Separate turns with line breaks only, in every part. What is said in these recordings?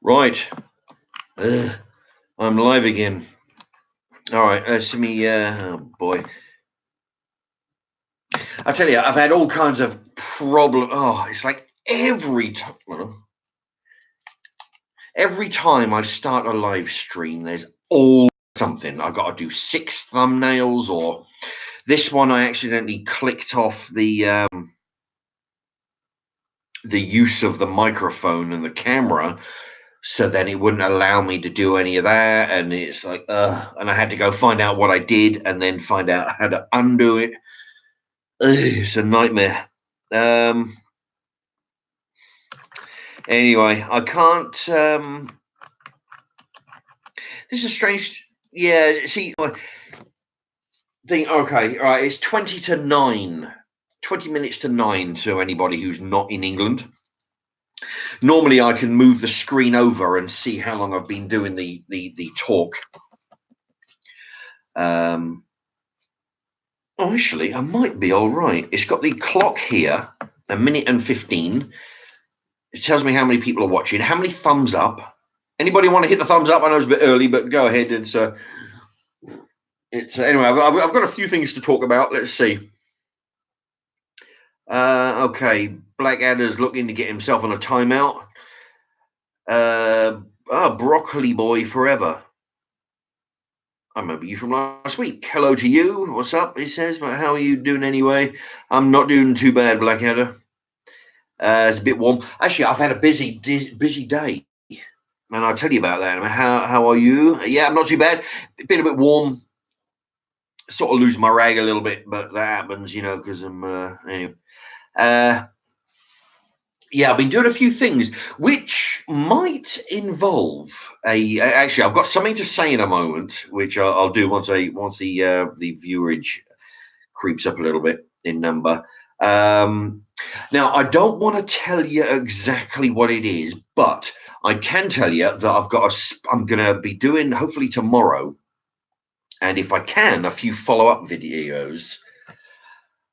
Right. I'm live again. All right. Let's me. Oh boy. I tell you, I've had all kinds of problem. Oh, it's like every time I start a live stream, there's all something. I've got to do 6 thumbnails, or this one I accidentally clicked off the use of the microphone and the camera. So then it wouldn't allow me to do any of that. And it's like, and I had to go find out what I did and then find out how to undo it. It's a nightmare. Anyway, I can't. This is strange. Yeah, see, think, okay, all right, it's 20 to 9. 20 minutes to 9 to anybody who's not in England. Normally, I can move the screen over and see how long I've been doing the talk. Oh, actually, I might be all right. It's got the clock here, 1:15. It tells me how many people are watching. How many thumbs up? Anybody want to hit the thumbs up? I know it's a bit early, but go ahead. It's anyway. I've got a few things to talk about. Let's see. Okay, Blackadder's looking to get himself on a timeout. Broccoli boy forever. I remember you from last week. Hello to you. What's up? He says, but how are you doing anyway? I'm not doing too bad, Blackadder. It's a bit warm. Actually, I've had a busy day, and I'll tell you about that. I mean, how are you? Yeah, I'm not too bad. It's been a bit warm. Sort of losing my rag a little bit, but that happens, because I'm anyway. Yeah, I've been doing a few things which might involve a. Actually, I've got something to say in a moment, which I'll do once the viewerage creeps up a little bit in number. Now, I don't want to tell you exactly what it is, but I can tell you that I'm going to be doing, hopefully tomorrow, and if I can, a few follow-up videos,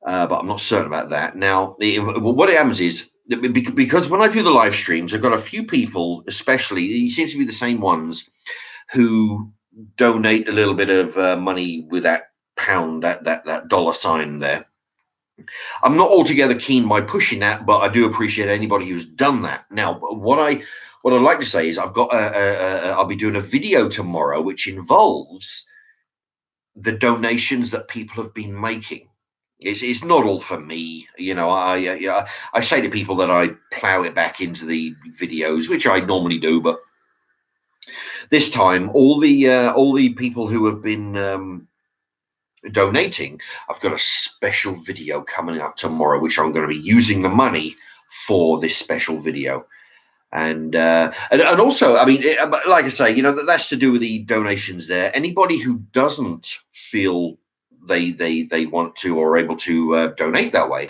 but I'm not certain about that. Now, what happens is, because when I do the live streams, I've got a few people, especially, it seems to be the same ones, who donate a little bit of money with that pound, that dollar sign there. I'm not altogether keen by pushing that, but I do appreciate anybody who's done that. Now, what I'd like to say is I'll be doing a video tomorrow which involves the donations that people have been making. It's not all for me, I say to people that I plow it back into the videos, which I normally do, but this time all the people who have been donating, I've got a special video coming up tomorrow, which I'm going to be using the money for this special video. And also, I mean, like I say, that's to do with the donations there. Anybody who doesn't feel they want to or are able to donate that way,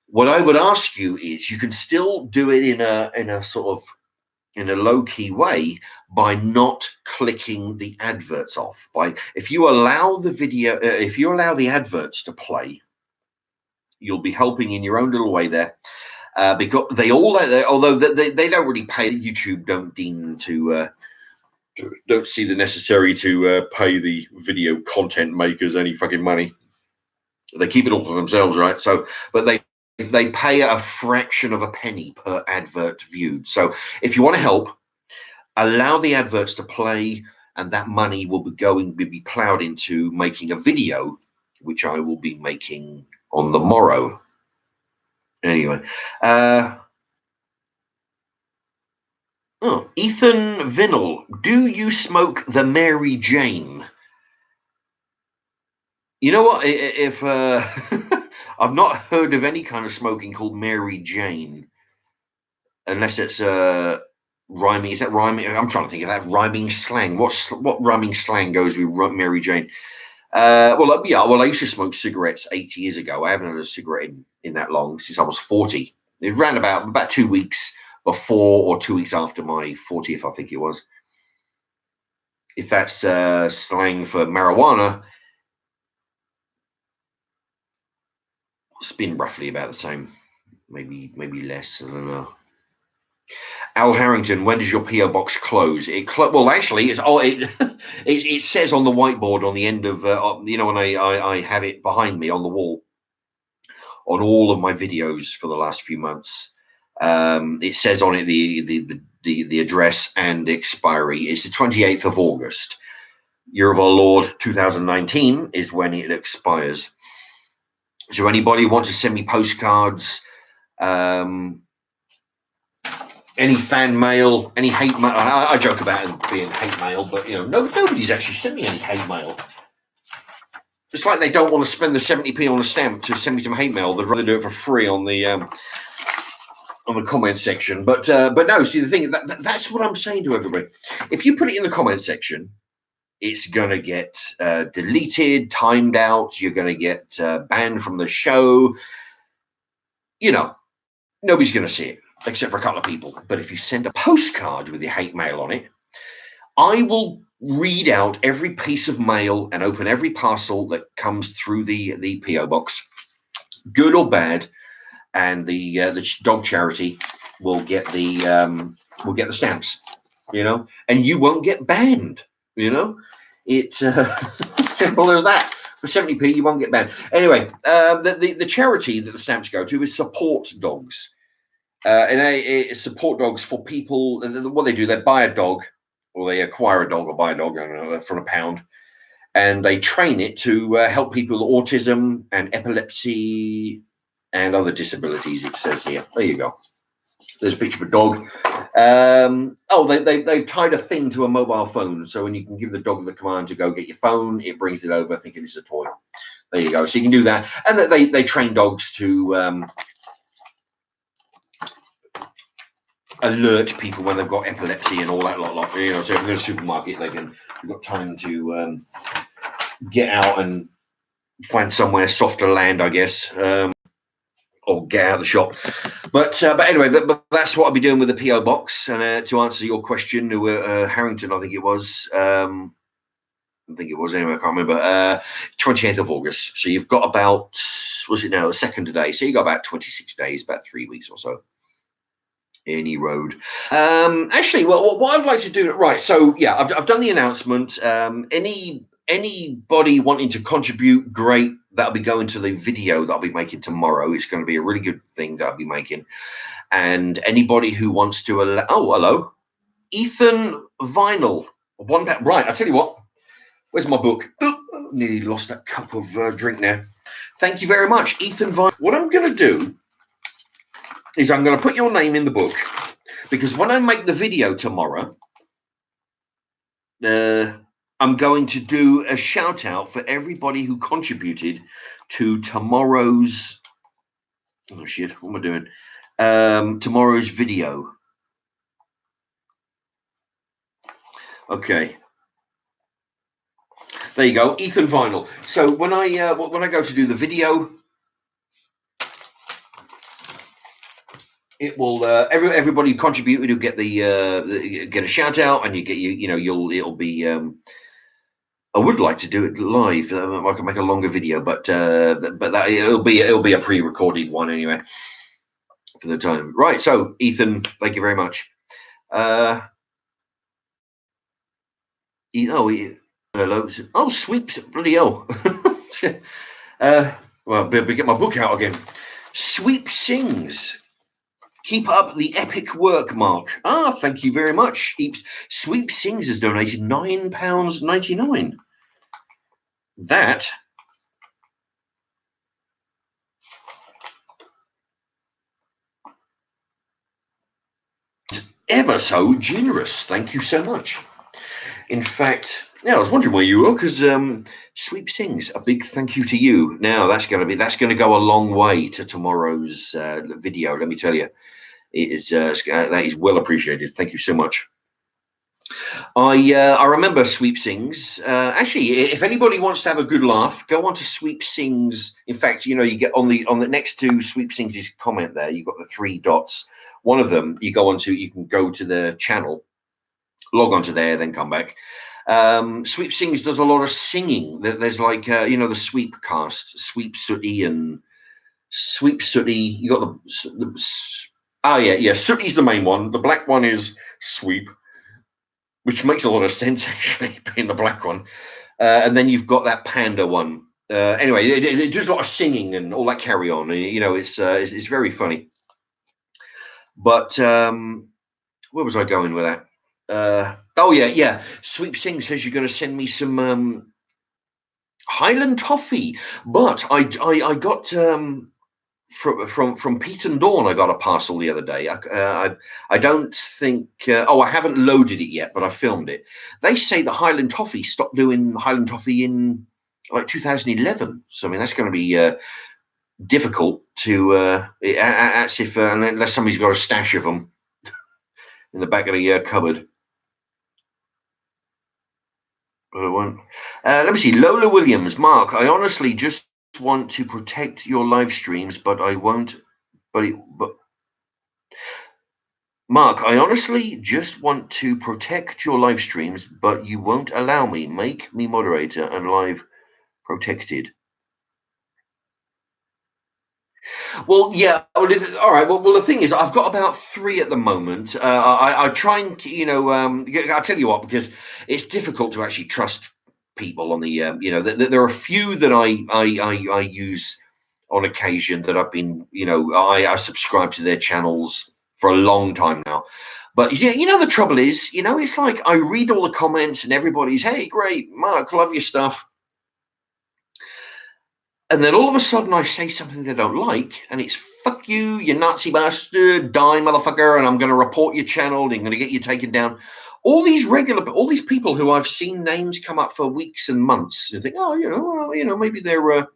what I would ask you is you can still do it in a sort of in a low-key way by not clicking the adverts off. If you allow the video, if you allow the adverts to play, you'll be helping in your own little way there. Because although they don't really pay, YouTube don't deem to don't see the necessary to pay the video content makers any fucking money. They keep it all for themselves, right? So, but they pay a fraction of a penny per advert viewed. So, if you want to help, allow the adverts to play, and that money will be plowed into making a video, which I will be making on the morrow. Anyway, Ethan Vinnell, do you smoke the Mary Jane? You know what? If I've not heard of any kind of smoking called Mary Jane, unless it's rhyming. Is that rhyming? I'm trying to think of that rhyming slang. What rhyming slang goes with Mary Jane? Well, I used to smoke cigarettes 8 years ago. I haven't had a cigarette in that long, since I was 40. It ran about 2 weeks before or 2 weeks after my 40th, I think it was. If that's slang for marijuana, it's been roughly about the same, maybe less. I don't know. Al Harrington, when does your PO box close? Well, actually, it says on the whiteboard on the end of when I have it behind me on the wall on all of my videos for the last few months. It says on it the address and expiry. It's the 28th of August. Year of our Lord 2019 is when it expires. So anybody want to send me postcards, any fan mail, any hate mail? I joke about it being hate mail, but nobody's actually sent me any hate mail. It's like they don't want to spend the 70p on a stamp to send me some hate mail. They'd rather do it for free on the comment section. But no. See, the thing that's what I'm saying to everybody. If you put it in the comment section, it's gonna get deleted, timed out. You're gonna get banned from the show. Nobody's gonna see it except for a couple of people. But if you send a postcard with your hate mail on it, I will read out every piece of mail and open every parcel that comes through the PO box, good or bad, and the dog charity will get the stamps, and you won't get banned. It's simple as that. For 70p, you won't get banned. Anyway, the charity that the stamps go to is Support Dogs. And it's Support Dogs for people. What they do, they buy a dog, or they acquire a dog or buy a dog, I don't know, for £1, and they train it to help people with autism and epilepsy and other disabilities. It says here. There you go. There's a picture of a dog. They've tied a thing to a mobile phone, so when you can give the dog the command to go get your phone, it brings it over thinking it's a toy. There you go. So you can do that, and they train dogs to alert people when they've got epilepsy and all that lot. So if they're in a supermarket, they've got time to get out and find somewhere softer land, I guess, or get out of the shop. But anyway, but that's what I'll be doing with the PO box. And to answer your question, Harrington, I think it was. Anyway, I can't remember. 28th of August. So you've got about, was it now the 2nd today? So you got about 26 days, about 3 weeks or so. Any road. Actually, well, what I'd like to do, right? So yeah, I've done the announcement. Anybody wanting to contribute, great. That'll be going to the video that I'll be making tomorrow. It's going to be a really good thing that I'll be making. And anybody who wants to, hello, Ethan Vinyl. Right, I tell you what. Where's my book? Nearly lost that cup of drink now. Thank you very much, Ethan Vinyl. What I'm going to do is I'm going to put your name in the book, because when I make the video tomorrow, I'm going to do a shout out for everybody who contributed to tomorrow's, oh shit, what am I doing? Tomorrow's video. Okay. There you go, Ethan Vinyl. So when I go to do the video, it will everybody who contributed will get get a shout out, and it'll be. I would like to do it live. I can make a longer video, but it'll be a pre-recorded one anyway for the time. Right. So Ethan, thank you very much. Hello. Oh, sweeps, bloody hell. Well, better get my book out again. Sweep Sings. Keep up the epic work, Mark. Thank you very much. Sweep Sings has donated £9.99. That is ever so generous. Thank you so much. In fact, I was wondering where you were, because Sweep Sings, a big thank you to you. Now that's going to go a long way to tomorrow's video. Let me tell you, it is that is well appreciated. Thank you so much. I remember Sweep Sings. Actually, if anybody wants to have a good laugh, go on to Sweep Sings. In fact, you get on the next to Sweep Sings' comment there, you've got the 3 dots. One of them you can go to the channel, log onto there, then come back. Sweep Sings does a lot of singing. There's like the Sweep cast, Sweep Sooty and Sweep Sooty. You got the Oh yeah, yeah. Sootie's the main one. The black one is Sweep, which makes a lot of sense actually, being the black one. And then you've got that panda one. Anyway, it does a lot of singing and all that carry on. You know, it's very funny. But where was I going with that? Oh yeah, yeah. Sweep Sing says you're going to send me some Highland toffee, but I got from Pete and Dawn. I got a parcel the other day. I don't think. Oh, I haven't loaded it yet, but I filmed it. They say that Highland Toffee stopped doing Highland Toffee in like 2011. So I mean, that's going to be difficult to. As if unless somebody's got a stash of them in the back of the cupboard. But I won't. Let me see. Lola Williams, Mark. I honestly just want to protect your live streams, but I won't. But Mark, I honestly just want to protect your live streams, but you won't allow me. Make me moderator and live protected. Well, yeah. All right. Well, the thing is, I've got about 3 at the moment. I try and, I'll tell you what, because it's difficult to actually trust people on the, there are a few that I use on occasion that I've been, I subscribe to their channels for a long time now. But the trouble is, it's like I read all the comments and everybody's, hey, great, Mark, love your stuff. And then all of a sudden I say something they don't like, and it's fuck you, you Nazi bastard, die motherfucker, and I'm going to report your channel, and I'm going to get you taken down. All these people who I've seen names come up for weeks and months, and think, oh, maybe they're.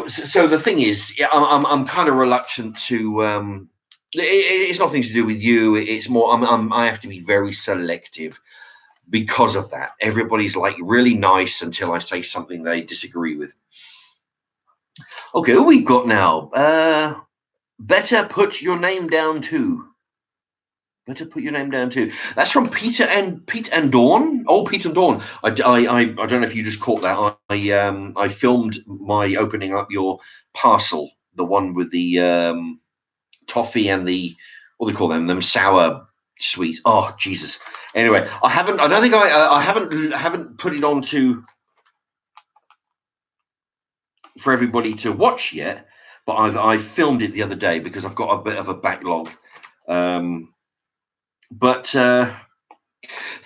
So the thing is, I'm kind of reluctant to. It's nothing to do with you. It's more I have to be very selective because of that. Everybody's like really nice until I say something they disagree with. Okay, who we've got now? Better put your name down too. Better put your name down too. That's from Pete and Dawn. Oh, Pete and Dawn. I don't know if you just caught that. I filmed my opening up your parcel, the one with the toffee and the what do they call them sour sweets. Oh Jesus. Anyway, I don't think I haven't put it on for everybody to watch yet, but I filmed it the other day because I've got a bit of a backlog. But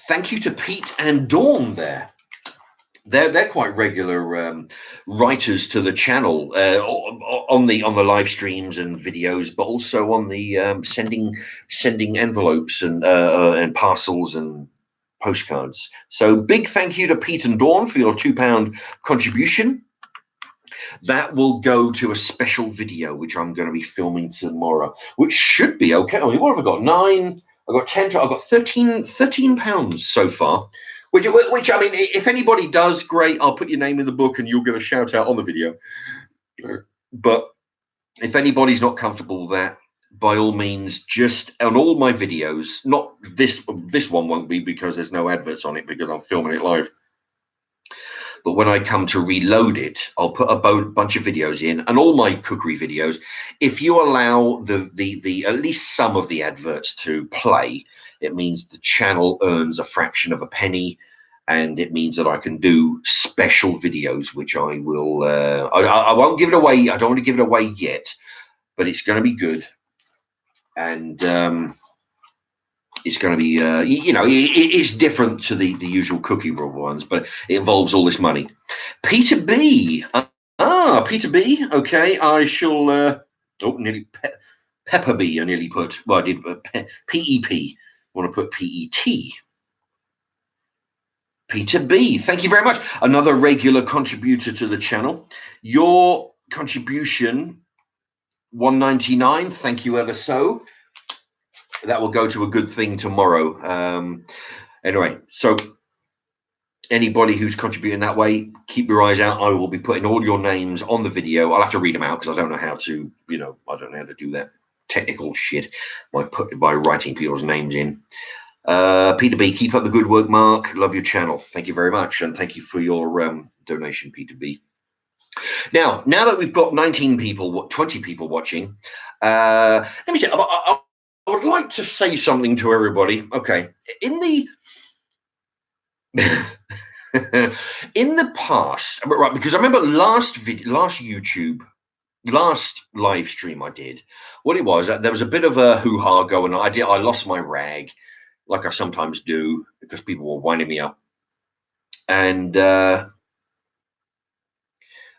thank you to Pete and Dawn there. They're quite regular writers to the channel on the live streams and videos, but also on the sending envelopes and parcels and postcards. So big thank you to Pete and Dawn for your £2 contribution. That will go to a special video which I'm going to be filming tomorrow, which should be okay. I mean, what have I got? 9. I've got 10. I've got 13 pounds so far. Which I mean, if anybody does, great. I'll put your name in the book and you'll get a shout out on the video. But if anybody's not comfortable with that, by all means, just on all my videos. Not this one won't be because there's no adverts on it because I'm filming it live. But when I come to reload it, I'll put a bunch of videos in, and all my cookery videos. If you allow the at least some of the adverts to play, it means the channel earns a fraction of a penny, and it means that I can do special videos, which I will. I won't give it away. I don't want to give it away yet, but it's going to be good, and. It's going to be, it's different to the usual cookie rule ones, but it involves all this money. Peter B. Peter B. Okay, I shall. Nearly Pepper B. I nearly put. Well, I did PEP. I want to put PET. Peter B. Thank you very much. Another regular contributor to the channel. Your contribution, $1.99. Thank you ever so. That will go to a good thing tomorrow. Anyway, so anybody who's contributing that way, keep your eyes out. I will be putting all your names on the video. I'll have to read them out because I don't know how to, I don't know how to do that technical shit by writing people's names in. Peter B, keep up the good work, Mark. Love your channel. Thank you very much, and thank you for your donation, Peter B. Now that we've got 19 people, 20 people watching, let me say, I would like to say something to everybody. Okay, in the in the past, right? Because I remember last YouTube, last live stream I did. What it was, there was a bit of a hoo ha going on. I lost my rag, like I sometimes do, because people were winding me up. And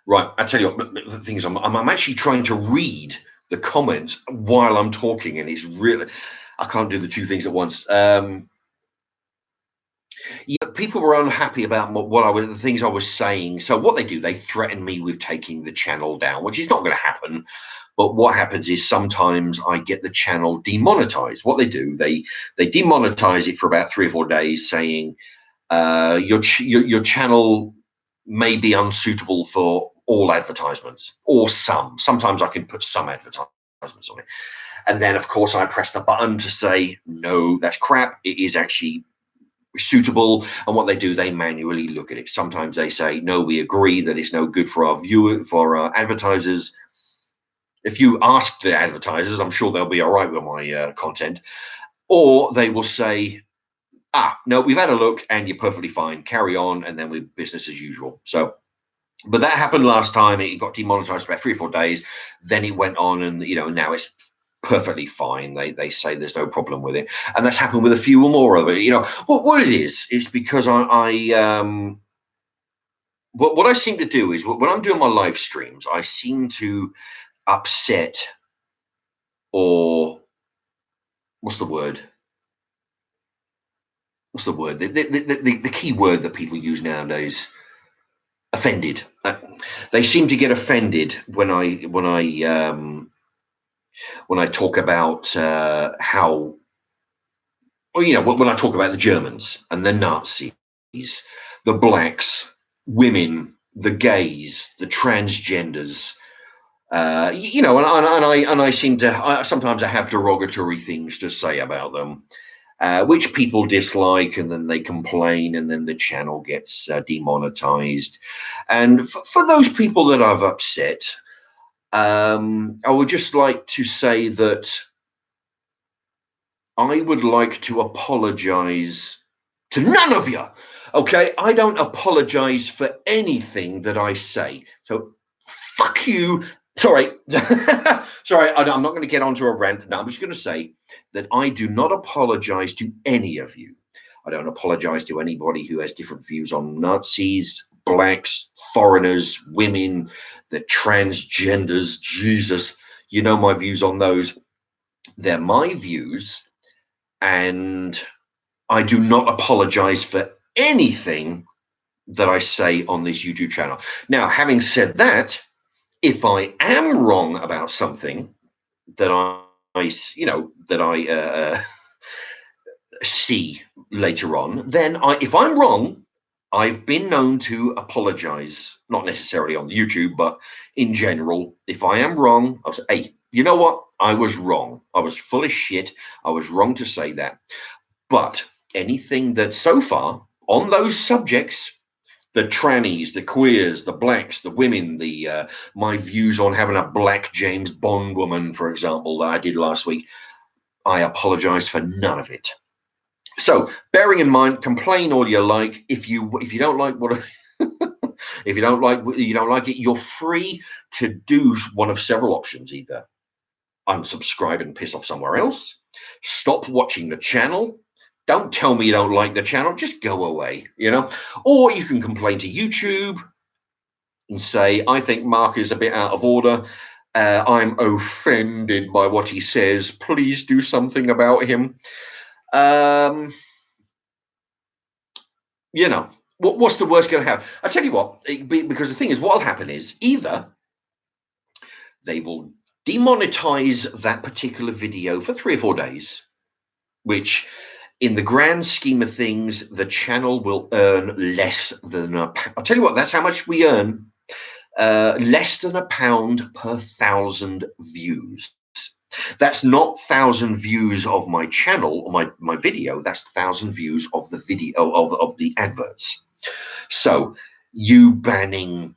right, I tell you what, the thing is, I'm actually trying to read the comments while I'm talking, and it's really, I can't do the two things at once. Yeah, people were unhappy about the things I was saying. So what they do, they threaten me with taking the channel down, which is not going to happen. But what happens is sometimes I get the channel demonetized. What they do, they demonetize it for about 3 or 4 days, saying your channel may be unsuitable for all advertisements or some. Sometimes I can put some advertisements on it. And then, of course, I press the button to say, no, that's crap. It is actually suitable. And what they do, they manually look at it. Sometimes they say, no, we agree that it's no good for our for our advertisers. If you ask the advertisers, I'm sure they'll be all right with my content. Or they will say, no, we've had a look and you're perfectly fine. Carry on. And then we're business as usual. So, but that happened last time. It got demonetized for about 3 or 4 days. Then it went on, and now it's perfectly fine. They say there's no problem with it, and that's happened with a few or more of it. What it is because what I seem to do is when I'm doing my live streams, I seem to upset, or what's the word? What's the word? The key word that people use nowadays. Offended. They seem to get offended when I talk about how, when I talk about the Germans and the Nazis, the blacks, women, the gays, the transgenders, and I seem to sometimes I have derogatory things to say about them, which people dislike, and then they complain, and then the channel gets demonetized. And for those people that I've upset, I would just like to say that I would like to apologize to none of you. Okay, I don't apologize for anything that I say. So fuck you. Sorry, sorry. I'm not going to get onto a rant. No, I'm just going to say that I do not apologize to any of you. I don't apologize to anybody who has different views on Nazis, blacks, foreigners, women, the transgenders. Jesus, you know my views on those. They're my views, and I do not apologize for anything that I say on this YouTube channel. Now, having said that, if I am wrong about something that I see later on, then if I'm wrong, I've been known to apologize, not necessarily on YouTube, but in general. If I am wrong, I'll say, hey, you know what? I was wrong. I was full of shit. I was wrong to say that. But anything that so far on those subjects, the trannies, the queers, the blacks, the women, the my views on having a black James Bond woman, for example, that I did last week, I apologize for none of it. So, bearing in mind, complain all you like. If you don't like what if you don't like it, you're free to do one of several options. Either unsubscribe and piss off somewhere else, stop watching the channel, don't tell me you don't like the channel, just go away, or you can complain to YouTube and say, I think Mark is a bit out of order. I'm offended by what he says. Please do something about him. What's the worst going to happen? I tell you what, because the thing is, what will happen is either they will demonetize that particular video for 3 or 4 days, which in the grand scheme of things, the channel will earn less than I'll tell you what, that's how much we earn. Less than £1 per 1,000 views. That's not 1,000 views of my channel or my video. That's 1,000 views of the video of the adverts. So you banning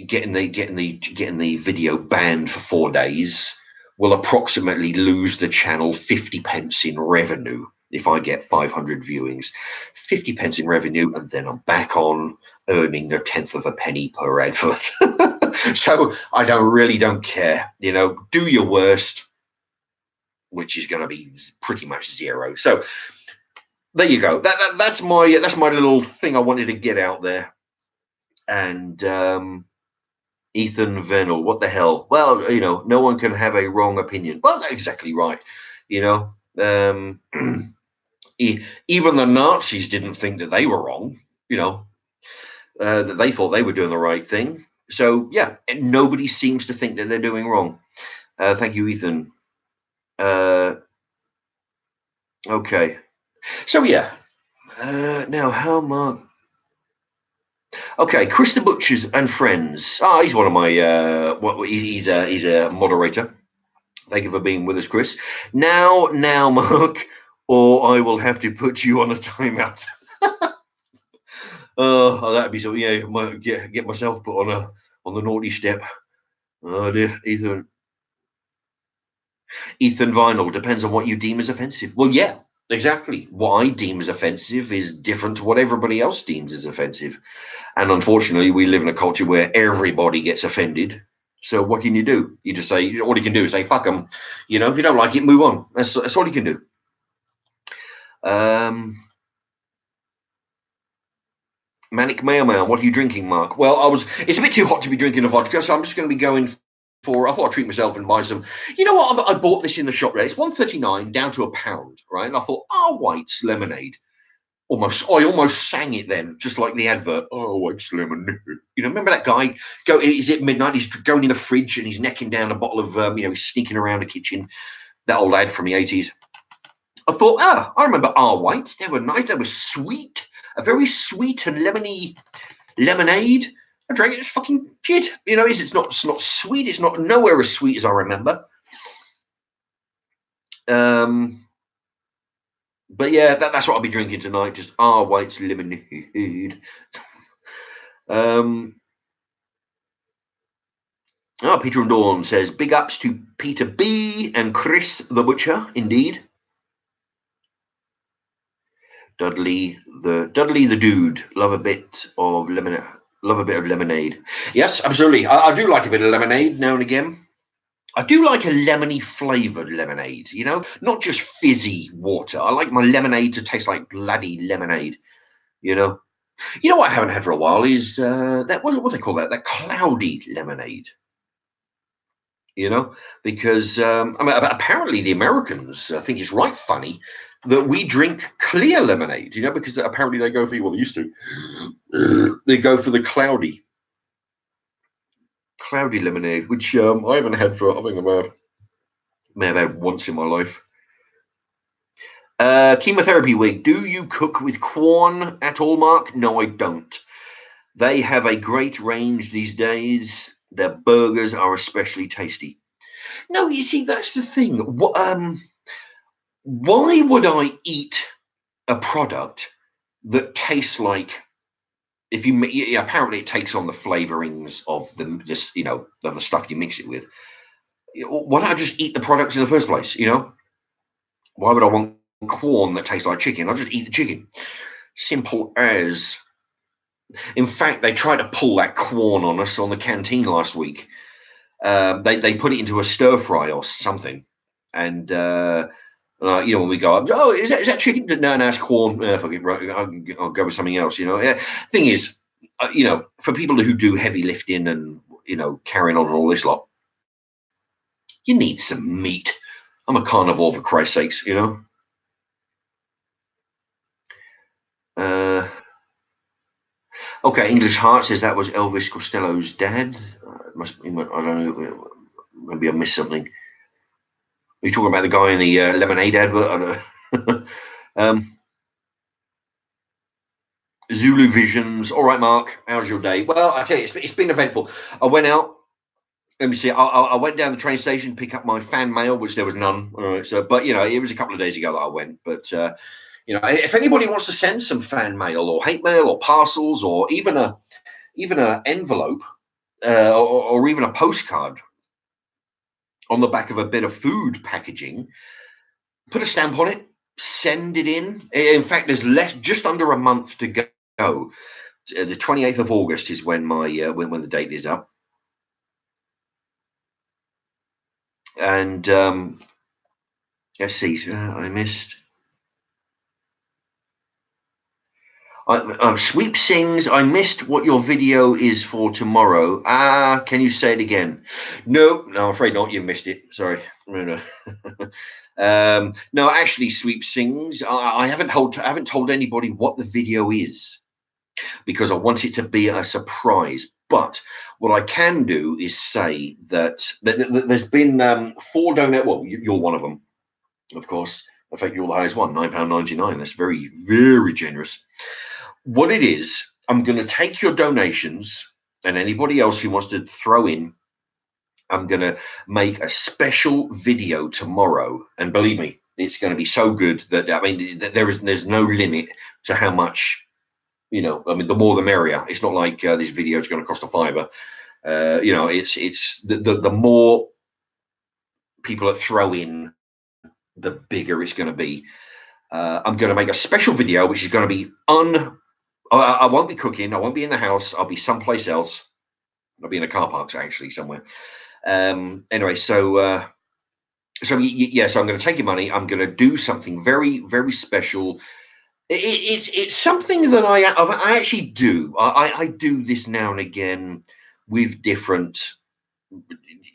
getting the video banned for 4 days will approximately lose the channel 50 pence in revenue if I get 500 viewings. 50 pence in revenue, and then I'm back on earning a tenth of a penny per advert. So I don't care. Do your worst, which is going to be pretty much zero. So there you go. That's my little thing I wanted to get out there. And Ethan Venel, what the hell? Well, no one can have a wrong opinion. Well, that's exactly right. Even the Nazis didn't think that they were wrong. That they thought they were doing the right thing. So yeah, nobody seems to think that they're doing wrong. Thank you, Ethan. Okay. So yeah. Now how much? Okay, Chris the Butchers and Friends. He's one of my. He's a moderator. Thank you for being with us, Chris. Now, Mark, or I will have to put you on a timeout. Oh, that'd be so. Yeah, get myself put on the naughty step. Oh dear, Ethan Vinyl, depends on what you deem as offensive. Well, yeah, exactly. What I deem as offensive is different to what everybody else deems as offensive. And unfortunately, we live in a culture where everybody gets offended. So what can you do? You just say, all you can do is say, fuck them. If you don't like it, move on. That's all you can do. Manic Mailman, what are you drinking, Mark? Well, it's a bit too hot to be drinking a vodka, so I'm just going to be going I thought I'd treat myself and buy some. You know what? I bought this in the shop there. It's $1.39 down to £1, right? And I thought, White's lemonade. I almost sang it then, just like the advert. Oh, White's lemonade. Remember that guy? Is it midnight? He's going in the fridge and he's necking down a bottle of, he's sneaking around the kitchen. That old ad from the 80s. I thought, I remember White's. They were nice. They were sweet. A very sweet and lemony lemonade. I drank it. It's fucking shit. It's not sweet. It's not nowhere as sweet as I remember. But yeah, that's what I'll be drinking tonight. Just White's lemonade. Peter and Dawn says, big ups to Peter B and Chris the Butcher, indeed. Dudley the dude, love a bit of lemonade. Yes, absolutely. I do like a bit of lemonade now and again. I do like a lemony flavored lemonade, not just fizzy water. I like my lemonade to taste like bloody lemonade, what I haven't had for a while is that what do they call that cloudy lemonade, because apparently the Americans think it's right funny that we drink clear lemonade, because apparently they go for, well, they used to, they go for the cloudy lemonade, which I haven't had for, I think I may have had once in my life. Chemotherapy wig. Do you cook with Quorn at all, Mark? No, I don't. They have a great range these days. Their burgers are especially tasty. No, you see, that's the thing. Why would I eat a product that tastes like, apparently it takes on the flavorings of of the stuff you mix it with. Why don't I just eat the products in the first place? Why would I want Quorn that tastes like chicken? I'll just eat the chicken. Simple as. In fact, they tried to pull that Quorn on us on the canteen last week. They put it into a stir fry or something, and when we go up, is that chicken? No, it's Quorn. Fuck it, right, I'll go with something else. Thing is, for people who do heavy lifting and carrying on and all this lot, you need some meat. I'm a carnivore, for Christ's sakes, Okay, English Heart says that was Elvis Costello's dad. Must be, I don't know. Maybe I missed something. Are you talking about the guy in the lemonade advert? Zulu Visions. All right, Mark. How's your day? Well, I tell you, it's been eventful. I went out. Let me see. I went down the train station to pick up my fan mail, which there was none. All right, but it was a couple of days ago that I went. But if anybody wants to send some fan mail or hate mail or parcels or even an envelope, or even a postcard on the back of a bit of food packaging, put a stamp on it, send it in. In fact, there's just under a month to go. The 28th of August is when my when the date is up, and let's see. I missed. Sweep sings. I missed what your video is for tomorrow. Can you say it again? No, I'm afraid not. You missed it. Sorry. No, no, actually, Sweep sings. I haven't told anybody what the video is because I want it to be a surprise. But what I can do is say that there's been 4 donate. Well, you're one of them, of course. In fact, you're the highest one, £9.99. That's very, very generous. What it is, I'm going to take your donations and anybody else who wants to throw in. I'm going to make a special video tomorrow, and believe me, it's going to be so good that I mean, there's no limit to how much. I mean, the more the merrier. It's not like this video is going to cost a fiver. It's the more people that throw in, the bigger it's going to be. I'm going to make a special video, which is going to be I won't be cooking. I won't be in the house. I'll be someplace else. I'll be in a car park, actually, somewhere. Anyway, so yes, I'm going to take your money. I'm going to do something very, very special. It's something that I actually do. I do this now and again with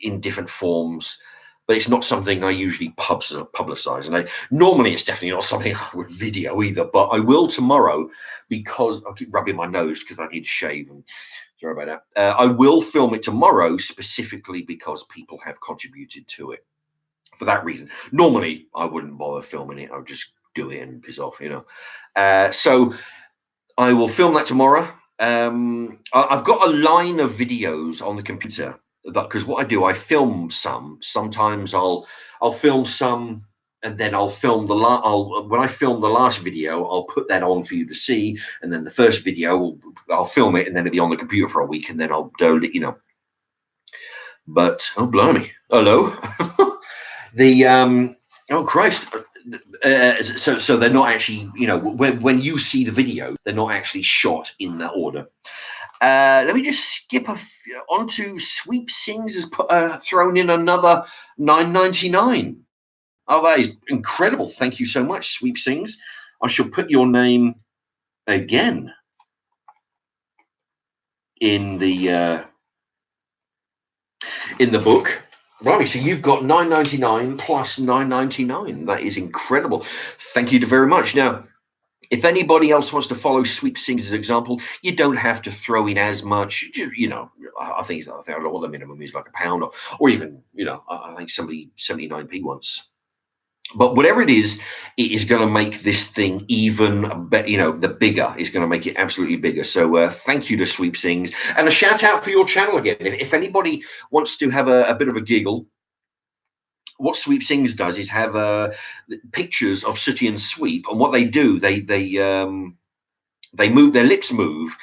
in different forms, but it's not something I usually publicize. And normally it's definitely not something I would video either, but I will tomorrow because I keep rubbing my nose because I need to shave. And sorry about that. I will film it tomorrow specifically because people have contributed to it for that reason. Normally I wouldn't bother filming it. I would just do it and piss off, So I will film that tomorrow. I've got a line of videos on the computer because what I do, I film some. Sometimes I'll film some, and then I'll film when I film the last video, I'll put that on for you to see, and then the first video, I'll film it, and then it'll be on the computer for a week, and then I'll do it, But oh blimey, hello, oh Christ. So they're not actually, when you see the video, they're not actually shot in that order. Let me just skip onto Sweep Sings has thrown in another $9.99. Oh, that is incredible! Thank you so much, Sweep Sings. I shall put your name again in the book. Right, so you've got $9.99 plus $9.99. That is incredible. Thank you very much. Now, if anybody else wants to follow Sweep Sings as an example, you don't have to throw in as much. I think I don't know what the minimum is, like £1, or even, I think somebody 79p once. But whatever it is going to make this thing even better. The bigger is going to make it absolutely bigger. So thank you to Sweep Sings, and a shout out for your channel again. If anybody wants to have a bit of a giggle, what Sweep Sings does is have pictures of Sooty and Sweep, and what they do, they move, their lips move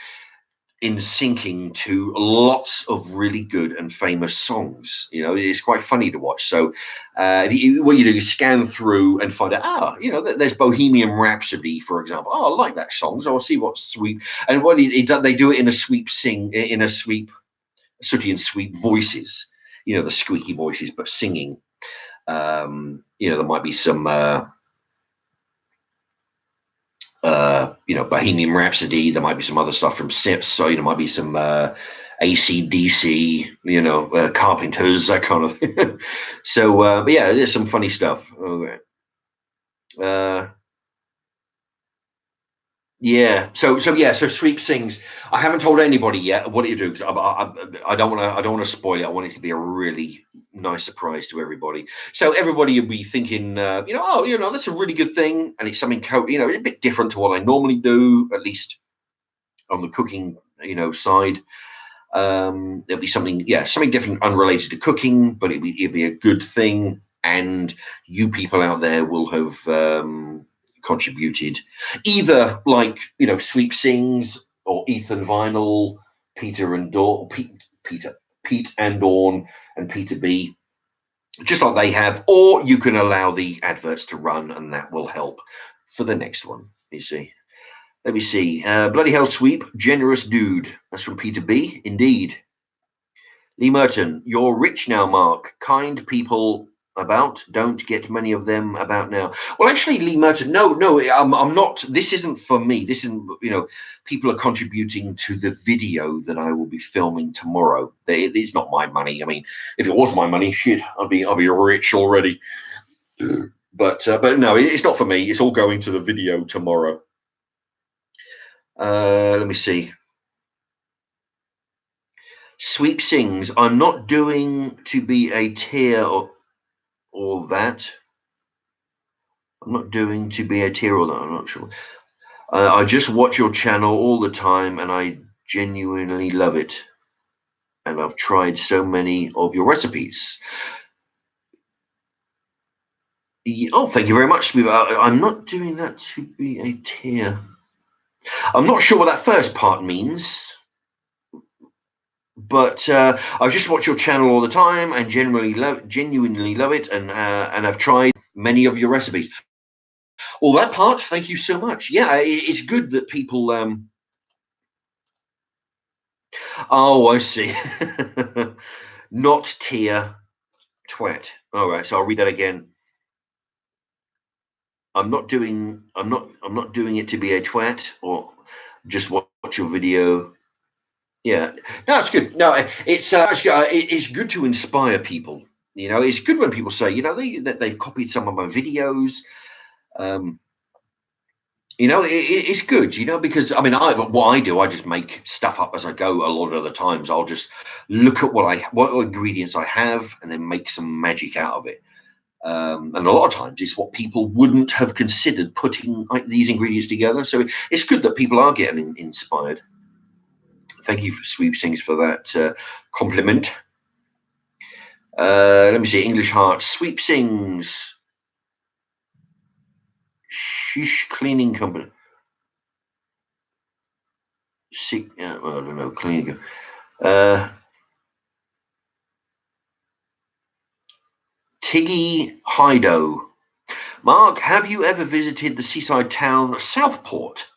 in syncing to lots of really good and famous songs. It's quite funny to watch. So what you do is scan through and find out, there's Bohemian Rhapsody, for example. Oh, I like that song, so I'll see what Sweep, and what they do it in a Sweep Sooty and Sweep voices, the squeaky voices, but singing. There might be some Bohemian Rhapsody. There might be some other stuff from Sips. So there might be some AC/DC, Carpenters, that kind of thing. So, but yeah, there's some funny stuff. Okay. Yeah. So Sweep Sings. I haven't told anybody yet what you do because I don't want to spoil it. I want it to be a really nice surprise to everybody. So everybody will be thinking, that's a really good thing, and it's something a bit different to what I normally do, at least on the cooking side. There'll be something different, unrelated to cooking, but it'll be a good thing, and you people out there will have contributed, either like Sweep Sings or Ethan Vinyl, Peter and Pete and Dawn and Peter B, just like they have, or you can allow the adverts to run, and that will help for the next one. You see. Let me see. Bloody hell, sweep, generous dude. That's from Peter B. Indeed. Lee Merton, you're rich now, Mark. Kind people about, don't get many of them about now. Well, actually, Lee Merton, no, I'm not. This isn't for me. This isn't, people are contributing to the video that I will be filming tomorrow. It's not my money. I mean, if it was my money, shit, I'd be rich already. But no, it's not for me. It's all going to the video tomorrow. Let me see. Sweep sings, I'm not doing to be a tear or that. I'm not doing to be a tear or that. I'm not sure. I just watch your channel all the time and I genuinely love it. And I've tried so many of your recipes. Oh, thank you very much, Sweep. I'm not doing that to be a tear. I'm not sure what that first part means. But I just watch your channel all the time and genuinely love it, and I've tried many of your recipes. Well, that part, thank you so much. Yeah, it's good that people. Oh, I see. Not tier twat. All right, so I'll read that again. I'm not doing it to be a twat or just watch your video. Yeah, no, it's good. No, it's good to inspire people. It's good when people say, that they've copied some of my videos. It's good, because I mean, what I do, I just make stuff up as I go. A lot of the times, I'll just look at what ingredients I have, and then make some magic out of it. And a lot of times, it's what people wouldn't have considered putting these ingredients together. So it's good that people are getting inspired. Thank you for Sweep Sings for that compliment. Let me see. English Heart. Sweep Sings. Shish Cleaning Company. I don't know. Cleaning. Tiggy Hydo. Mark, have you ever visited the seaside town Southport?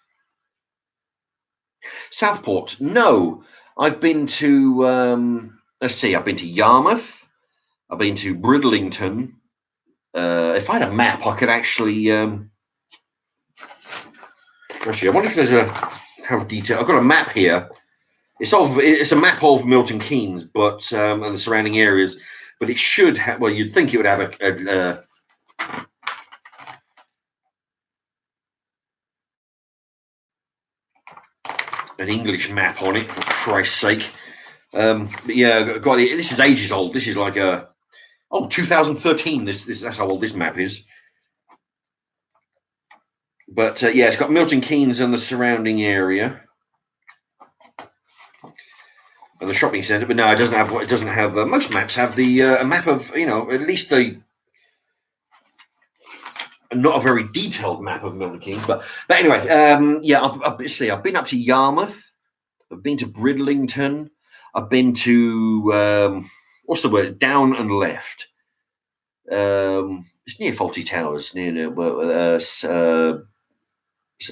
Southport? No. I've been to, let's see, I've been to Yarmouth. I've been to Bridlington. If I had a map, I could actually, I wonder if there's how detailed. I've got a map here. It's a map of Milton Keynes, but and the surrounding areas. But it should have. Well, you'd think it would have an English map on it, for Christ's sake. But yeah, got it. This is ages old. This is like 2013. That's how old this map is. But yeah, it's got Milton Keynes and the surrounding area, and the shopping centre. But no, it doesn't have. It doesn't have. Most maps have a map of at least not a very detailed map of Milton Keynes. But anyway, yeah, I've been up to Yarmouth. I've been to Bridlington. I've been to what's the word? Down and Left. It's near Fawlty Towers.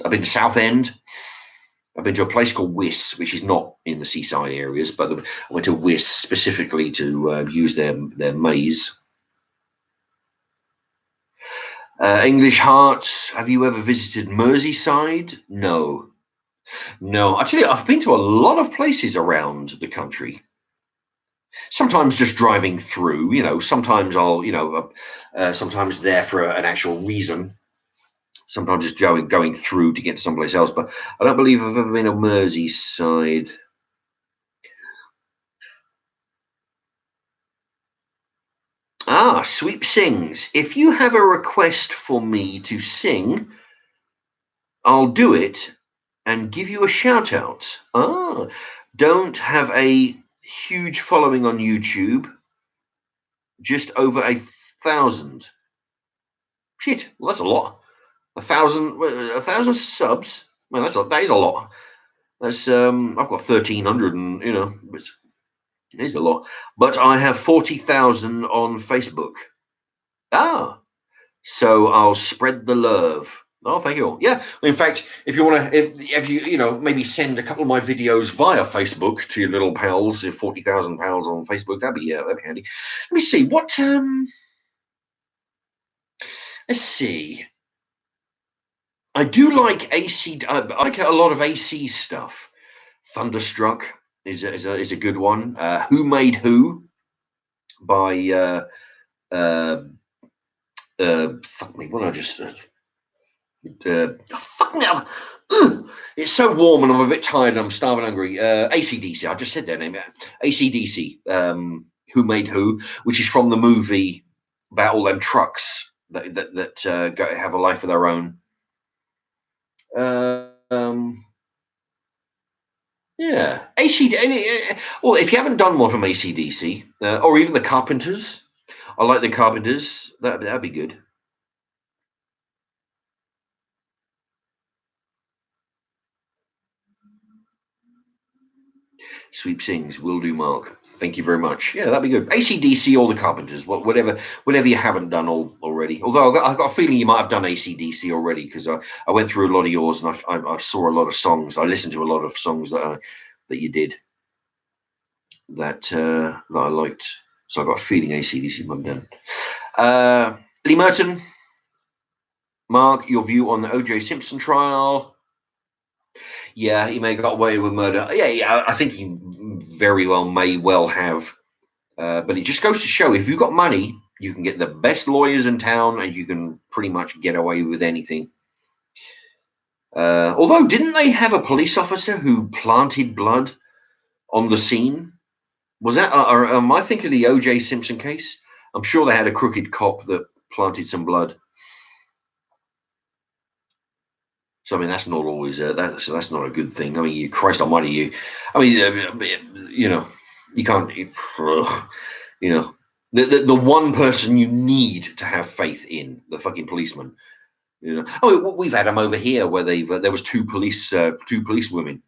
I've been to Southend. I've been to a place called Wiss, which is not in the seaside areas, but I went to Wiss specifically to use their maze. English Hearts, have you ever visited Merseyside? No. Actually, I've been to a lot of places around the country. Sometimes just driving through, sometimes I'll, sometimes there for an actual reason. Sometimes just going through to get to someplace else. But I don't believe I've ever been to Merseyside. Sweep Sings. If you have a request for me to sing, I'll do it and give you a shout out. Don't have a huge following on YouTube. Just over 1,000. Shit, well, that's a lot. 1,000 subs. Well, that is a lot. That's I've got 1,300, and It is a lot. But I have 40,000 on Facebook. Ah, so I'll spread the love. Oh, thank you all. Yeah, in fact, if you want to, if you, maybe send a couple of my videos via Facebook to your little pals, if 40,000 pals on Facebook, that'd be handy. Let me see what. Let's see. I do like AC. I like a lot of AC stuff. Thunderstruck is a good one. Who Made Who by fuck me. What did I just fuck me up. It's so warm and I'm a bit tired and I'm starving hungry. AC/DC. I just said their name. AC/DC. Who Made Who, which is from the movie about all them trucks that have a life of their own. Yeah, well, if you haven't done one from AC/DC, or even the Carpenters, I like the Carpenters. That'd be good. Sweep Sings, will do, Mark. Thank you very much. Yeah, that'd be good. AC/DC or the Carpenters, whatever you haven't done already. Although I've got a feeling you might have done AC/DC already because I went through a lot of yours and I saw a lot of songs. I listened to a lot of songs that you did that I liked. So I got a feeling AC/DC might have done. Lee Merton, Mark, your view on the O.J. Simpson trial? Yeah, he may have got away with murder. Yeah, I think he very may well have. But it just goes to show if you've got money, you can get the best lawyers in town and you can pretty much get away with anything. Although, didn't they have a police officer who planted blood on the scene? Was that, or am I thinking of the O.J. Simpson case? I'm sure they had a crooked cop that planted some blood. So I mean, that's not always that's not a good thing. I mean, you Christ Almighty, you can't, the one person you need to have faith in, the fucking policeman. Oh, we've had them over here where there was two police women.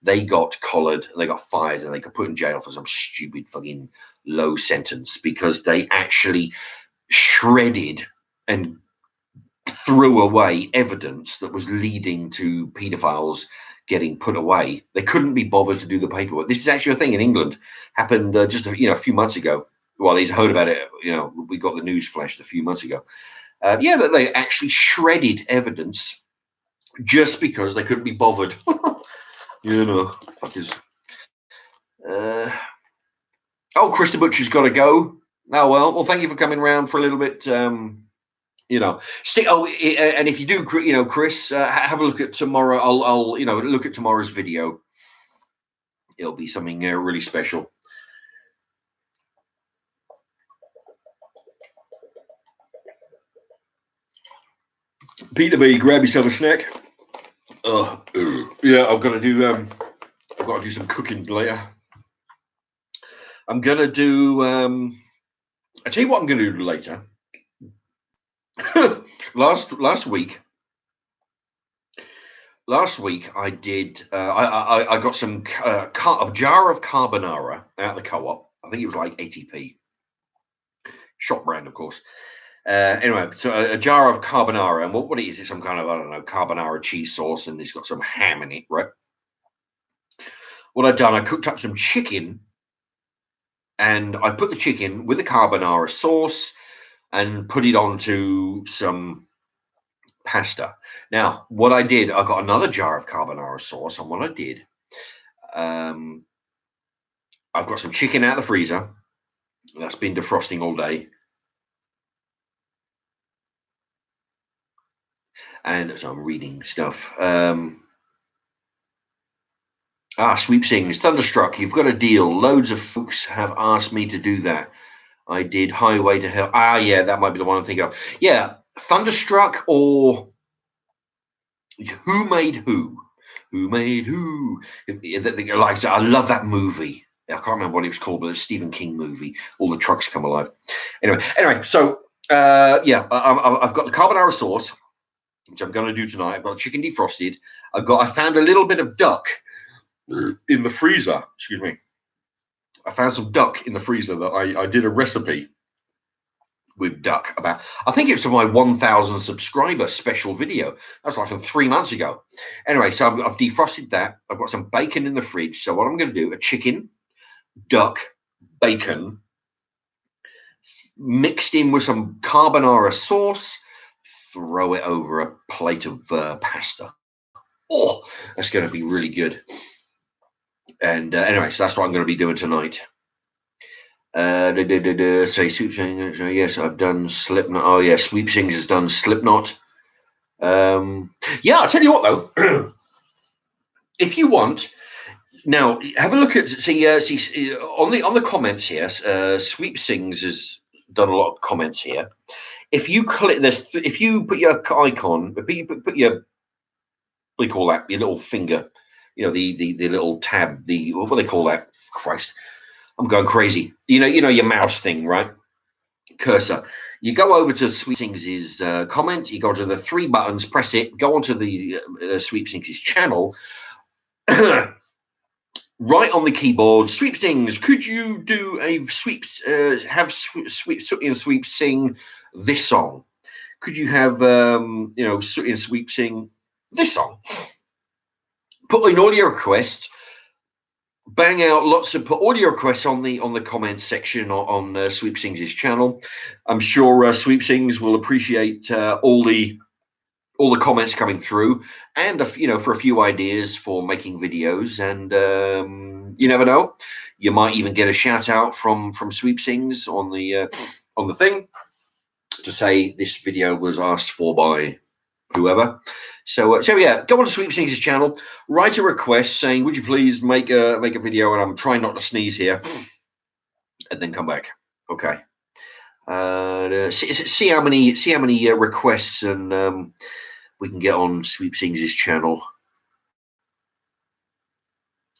They got collared and they got fired and they got put in jail for some stupid fucking low sentence because they actually shredded and threw away evidence that was leading to paedophiles getting put away. They couldn't be bothered to do the paperwork. This is actually a thing in England. Happened just a few months ago. Well, he's heard about it. We got the news flashed a few months ago. That they actually shredded evidence just because they couldn't be bothered. Fuckers. Krista Butcher's got to go. Oh well, thank you for coming round for a little bit. And if you do, Chris, have a look at tomorrow. I'll look at tomorrow's video. It'll be something really special. Peter B, grab yourself a snack. Yeah, I've got to do. I've got to do some cooking later. I'm gonna do. I tell you what, I'm gonna do later. Last week I did. I got a jar of carbonara out the co-op. I think it was like 80p. Shop brand, of course. Anyway, so a jar of carbonara, and what it is, it's some kind of, I don't know, carbonara cheese sauce, and it's got some ham in it, right? What I'd done, I cooked up some chicken, and I put the chicken with the carbonara sauce and put it onto some pasta. Now, what I did, I got another jar of carbonara sauce, and what I did, I've got some chicken out of the freezer that's been defrosting all day. And so I'm reading stuff. Sweep Sings, Thunderstruck, you've got a deal. Loads of folks have asked me to do that. I did Highway to Hell. Yeah, that might be the one I'm thinking of. Yeah, Thunderstruck or Who Made Who? Who Made Who? Like, I love that movie. I can't remember what it was called, but it's a Stephen King movie. All the trucks come alive. Anyway, so I've got the carbonara sauce, which I'm going to do tonight. I've got chicken defrosted. I found a little bit of duck in the freezer. Excuse me. I found some duck in the freezer that I did a recipe with duck about. I think it was for my 1,000 subscriber special video. That's like from 3 months ago. Anyway, so I've defrosted that. I've got some bacon in the fridge. So what I'm going to do, a chicken, duck, bacon, mixed in with some carbonara sauce, throw it over a plate of pasta. Oh, that's going to be really good. And anyway, so that's what I'm going to be doing tonight. Say Sweep Sings. Yes, I've done Slipknot. Oh yeah, Sweep Sings has done Slipknot. Yeah, I'll tell you what though. If you want, now have a look at see on the comments here. Sweep Sings has done a lot of comments here. If you click this, if you put your icon, put your, what do you call that? Your little finger, you know, the little tab, the what do they call that? Christ, I'm going crazy. You know your mouse thing, right? Cursor. You go over to Sweep Sings' comment. You go to the three buttons, press it, go onto the Sweep Sings' channel. Right on the keyboard, Sweep Sings. Could you do a sweep? Sweep sing this song? Could you have Sweep sing this song? Put in audio requests. Bang out lots of put audio requests on the comments section on Sweep Sings' channel. I'm sure Sweep Sings will appreciate all the comments coming through, and for a few ideas for making videos. And you never know, you might even get a shout out from Sweep Sings on the thing to say this video was asked for by whoever. So yeah, go on to Sweep Sings' channel, write a request saying, would you please make a video, and I'm trying not to sneeze here, and then come back. Okay. See how many requests and we can get on Sweep Sings' channel.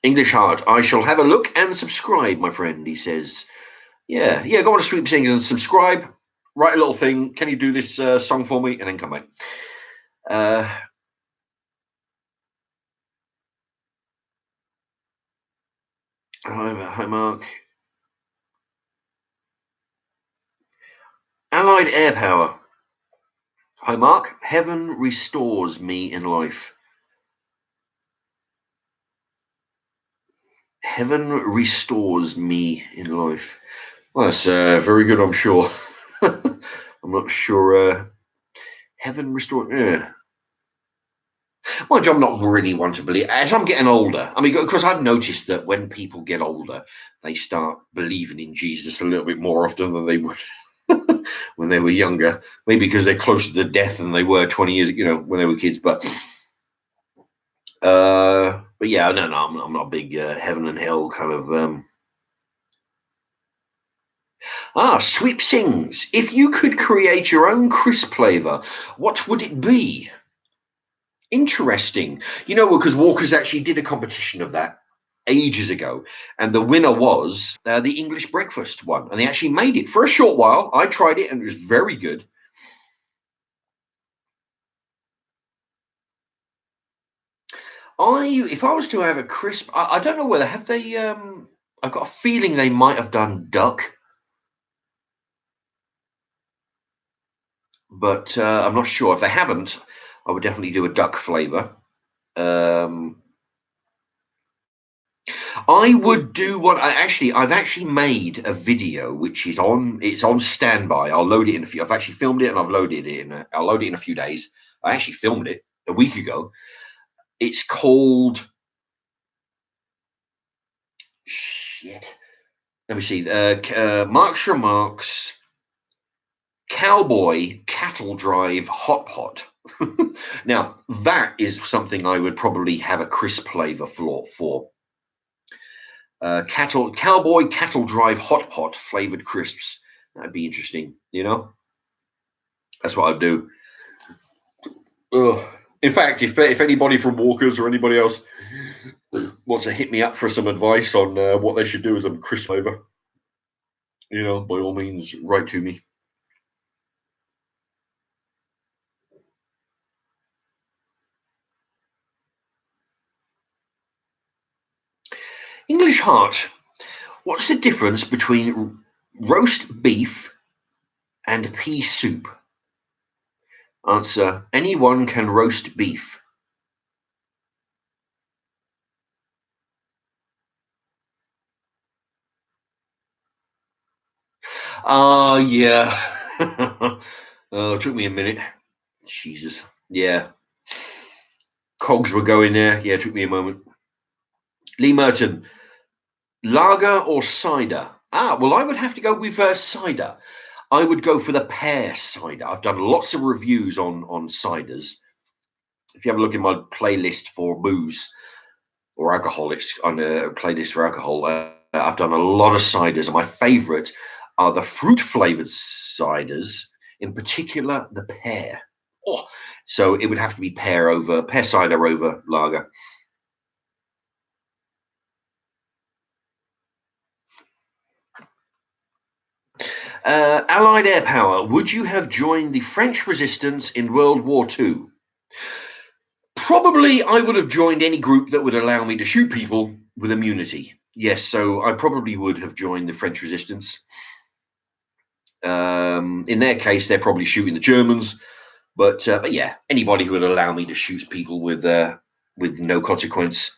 English Heart, I shall have a look and subscribe, my friend, he says. Yeah, go on to Sweep Sings and subscribe. Write a little thing. Can you do this song for me? And then come back. Hi, Mark. Allied Air Power. Hi, Mark. Heaven restores me in life. Heaven restores me in life. Well, that's very good, I'm sure. I'm not sure. Heaven restores. Yeah. Mind you, I'm not really one to believe. As I'm getting older, I mean, because I've noticed that when people get older, they start believing in Jesus a little bit more often than they would when they were younger. Maybe because they're closer to death than they were 20 years, when they were kids. But yeah, no, I'm not a big heaven and hell kind of. Sweep Sings. If you could create your own crisp flavor, what would it be? Interesting. Because Walkers actually did a competition of that ages ago, and the winner was the English breakfast one, and they actually made it for a short while. I tried it, and it was very good. If I was to have a crisp, I don't know whether have they. I've got a feeling they might have done duck, but I'm not sure. If they haven't, I would definitely do a duck flavor. I would do what I've actually made a video which is on standby. I'll load it in a few. I've actually filmed it and I've loaded it in. I'll load it in a few days. I actually filmed it a week ago. It's called shit. Let me see. Mark's Remarks Cowboy Cattle Drive Hot Pot. Now that is something I would probably have a crisp flavor for. Cowboy Cattle Drive Hot Pot flavored crisps. That'd be interesting, That's what I'd do. Ugh. In fact, if anybody from Walkers or anybody else wants to hit me up for some advice on what they should do with them crisp flavor, by all means, write to me. English Heart. What's the difference between roast beef and pea soup? Answer: anyone can roast beef. Yeah. Oh, it took me a minute. Jesus. Yeah. Cogs were going there. Yeah, it took me a moment. Lee Merton, lager or cider? Well, I would have to go with cider. I would go for the pear cider. I've done lots of reviews on ciders. If you have a look in my playlist for booze or alcoholics, on a playlist for alcohol, I've done a lot of ciders, and my favourite are the fruit flavoured ciders, in particular the pear. Oh, so it would have to be pear cider over lager. Allied air power. Would you have joined the French resistance in World War II? Probably, I would have joined any group that would allow me to shoot people with immunity. Yes, so I probably would have joined the French resistance. In their case, they're probably shooting the Germans, but yeah, anybody who would allow me to shoot people with no consequence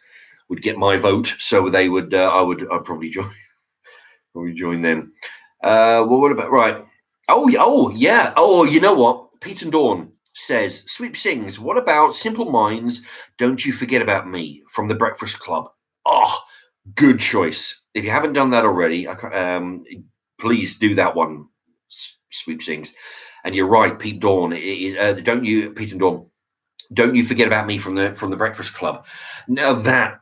would get my vote. So they would, I'd probably join them. Well, what about right? Oh yeah. Oh, you know what? Pete and Dawn says, Sweep sings. What about Simple Minds? Don't You Forget About Me from the Breakfast Club. Oh, good choice. If you haven't done that already, please do that one. Sweep sings. And you're right, Pete Dawn. Don't you, Pete and Dawn? Don't you forget about me from the Breakfast Club? Now that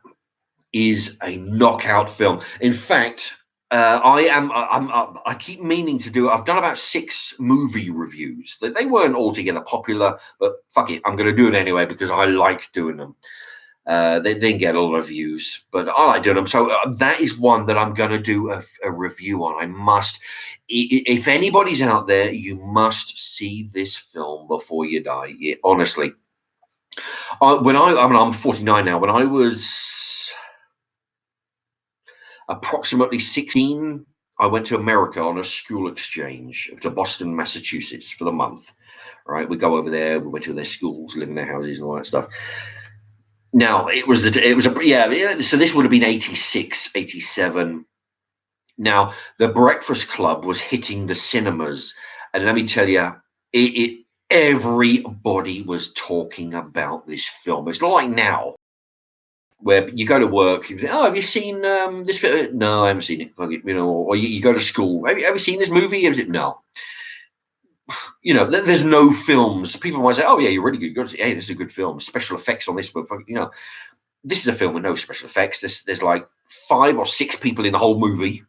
is a knockout film. In fact, I keep meaning to do it. I've done about 6 movie reviews. They weren't altogether popular, but fuck it, I'm going to do it anyway because I like doing them. They didn't get a lot of views, but I like doing them. So that is one that I'm going to do a review on. I must. If anybody's out there, you must see this film before you die. Honestly, I'm 49 now. When I was approximately 16, I went to America on a school exchange to Boston, Massachusetts for the month. Right, we go over there. We went to their schools, live in their houses, and all that stuff. Now it was yeah. So this would have been 86, 87. Now the Breakfast Club was hitting the cinemas, and let me tell you, everybody was talking about this film. It's not like now where you go to work, you say, "Oh, have you seen this film?" No, I haven't seen it. Or you go to school. Have you seen this movie? No. There's no films. People might say, "Oh, yeah, you're really good. You got to say, hey, this is a good film. Special effects on this, but this is a film with no special effects. There's like 5 or 6 people in the whole movie,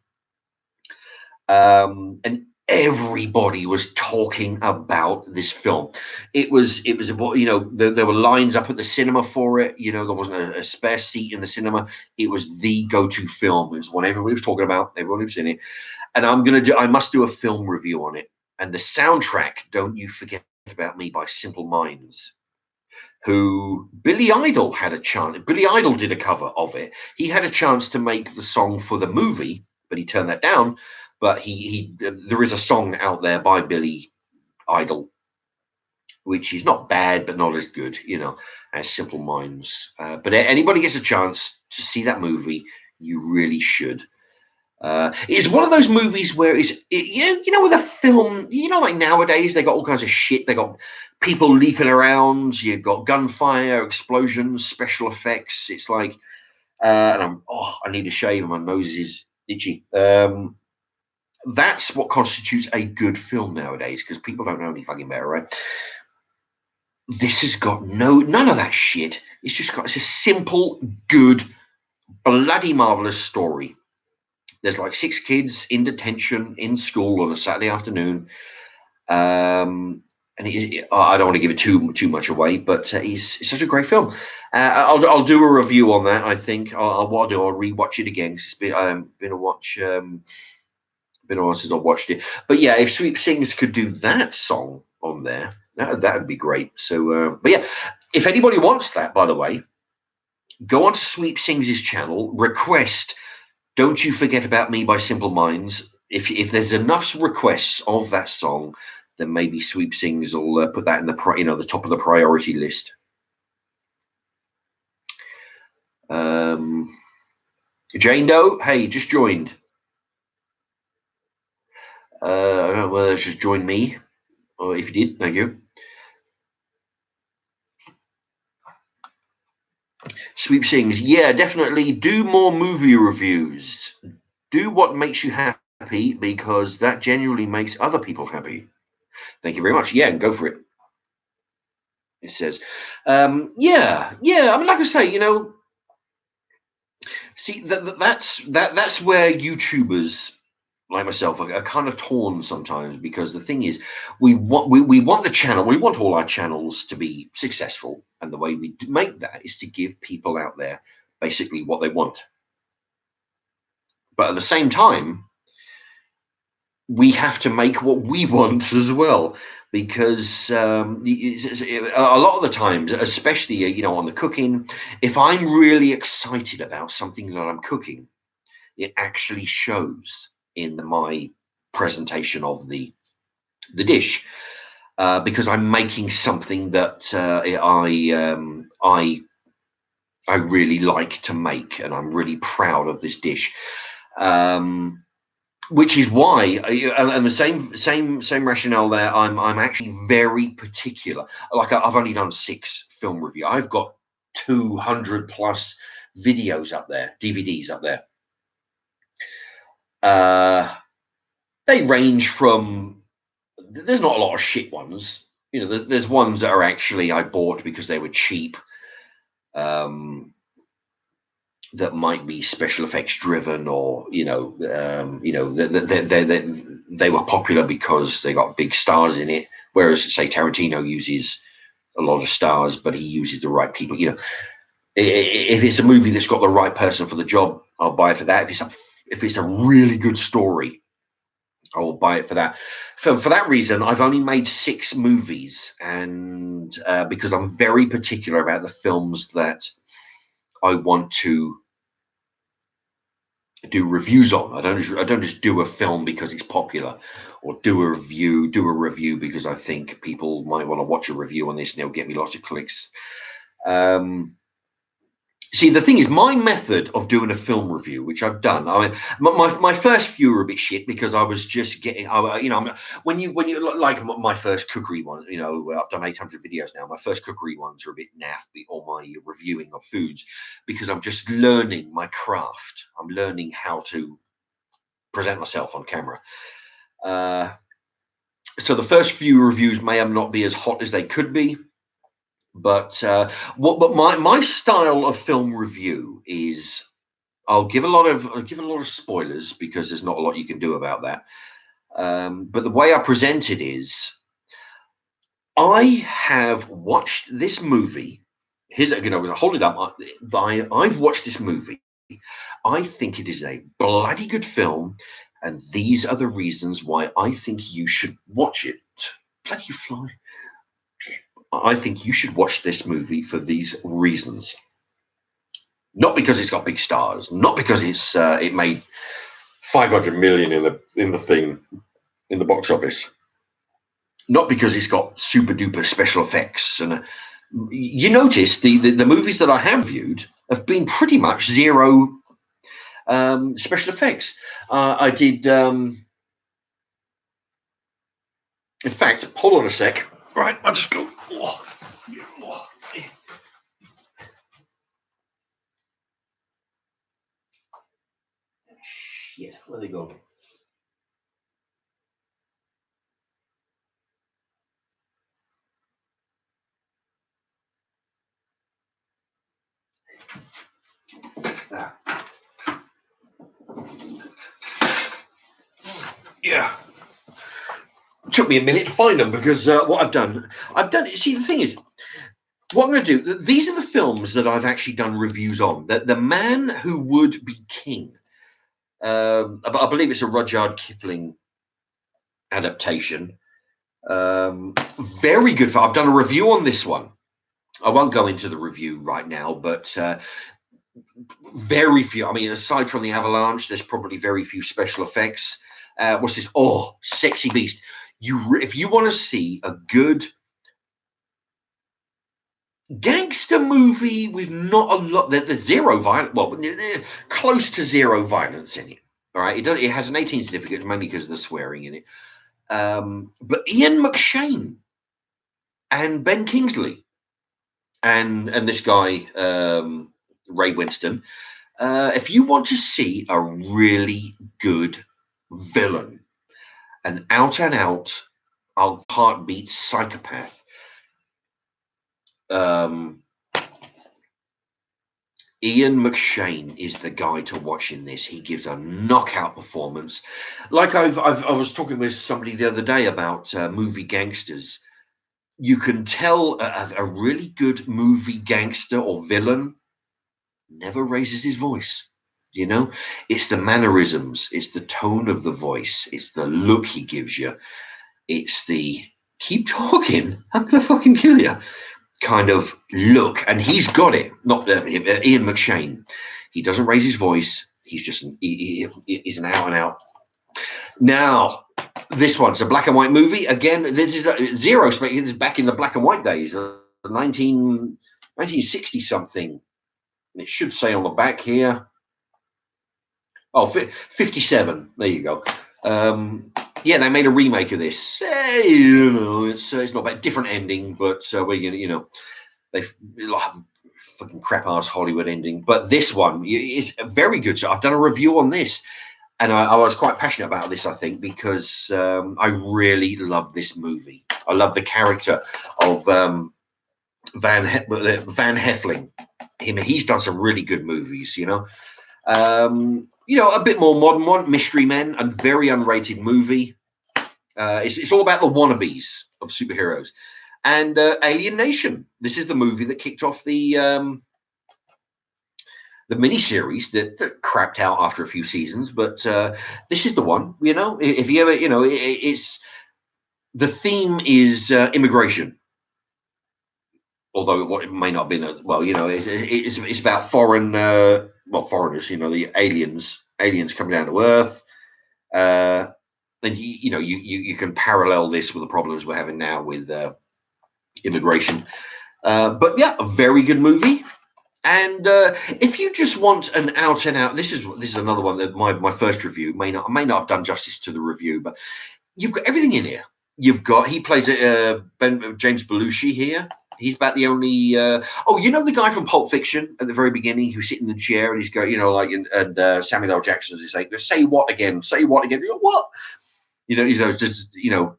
and everybody was talking about this film. It was there were lines up at the cinema for it. There wasn't a spare seat in the cinema. It was the go-to film. It was one everybody was talking about. Everyone who's seen it, and I must do a film review on it. And the soundtrack, "Don't You Forget About Me" by Simple Minds, who Billy Idol had a chance. Billy Idol did a cover of it. He had a chance to make the song for the movie, but he turned that down. But there is a song out there by Billy Idol, which is not bad, but not as good, as Simple Minds. But anybody gets a chance to see that movie, you really should. It's one of those movies where with a film, like nowadays they got all kinds of shit. They got people leaping around. You've got gunfire, explosions, special effects. It's like, and I need a shave. My nose is itchy. That's what constitutes a good film nowadays because people don't know any fucking better, right? This has got none of that shit. It's a simple, good, bloody marvelous story. There's like 6 kids in detention in school on a Saturday afternoon. And I don't want to give it too much away, but it's such a great film. I'll do a review on that. I think I'll rewatch it again. It's been a watch. Been a while since I watched it. But yeah, if Sweet Sings could do that song on there, that'd be great. So, but yeah, if anybody wants that, by the way, go on to Sweet Sings' channel, request Don't You Forget About Me by Simple Minds. If there's enough requests of that song, then maybe Sweep Sings will put that in the top of the priority list. Jane Doe, hey, just joined. I don't know whether it's just joined me, or if you did, thank you. Sweep Sings, yeah, definitely do more movie reviews. Do what makes you happy, because that genuinely makes other people happy. Thank you very much. Yeah, go for it. It says, yeah. I mean, like I say, see that's where YouTubers like myself are kind of torn sometimes, because the thing is, we want the channel, we want all our channels to be successful, and the way we make that is to give people out there basically what they want. But at the same time, we have to make what we want as well, because a lot of the times, especially on the cooking, if I'm really excited about something that I'm cooking, it actually shows in my presentation of the dish, because I'm making something that I really like to make, and I'm really proud of this dish. Which is why, and the same rationale there. I'm actually very particular. Like, I've only done 6 film review. I've got 200 plus videos up there, DVDs up there. They range from, there's not a lot of shit ones. There's ones that are actually I bought because they were cheap. That might be special effects driven, or they were popular because they got big stars in it. Whereas, say, Tarantino uses a lot of stars, but he uses the right people. If it's a movie that's got the right person for the job, I'll buy it for that. If it's a really good story, I will buy it for that. For that reason, I've only made 6 movies, and because I'm very particular about the films that I want to do reviews on. I don't just do a film because it's popular, or do a review because I think people might want to watch a review on this and it'll get me lots of clicks. See, the thing is, my method of doing a film review, which I've done, I mean, my first few were a bit shit because I was just getting, when you like my first cookery one, I've done 800 videos now. My first cookery ones are a bit naff, all my reviewing of foods, because I'm just learning my craft. I'm learning how to present myself on camera. So the first few reviews may not be as hot as they could be. But my style of film review is, I'll give a lot of spoilers, because there's not a lot you can do about that. But the way I present it is, I have watched this movie. Here's hold it up. I've watched this movie. I think it is a bloody good film, and these are the reasons why I think you should watch it. Bloody fly. I think you should watch this movie for these reasons. Not because it's got big stars, not because it made 500 million in the box office, not because it's got super duper special effects. And you notice the movies that I have viewed have been pretty much zero special effects. I did. In fact, hold on a sec. Right, I'll just go. Yeah, where they go? Ah. Yeah. It took me a minute to find them, because what I've done. See, the thing is, what I'm going to do, these are the films that I've actually done reviews on. The Man Who Would Be King. I believe it's a Rudyard Kipling adaptation. Very good. I've done a review on this one. I won't go into the review right now, but Very few. I mean, aside from the avalanche, there's probably very few special effects. What's this? Oh, Sexy Beast. If you want to see a good gangster movie with not a lot, there's zero violence. Well, close to zero violence in it. All right, it has an 18 certificate mainly because of the swearing in it. But Ian McShane and Ben Kingsley and this guy Ray Winston. If you want to see a really good villain, an out and out heartbeat psychopath, Ian McShane is the guy to watch in this. He gives a knockout performance. Like I was talking with somebody the other day about movie gangsters. You can tell a really good movie gangster or villain never raises his voice. You know, it's the mannerisms, it's the tone of the voice, it's the look he gives you, it's the keep talking, I'm gonna fucking kill you kind of look. And he's got it. Not Ian McShane. He doesn't raise his voice. He's just he's an out and out. Now, this one's a black and white movie. Again, this is zero. This is back in the black and white days, 1960 something. It should say on the back here. Oh, 57. There you go. Yeah, they made a remake of this. You know, it's not bad. Different ending, but we're gonna, you know, they like fucking crap ass Hollywood ending. But this one is very good. So I've done a review on this, and I was quite passionate about this. I think because I really love this movie. I love the character of Van Heflin. He's done some really good movies. You know, a bit more modern one, Mystery Men, a very underrated movie. It's all about the wannabes of superheroes. And Alien Nation. This is the movie that kicked off the miniseries that crapped out after a few seasons. But this is the one, you know, if you ever, you know, it's the theme is immigration. Although it may not have been, it's about foreigners, you know, the aliens coming down to Earth. And you can parallel this with the problems we're having now with immigration. But yeah, a very good movie. And if you just want an out and out, this is another one that my first review may not have done justice to the review, but you've got everything in here. He plays James Belushi here. He's about the only. You know the guy from Pulp Fiction at the very beginning who's sitting in the chair and he's going, you know, like, and Samuel L. Jackson is saying, "Say what again? Say what again?" You go, what? You know, just, you know,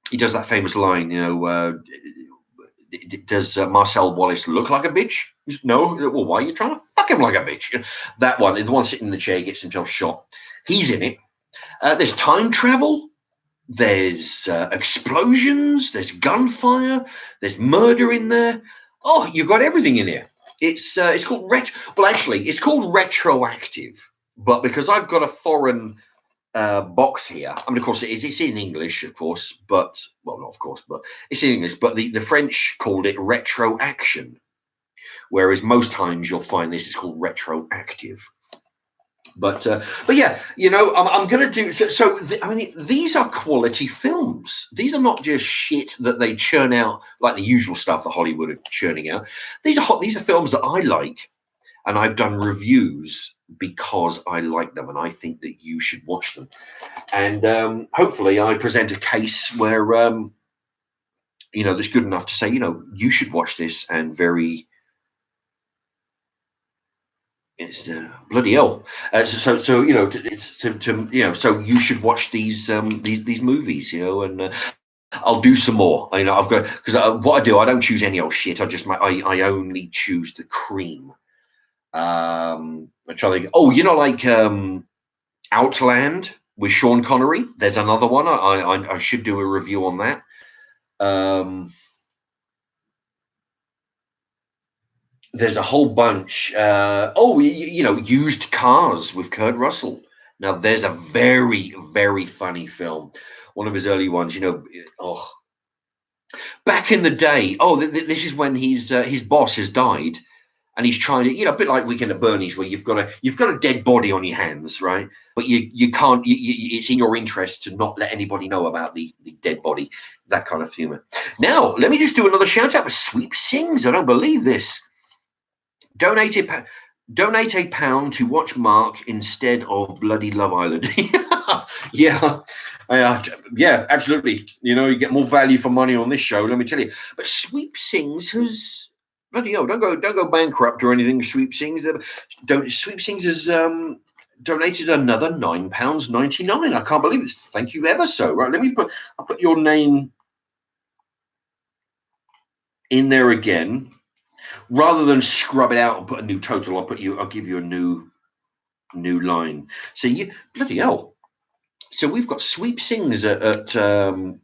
he does that famous line. You know, does Marcel Wallace look like a bitch? No. Well, why are you trying to fuck him like a bitch? That one, the one sitting in the chair, gets himself shot. He's in it. There's time travel. There's explosions, there's gunfire, there's murder in there. Oh, you've got everything in here. It's called it's called Retroactive, but because I've got a foreign box here, I mean, of course it's in English, of course, but well, not of course, but it's in English. But the French called it Retroaction, whereas most times you'll find this is called Retroactive. But yeah, you know, I'm going to do so. I mean, these are quality films. These are not just shit that they churn out like the usual stuff that Hollywood are churning out. These are films that I like, and I've done reviews because I like them, and I think that you should watch them. And hopefully, I present a case where you know, that's good enough to say, you know, you should watch this, and very. It's bloody hell. So you know, to you know, so you should watch these movies, you know, and I'll do some more. You know, I've got because what I do, I don't choose any old shit. I only choose the cream. Which I think, you know, like Outland with Sean Connery. There's another one. I should do a review on that. There's a whole bunch. You know, Used Cars with Kurt Russell. Now, there's a very, very funny film. One of his early ones, you know. Back in the day. This is when his boss has died, and he's trying to, a bit like Weekend at Bernie's, where you've got a dead body on your hands, right? But you can't. It's in your interest to not let anybody know about the dead body. That kind of humor. Now, let me just do another shout out for Sweep Sings. I don't believe this. Donate a pound to watch Mark instead of bloody Love Island. Yeah, yeah, absolutely. You get more value for money on this show. Let me tell you. But Sweep Sings has bloody hell. Don't go bankrupt or anything. Sweep Sings. Sweep Sings has donated another £9.99. I can't believe it. Thank you ever so. Right. I'll put your name in there again. Rather than scrub it out and put a new total, I'll give you a new line. So you bloody hell. So we've got Sweep Sings at £9.99,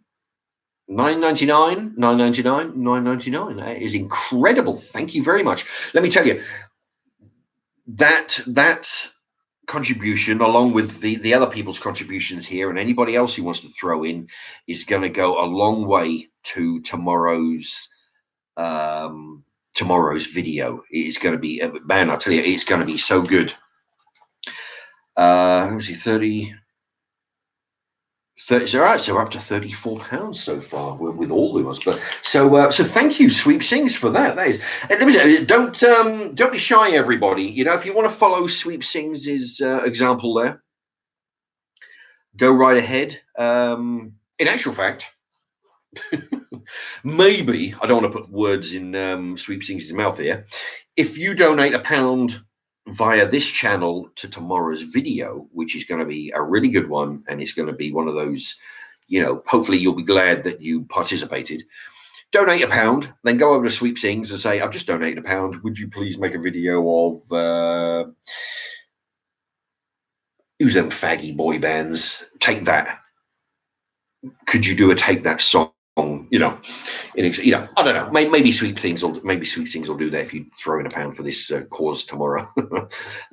£9.99. That is incredible. Thank you very much. Let me tell you, that contribution, along with the other people's contributions here, and anybody else who wants to throw in, is going to go a long way to tomorrow's video. It's going to be, man, I tell you, it's going to be so good. Let me see, 30. All right, so we're up to £34 so far with all of us. But so thank you, Sweep Sings, for that. That is, and let me say, don't be shy, everybody. If you want to follow Sweep Sings' example there, go right ahead. In actual fact, maybe I don't want to put words in Sweep Sings' mouth here. If you donate £1 via this channel to tomorrow's video, which is going to be a really good one, and it's going to be one of those, hopefully you'll be glad that you participated. Donate £1, then go over to Sweep Sings and say, I've just donated £1. Would you please make a video of who's them faggy boy bands? Take That. Could you do a Take That song? I don't know. Maybe Sweep Things will do that if you throw in £1 for this cause tomorrow.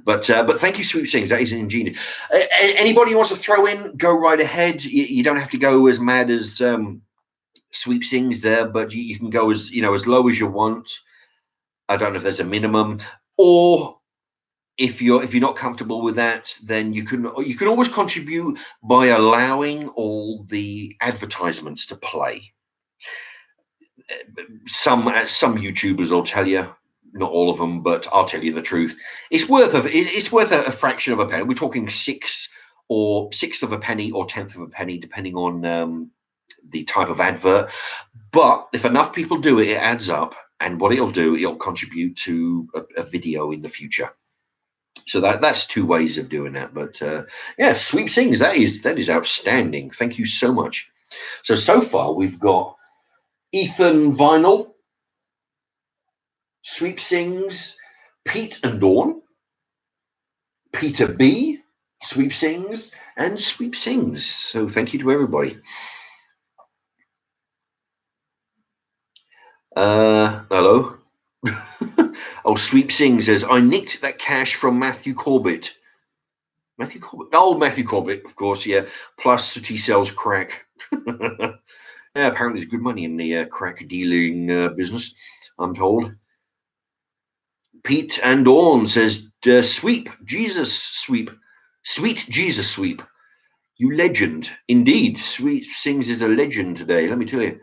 but thank you, Sweep Things. That is ingenious. Anybody who wants to throw in, go right ahead. You don't have to go as mad as Sweep Things there, but you can go as low as you want. I don't know if there's a minimum, or if you're not comfortable with that, then you can always contribute by allowing all the advertisements to play. Some YouTubers will tell you, not all of them, but I'll tell you the truth. It's worth a fraction of a penny. We're talking sixth of a penny or tenth of a penny, depending on the type of advert. But if enough people do it, it adds up, and what it'll contribute to a video in the future. So that's two ways of doing that. But yeah, Sweep Sings, that is outstanding. Thank you so much. So far we've got Ethan Vinyl, Sweep Sings, Pete and Dawn, Peter B, Sweep Sings, and Sweep Sings. So thank you to everybody. Hello. Oh, Sweep Sings says, I nicked that cash from Matthew Corbett. Matthew Corbett? Oh, Matthew Corbett, of course, yeah. Plus, he sells crack. Yeah, apparently there's good money in the crack dealing business, I'm told. Pete and Dawn says, Sweep Jesus Sweep. Sweet Jesus Sweep. You legend. Indeed, Sweep Sings is a legend today, let me tell you.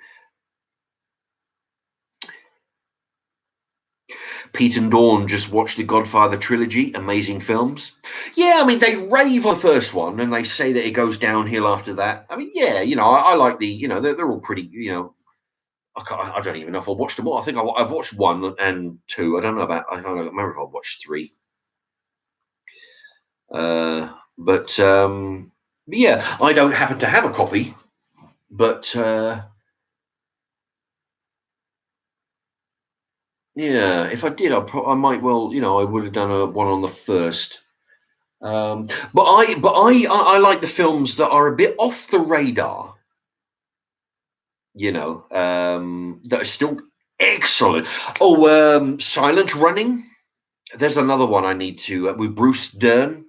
Pete and Dawn just watched the Godfather trilogy, amazing films. Yeah, I mean, they rave on the first one and they say that it goes downhill after that. I mean, yeah, I like they're all pretty, I don't even know if I watched them all. I think I've watched 1 and 2. I don't know if I watched 3. But yeah, I don't happen to have a copy, but yeah, if I did, I might well, I would have done one on the first. But I like the films that are a bit off the radar. That are still excellent. Oh, Silent Running. There's another one I need to with Bruce Dern.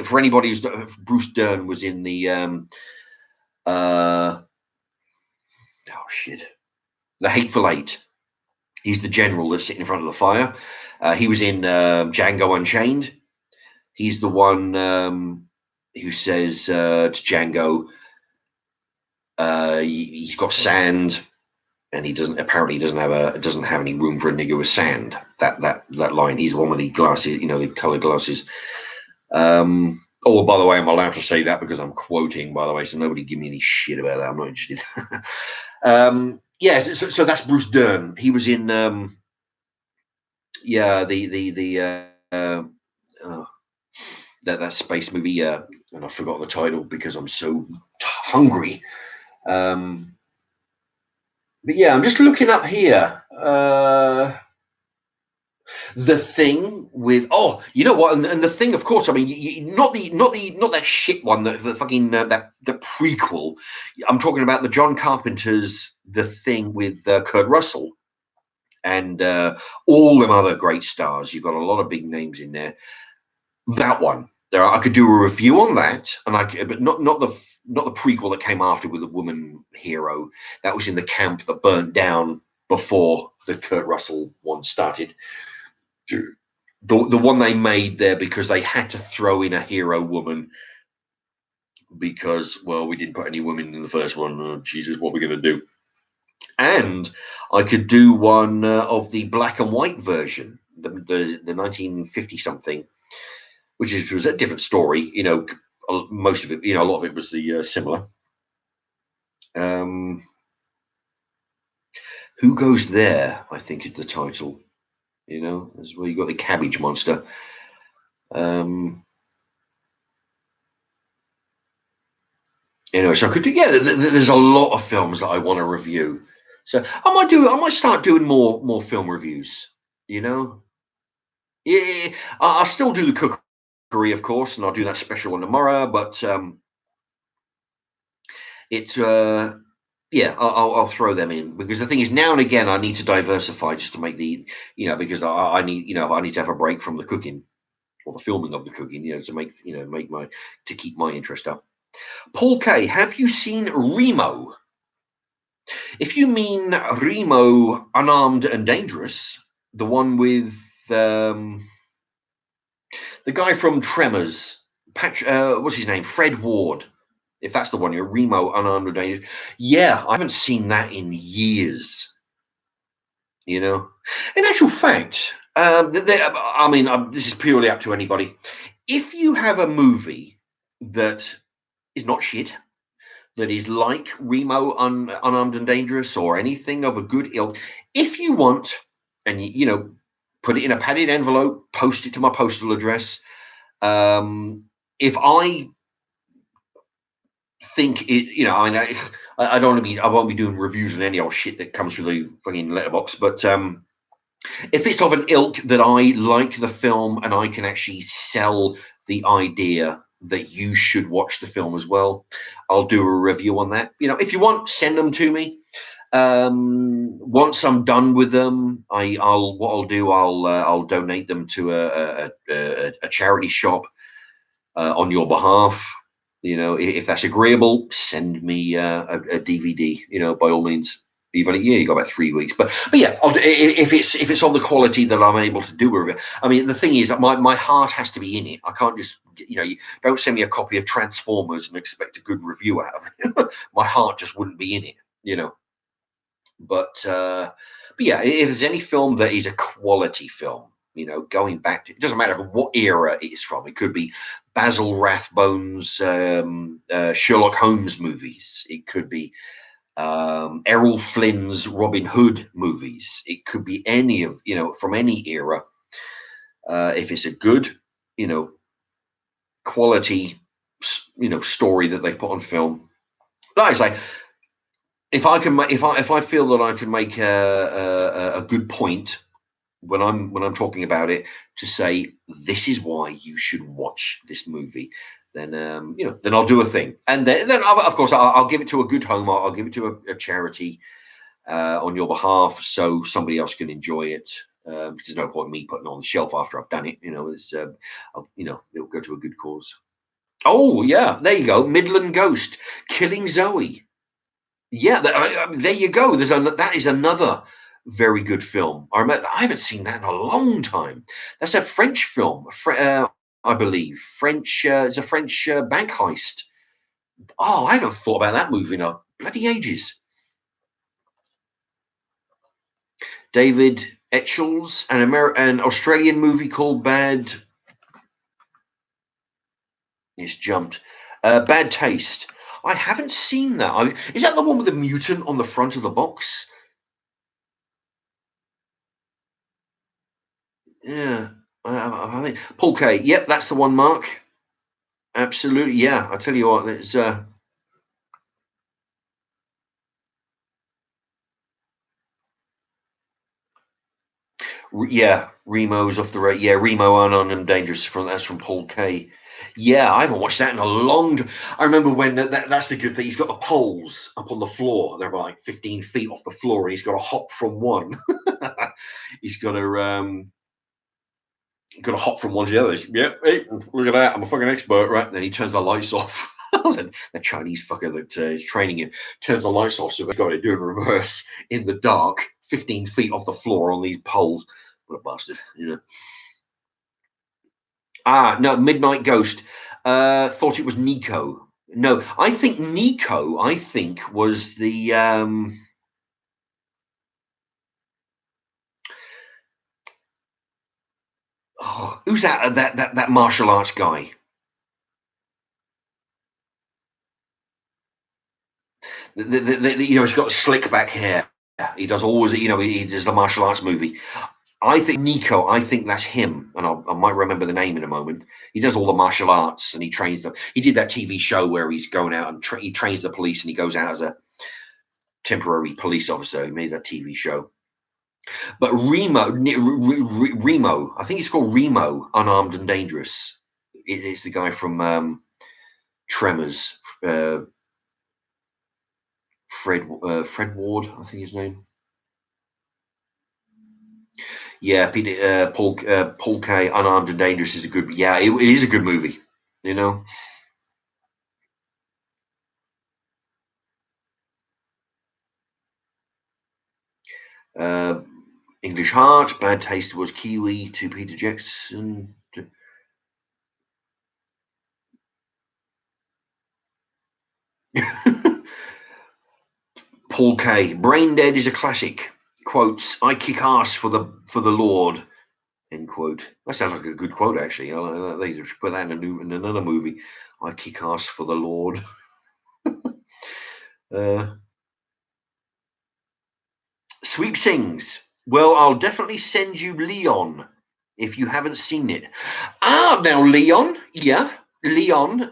For anybody who's Bruce Dern was in the The Hateful Eight. He's the general that's sitting in front of the fire. He was in Django Unchained. He's the one who says to Django, he's got sand, and he doesn't have any room for a nigger with sand. That line. He's the one with the glasses, the coloured glasses. Oh, by the way, I'm allowed to say that because I'm quoting, by the way, so nobody give me any shit about that. I'm not interested. Yes, so that's Bruce Dern. He was in that space movie, and I forgot the title because I'm so hungry. But yeah, I'm just looking up here. The Thing with you know what, and The Thing, of course. I mean, not that shit one, the fucking that the prequel. I'm talking about the John Carpenter's The Thing with Kurt Russell and all them other great stars. You've got a lot of big names in there. That one, I could do a review on that, but not the prequel that came after with the woman hero. That was in the camp that burnt down before the Kurt Russell one started. The one they made there because they had to throw in a hero woman because, well, we didn't put any women in the first one. Oh, Jesus, what are we going to do? And I could do one of the black and white version, the 1950 something, which was a different story. Most of it, a lot of it was the similar. Who Goes There, I think, is the title. As well, you got the cabbage monster. So I could do. Yeah, there's a lot of films that I want to review. So I might start doing more film reviews. Yeah, I'll still do the cookery, of course, and I'll do that special one tomorrow. But it's yeah, I'll throw them in because the thing is, now and again I need to diversify just to make because I need I need to have a break from the cooking or the filming of the cooking, to make to keep my interest up. Paul K, have you seen Remo? If you mean Remo, Unarmed and Dangerous, the one with the guy from Tremors, what's his name? Fred Ward. If that's the one, you're Remo, Unarmed and Dangerous. Yeah, I haven't seen that in years. In actual fact, this is purely up to anybody. If you have a movie that is not shit, that is like Remo, Unarmed and Dangerous, or anything of a good ilk, if you want, and put it in a padded envelope, post it to my postal address. If I think it, I don't want to be, I won't be doing reviews on any old shit that comes through the fucking letterbox, but if it's of an ilk that I like the film and I can actually sell the idea that you should watch the film as well, I'll do a review on that. If you want, send them to me. Once I'm done with them, I'll donate them to a charity shop on your behalf. If that's agreeable, send me a DVD. By all means. You've you got about 3 weeks, but yeah, if it's on the quality that I'm able to do with it. I mean, the thing is that my heart has to be in it. I can't just you don't send me a copy of Transformers and expect a good review out of it. My heart just wouldn't be in it. But yeah, if there's any film that is a quality film, going back to, it doesn't matter what era it is from. It could be Basil Rathbone's Sherlock Holmes movies. It could be Errol Flynn's Robin Hood movies. It could be any of, from any era. If it's a good, quality, story that they put on film. Like I say, if I feel that I can make a good point when I'm talking about it, to say this is why you should watch this movie, then then I'll do a thing, and then of course I'll give it to a good home. I'll give it to a charity on your behalf, so somebody else can enjoy it. Because there's no point in me putting it on the shelf after I've done it. It'll go to a good cause. Oh yeah, there you go. Midland Ghost, Killing Zoe. Yeah, there you go. That is another very good film. I remember I haven't seen that in a long time. That's a French film, I believe. French. It's a French bank heist. Oh, I haven't thought about that movie in a bloody ages. David Etchells, an Australian movie called Bad. It's jumped. Bad Taste. I haven't seen that. Is that the one with the mutant on the front of the box? Yeah. I think Paul K. Yep, that's the one, Mark. Absolutely. Yeah. I tell you what, there's yeah, Remo's off the road. Yeah, Remo Unknown and Dangerous that's from Paul K. Yeah, I haven't watched that in a long time. I remember when that's the good thing. He's got the poles up on the floor. They're like 15 feet off the floor, and he's got to hop from one. He's got to hop from one to the other. Yep, hey, look at that. I'm a fucking expert, right? And then he turns the lights off. The Chinese fucker that is training him turns the lights off, so they've got to do in reverse in the dark, 15 feet off the floor on these poles. What a bastard, you know. Ah, no, Midnight Ghost. Thought it was Nico. No, I think Nico. I think was the who's that martial arts guy? You know, he's got slick back hair. He does always, you know, he does the martial arts movie. I think Nico. I think that's him, and I might remember the name in a moment. He does all the martial arts, and he trains them. He did that TV show where he's going out and he trains the police, and he goes out as a temporary police officer. He made that TV show. But Remo, I think it's called Remo, Unarmed and Dangerous. It's the guy from Tremors, Fred Ward, I think his name. Yeah, Paul K. Unarmed and Dangerous is a good. Yeah, it is a good movie. You know. Uh, English Heart, Bad Taste was Kiwi to Peter Jackson. Paul K. Brain Dead is a classic. Quotes: "I kick ass for the Lord." End quote. That sounds like a good quote, actually. They should put that in another movie. I kick ass for the Lord. uh, Sweep Sings. Well, I'll definitely send you Leon if you haven't seen it. Ah, now Leon, yeah, Leon.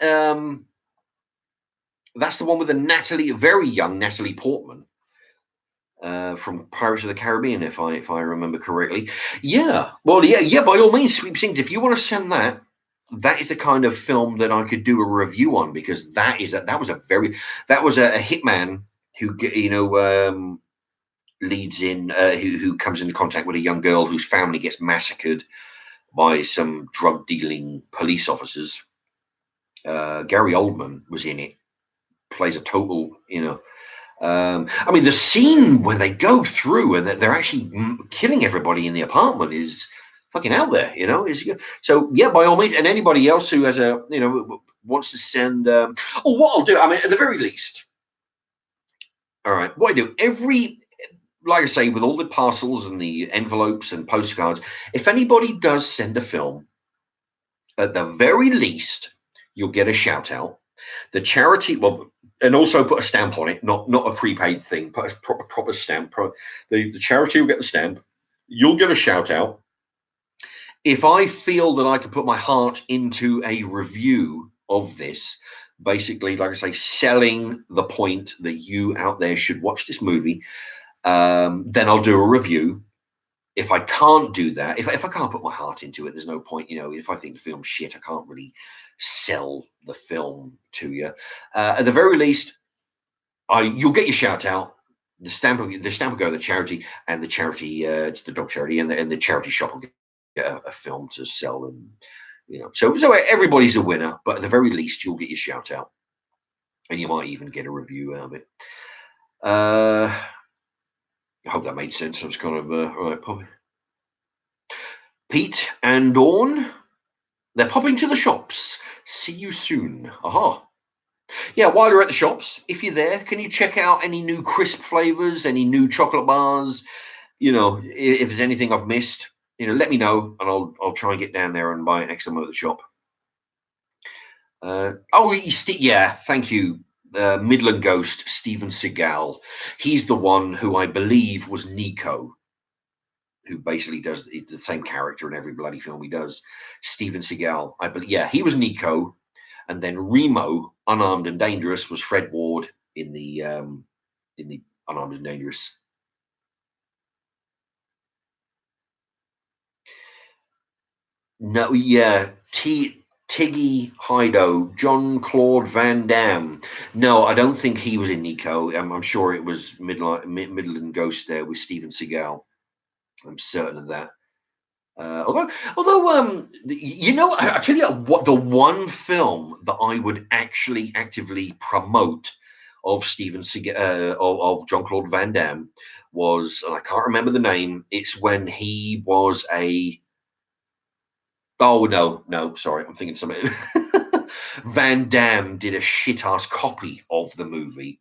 That's the one with the very young Natalie Portman. From Pirates of the Caribbean, if I remember correctly. Yeah, well, yeah. By all means, Sweep Sings. If you want to send that, that is the kind of film that I could do a review on, because that was a hitman who leads in who comes into contact with a young girl whose family gets massacred by some drug dealing police officers. Gary Oldman was in it, plays a total, you know. I mean, the scene when they go through and they're actually killing everybody in the apartment is fucking out there, you know. So yeah, by all means, and anybody else who has wants to send. What I'll do, I mean, at the very least, all right, what I do like I say, with all the parcels and the envelopes and postcards, if anybody does send a film, at the very least, you'll get a shout out. The charity, well, and also put a stamp on it, not a prepaid thing, but a proper stamp. The charity will get the stamp. You'll get a shout out. If I feel that I can put my heart into a review of this, basically, like I say, selling the point that you out there should watch this movie, then I'll do a review. If I can't do that, if I can't put my heart into it, there's no point. You know, if I think the film's shit, I can't really sell the film to you. At the very least, you'll get your shout out. The stamp will go to the charity, and the charity it's the dog charity, and the charity shop will get a film to sell, and you know. So everybody's a winner, but at the very least, you'll get your shout out, and you might even get a review out of it. I hope that made sense. I was kind of right. Pete and Dawn, they're popping to the shops. See you soon. Aha. Yeah, while you're at the shops, if you're there, can you check out any new crisp flavors, any new chocolate bars? If there's anything I've missed, let me know, and I'll try and get down there and buy it next time I'm at the shop. Yeah, thank you. Midland Ghost, Steven Seagal. He's the one who I believe was Nico, who basically does the same character in every bloody film he does. Steven Seagal, I believe. Yeah, he was Nico, and then Remo, Unarmed and Dangerous, was Fred Ward in the Unarmed and Dangerous. No, yeah, Tiggy Hido, John Claude Van Damme. No, I don't think he was in Nico. I'm sure it was Midland Ghost there with Steven Seagal. I'm certain of that. Although, I tell you what, the one film that I would actually actively promote of Steven Seagal, of John Claude Van Damme was, and I can't remember the name. It's when he was a. Oh no, sorry, I'm thinking something. Van Damme did a shit ass copy of the movie.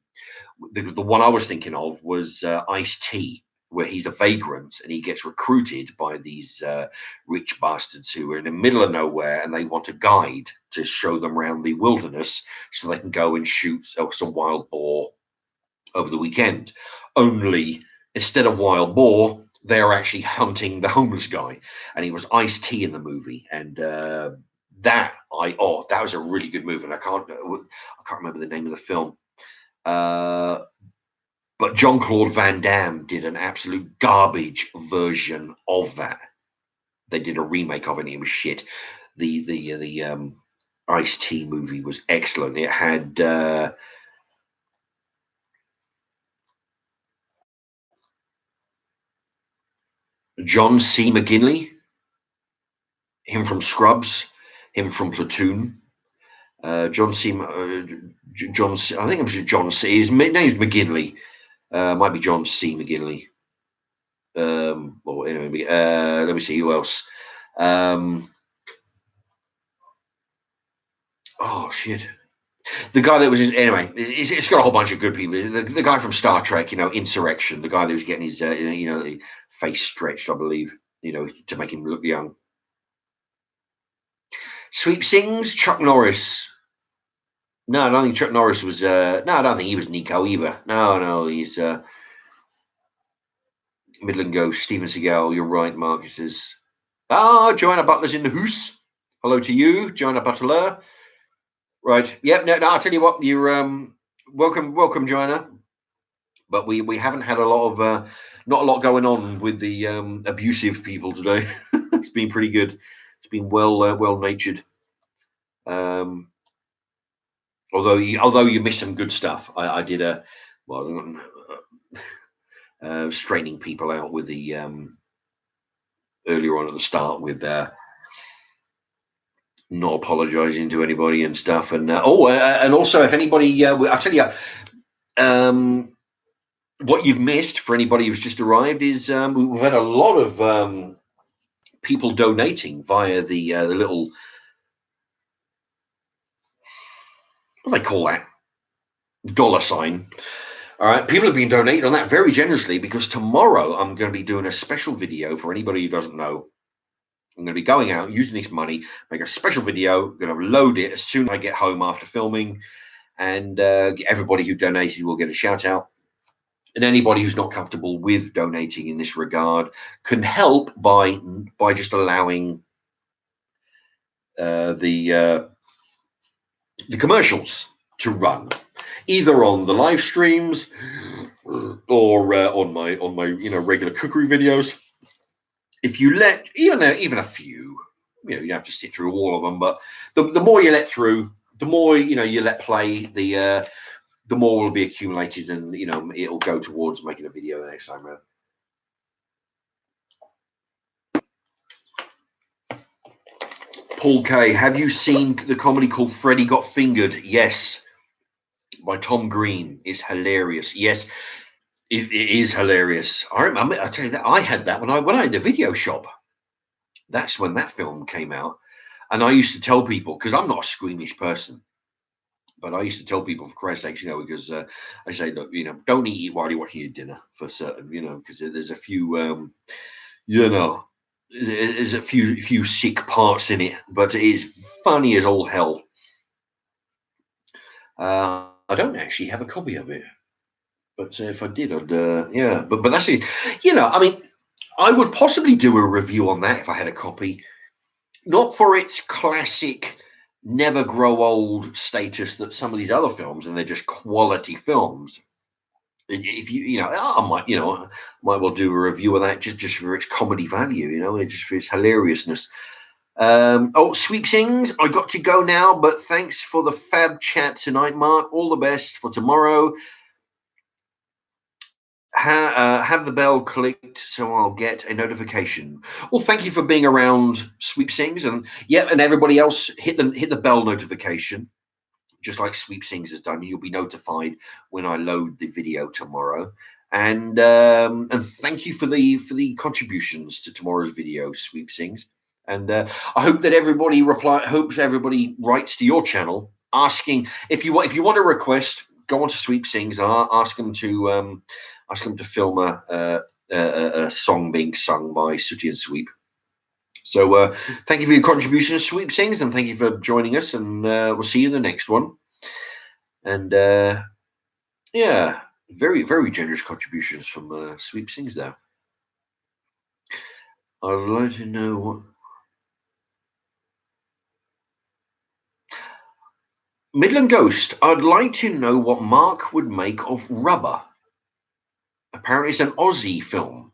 The one I was thinking of was Ice-T, where he's a vagrant and he gets recruited by these rich bastards who are in the middle of nowhere, and they want a guide to show them around the wilderness so they can go and shoot some wild boar over the weekend. Only instead of wild boar, they're actually hunting the homeless guy, and he was Ice-T in the movie, and that was a really good movie, and I can't remember the name of the film. But John Claude Van Damme did an absolute garbage version of that. They did a remake of it, and it was shit. The Ice-T movie was excellent. It had John C. McGinley, him from Scrubs, him from Platoon. John C. John C. I think it was John C. His name's McGinley. Might be John C. McGinley. Well, anyway, let me see who else. Oh shit! The guy that was in, anyway. It's got a whole bunch of good people. The guy from Star Trek, Insurrection. The guy that was getting his, the face stretched, I believe, to make him look young. Sweep Sings, Chuck Norris. No, I don't think Chuck Norris was. No, I don't think he was Nico either. No, he's Midland Ghost, Steven Seagal. You're right, Mark. He says, Joanna Butler's in the house. Hello to you, Joanna Butler. Right. Yep. No, I'll tell you what. You're welcome, Joanna. But we haven't had a lot of not a lot going on with the abusive people today. It's been pretty good. It's been well natured. Although you missed some good stuff. I did straightening people out with the earlier on at the start with not apologizing to anybody and stuff. And and also if anybody, I'll tell you. What you've missed for anybody who's just arrived is we've had a lot of people donating via the little, what do they call that, $sign. All right, people have been donating on that very generously, because tomorrow I'm going to be doing a special video for anybody who doesn't know. I'm going to be going out using this money, make a special video, going to load it as soon as I get home after filming, and everybody who donated will get a shout out. And anybody who's not comfortable with donating in this regard can help by just allowing the commercials to run, either on the live streams or on my regular cookery videos. If you let even a few, you have to sit through all of them, but the more you let through, the more you let play, the more will be accumulated, and it'll go towards making a video the next time around. Paul K, have you seen the comedy called Freddie Got Fingered? Yes, by Tom Green. It's hilarious. Yes, It is hilarious. I remember. I tell you that I had that when I had the video shop. That's when that film came out, and I used to tell people because I'm not a squeamish person, but I used to tell people for Christ's sakes, because I say, look, don't eat it while you're watching your dinner for certain, because there's a few, you know, there's a few sick parts in it, but it is funny as all hell. I don't actually have a copy of it. But if I did, I'd yeah. But that's it. I mean, I would possibly do a review on that if I had a copy. Not for its classic, never grow old status that some of these other films, and they're just quality films. If I might, might well do a review of that just for its comedy value. Just for its hilariousness. Sweep Sings, I got to go now, but thanks for the fab chat tonight, Mark. All the best for tomorrow. Have the bell clicked so I'll get a notification. Well, thank you for being around, Sweep Sings, and everybody else hit the bell notification, just like Sweep Sings has done. You'll be notified when I load the video tomorrow. And thank you for the contributions to tomorrow's video, Sweep Sings. And I hope that everybody writes to your channel asking if you want a request. Go on to Sweep Sings and ask them to film a song being sung by Sooty and Sweep. So thank you for your contributions, Sweep Sings, and thank you for joining us. And we'll see you in the next one. And yeah, very, very generous contributions from Sweep Sings there. I'd like to know what Midland Ghost. I'd like to know what Mark would make of Rubber. Apparently, it's an Aussie film.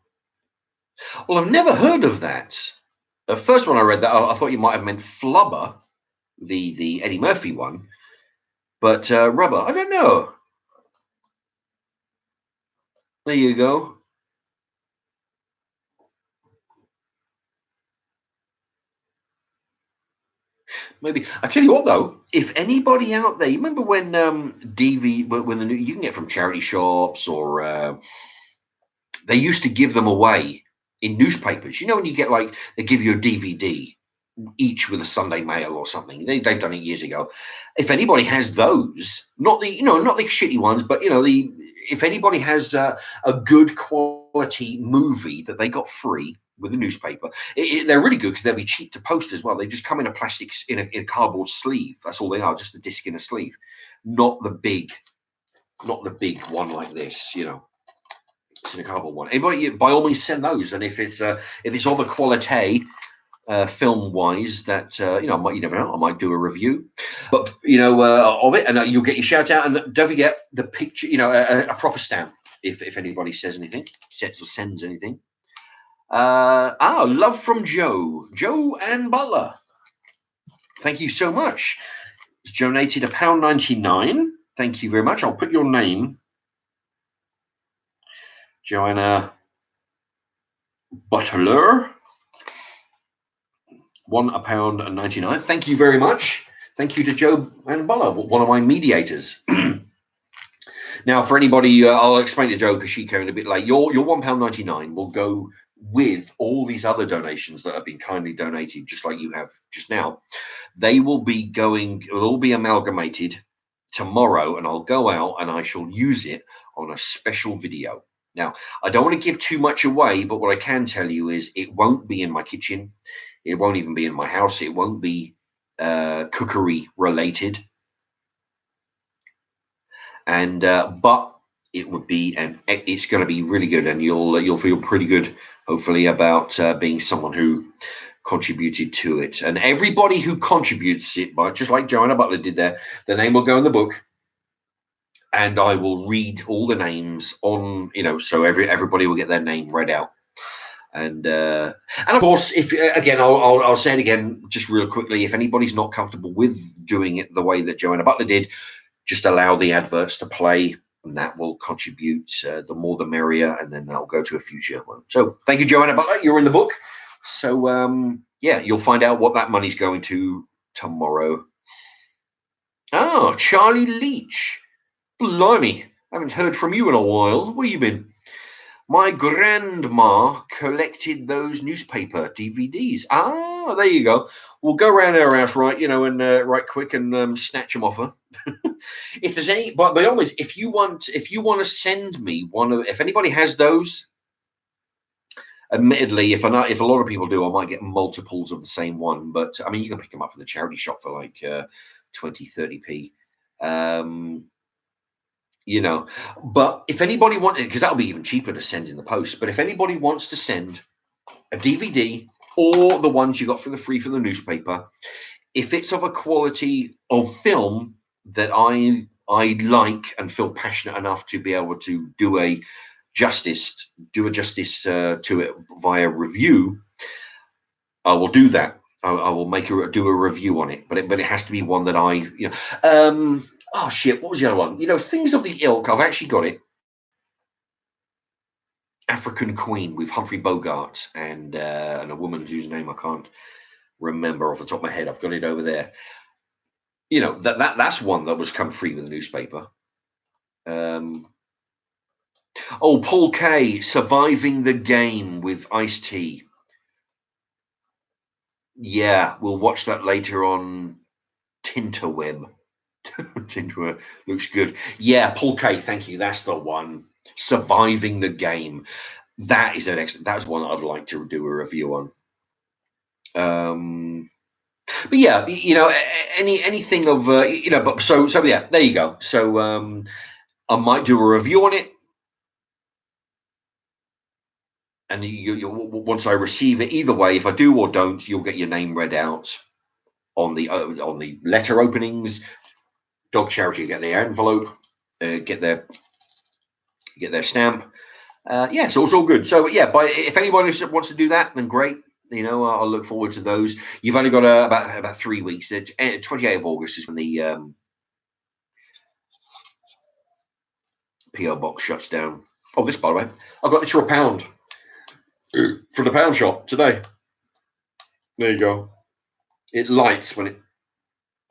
Well, I've never heard of that. First when I read that, I thought you might have meant Flubber, the Eddie Murphy one. But Rubber, I don't know. There you go. Maybe I tell you what though, if anybody out there, you remember when when the new you can get from charity shops or they used to give them away in newspapers. When you get they give you a DVD each with a Sunday Mail or something. They've done it years ago. If anybody has those, not the not the shitty ones, but if anybody has a good quality movie that they got free with a newspaper, they're really good because they'll be cheap to post as well. They just come in a plastic in a cardboard sleeve. That's all they are, just a disc in a sleeve, not the big one like this. It's in a cardboard one. Anybody, by all means, send those. And if it's of a quality, film wise, that you never know, I might do a review, but of it, and you'll get your shout out. And don't forget the picture, a proper stamp if anybody says anything, sends anything. Love from Joe and Butler. Thank you so much. It's donated £1.99. Thank you very much. I'll put your name, Joanna Butler. £1.99. Thank you very much. Thank you to Joe and Butler, one of my mediators. Now, for anybody, I'll explain to Joe because she came in a bit late. Your £1.99 will go with all these other donations that have been kindly donated, just like you have just now. They will be it'll all be amalgamated tomorrow, and I'll go out and I shall use it on a special video. Now, I don't want to give too much away, but what I can tell you is it won't be in my kitchen. It won't even be in my house. It won't be cookery related. And but it would be, and it's going to be really good, and you'll feel pretty good, hopefully, about being someone who contributed to it. And everybody who contributes it, just like Joanna Butler did there, the name will go in the book, and I will read all the names on, so everybody will get their name read out. And of course, if again, I'll say it again, just real quickly. If anybody's not comfortable with doing it the way that Joanna Butler did, just allow the adverts to play, and that will contribute. The more the merrier, and then that'll go to a future one. So thank you, Joanna Butler. You're in the book. So you'll find out what that money's going to tomorrow. Oh, Charlie Leach. Blimey. Haven't heard from you in a while. Where you been? My grandma collected those newspaper DVDs. Ah, there you go. We'll go around our house, right? And right quick and snatch them off her. If there's any, but by all means, if you want to send me one of, if anybody has those, admittedly, if a lot of people do, I might get multiples of the same one. But I mean, you can pick them up from the charity shop for like 20, 30p. Um, but if anybody wants, because that'll be even cheaper to send in the post. But if anybody wants to send a DVD or the ones you got for the free from the newspaper, if it's of a quality of film that I like and feel passionate enough to be able to do a justice to it via review, I will do that. I will do a review on it, but it has to be one that oh shit, what was the other one? Things of the ilk. I've actually got it. African Queen with Humphrey Bogart and a woman whose name I can't remember off the top of my head. I've got it over there. That's one that was come free with the newspaper. Paul Kay, Surviving the Game with Ice-T. Yeah, we'll watch that later on Tinterweb. Tinterweb looks good. Yeah, Paul Kay, thank you. That's the one. Surviving the Game. That is that's one I'd like to do a review on. But yeah, anything of but so yeah, there you go. So I might do a review on it, and you once I receive it, either way, if I do or don't, you'll get your name read out on the letter openings. Dog Charity get their envelope, get their stamp. Yeah, so it's all good. So yeah, if anybody wants to do that, then great. I'll look forward to those. You've only got about 3 weeks. 28th of August is when the PO box shuts down. Oh, this, by the way, I got this for £1 from the pound shop today. There you go. It lights when it.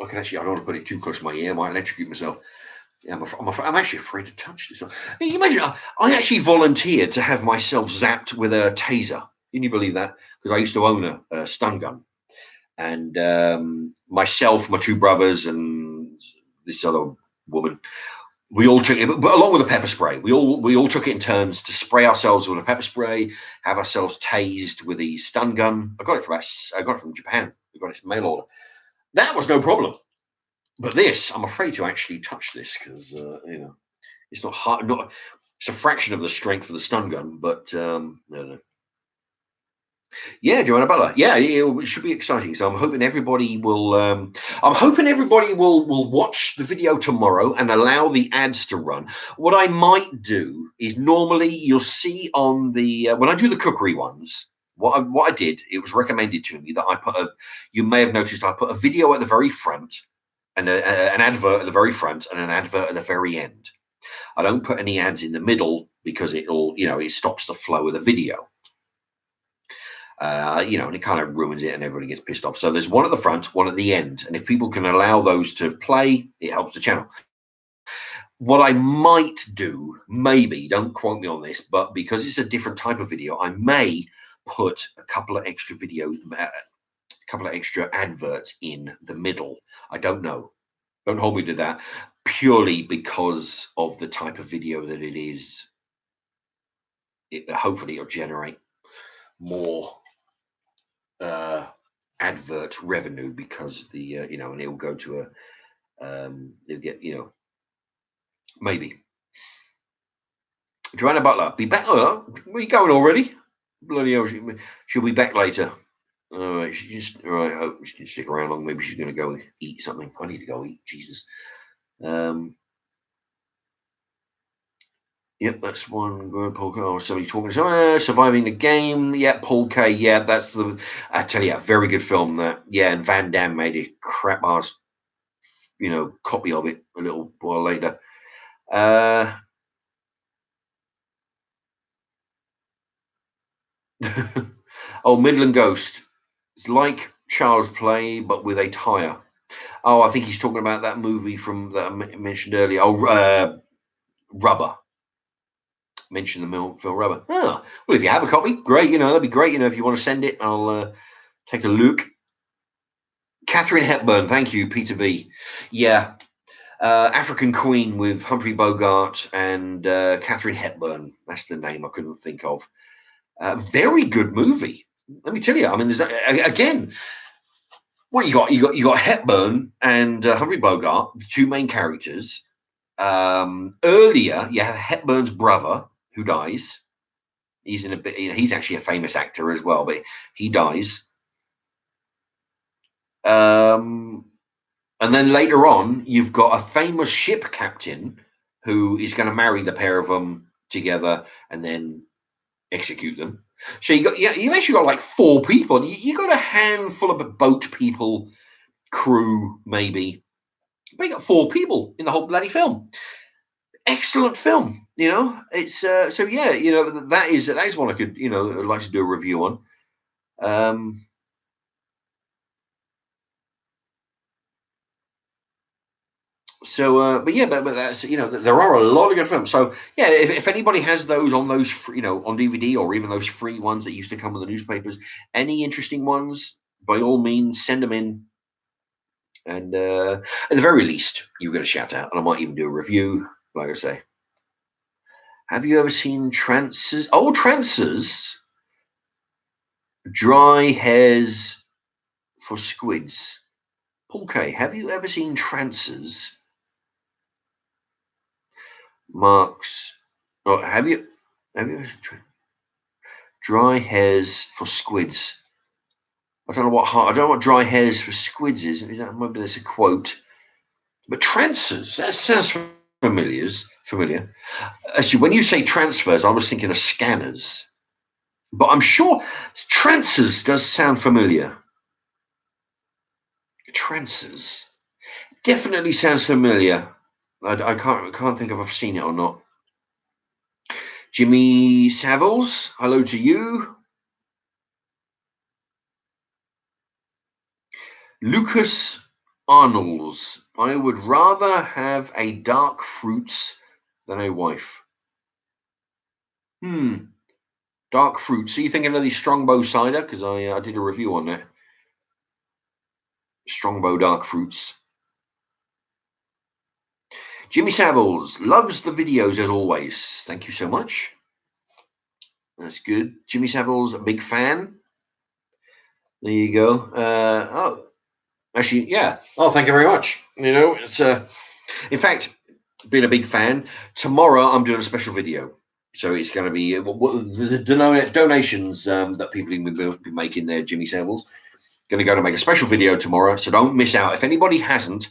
I don't want to put it too close to my ear. I might electrocute myself. Yeah, I'm actually afraid to touch this. Can you imagine? I actually volunteered to have myself zapped with a taser. Can you believe that? Because I used to own a stun gun, and myself, my 2 brothers, and this other woman, we all took it, but along with the pepper spray. We all took it in turns to spray ourselves with a pepper spray, have ourselves tased with a stun gun. I got it from Japan. I got it from mail order. That was no problem. But this, I'm afraid to actually touch this because it's not hard. It's a fraction of the strength of the stun gun, but I don't know. Yeah, Joanna Butler. Yeah, it should be exciting. So I'm hoping everybody will. Will watch the video tomorrow and allow the ads to run. What I might do is normally you'll see on the when I do the cookery ones. What I did, it was recommended to me that I put you may have noticed I put a video at the very front and an advert at the very front and an advert at the very end. I don't put any ads in the middle because it stops the flow of the video. And it kind of ruins it and everybody gets pissed off. So there's one at the front, one at the end. And if people can allow those to play, it helps the channel. What I might do, maybe, don't quote me on this, but because it's a different type of video, I may put a couple of extra videos, a couple of extra adverts in the middle. I don't know. Don't hold me to that. Purely because of the type of video that it is. Hopefully it'll generate more advert revenue because and it'll go to they'll get maybe. Joanna Butler, be back. Where are you going already? Bloody hell, she'll be back later. All right, I hope she can stick around long. Maybe she's going to go eat something. I need to go eat. Jesus. Yep, that's one good. Paul K. Oh, somebody talking. Surviving the Game. Yeah, Paul K. Yeah, that's I tell you, a very good film. That. Yeah, and Van Damme made a crap ass, copy of it a little while later. Midland Ghost. It's like Child's Play, but with a tire. Oh, I think he's talking about that movie from that I mentioned earlier. Rubber. Mention the film Rubber. Oh, well, if you have a copy, great. That'd be great. If you want to send it, I'll take a look. Catherine Hepburn. Thank you, Peter B. Yeah. African Queen with Humphrey Bogart and Catherine Hepburn. That's the name I couldn't think of. Very good movie. Let me tell you. I mean, there's again. What you got? You got Hepburn and Humphrey Bogart, the two main characters. Earlier, you have Hepburn's brother who dies. He's in a bit. He's actually a famous actor as well, but he dies. And then later on, you've got a famous ship captain who is going to marry the pair of them together and then execute them. So you actually got like 4 people. You got a handful of boat people, crew maybe, but you got 4 people in the whole bloody film. Excellent film. It's so yeah. That is one I could I'd like to do a review on. But that's there are a lot of good films. So yeah, if anybody has those on those on DVD or even those free ones that used to come with the newspapers, any interesting ones, by all means send them in. And at the very least, you get a shout out, and I might even do a review. Like I say, have you ever seen Trances? Oh, Trances, dry hairs for squids. Paul K, have you ever seen Trances? Marks. Oh, have you dry hairs for squids? I don't know what dry hairs for squids is. Maybe there's a quote. But transfers, that sounds familiar. Actually, when you say transfers, I was thinking of scanners. But I'm sure transfers does sound familiar. Transfers definitely sounds familiar. I can't think if I've seen it or not. Jimmy Savills, hello to you. Lucas Arnolds, I would rather have a dark fruits than a wife. Dark fruits. So you thinking of the Strongbow cider? Because I did a review on that. Strongbow dark fruits. Jimmy Savills loves the videos as always. Thank you so much. That's good. Jimmy Savills, a big fan. There you go. Actually, yeah. Oh, thank you very much. It's in fact, being a big fan, tomorrow I'm doing a special video. So it's going to be the donations that people will be making there, Jimmy Savills. Going to go to make a special video tomorrow, so don't miss out. If anybody hasn't,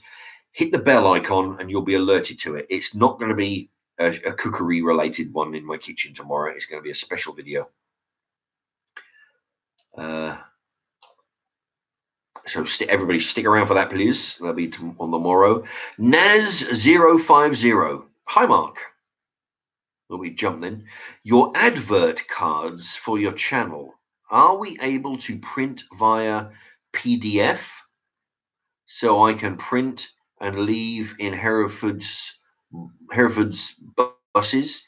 hit the bell icon and you'll be alerted to it. It's not going to be a cookery related one in my kitchen tomorrow. It's going to be a special video. So everybody stick around for that, please. That'll be on the morrow. Naz050. Hi, Mark. Well, we jump then. Your advert cards for your channel, are we able to print via PDF so I can print and leave in Hereford's buses?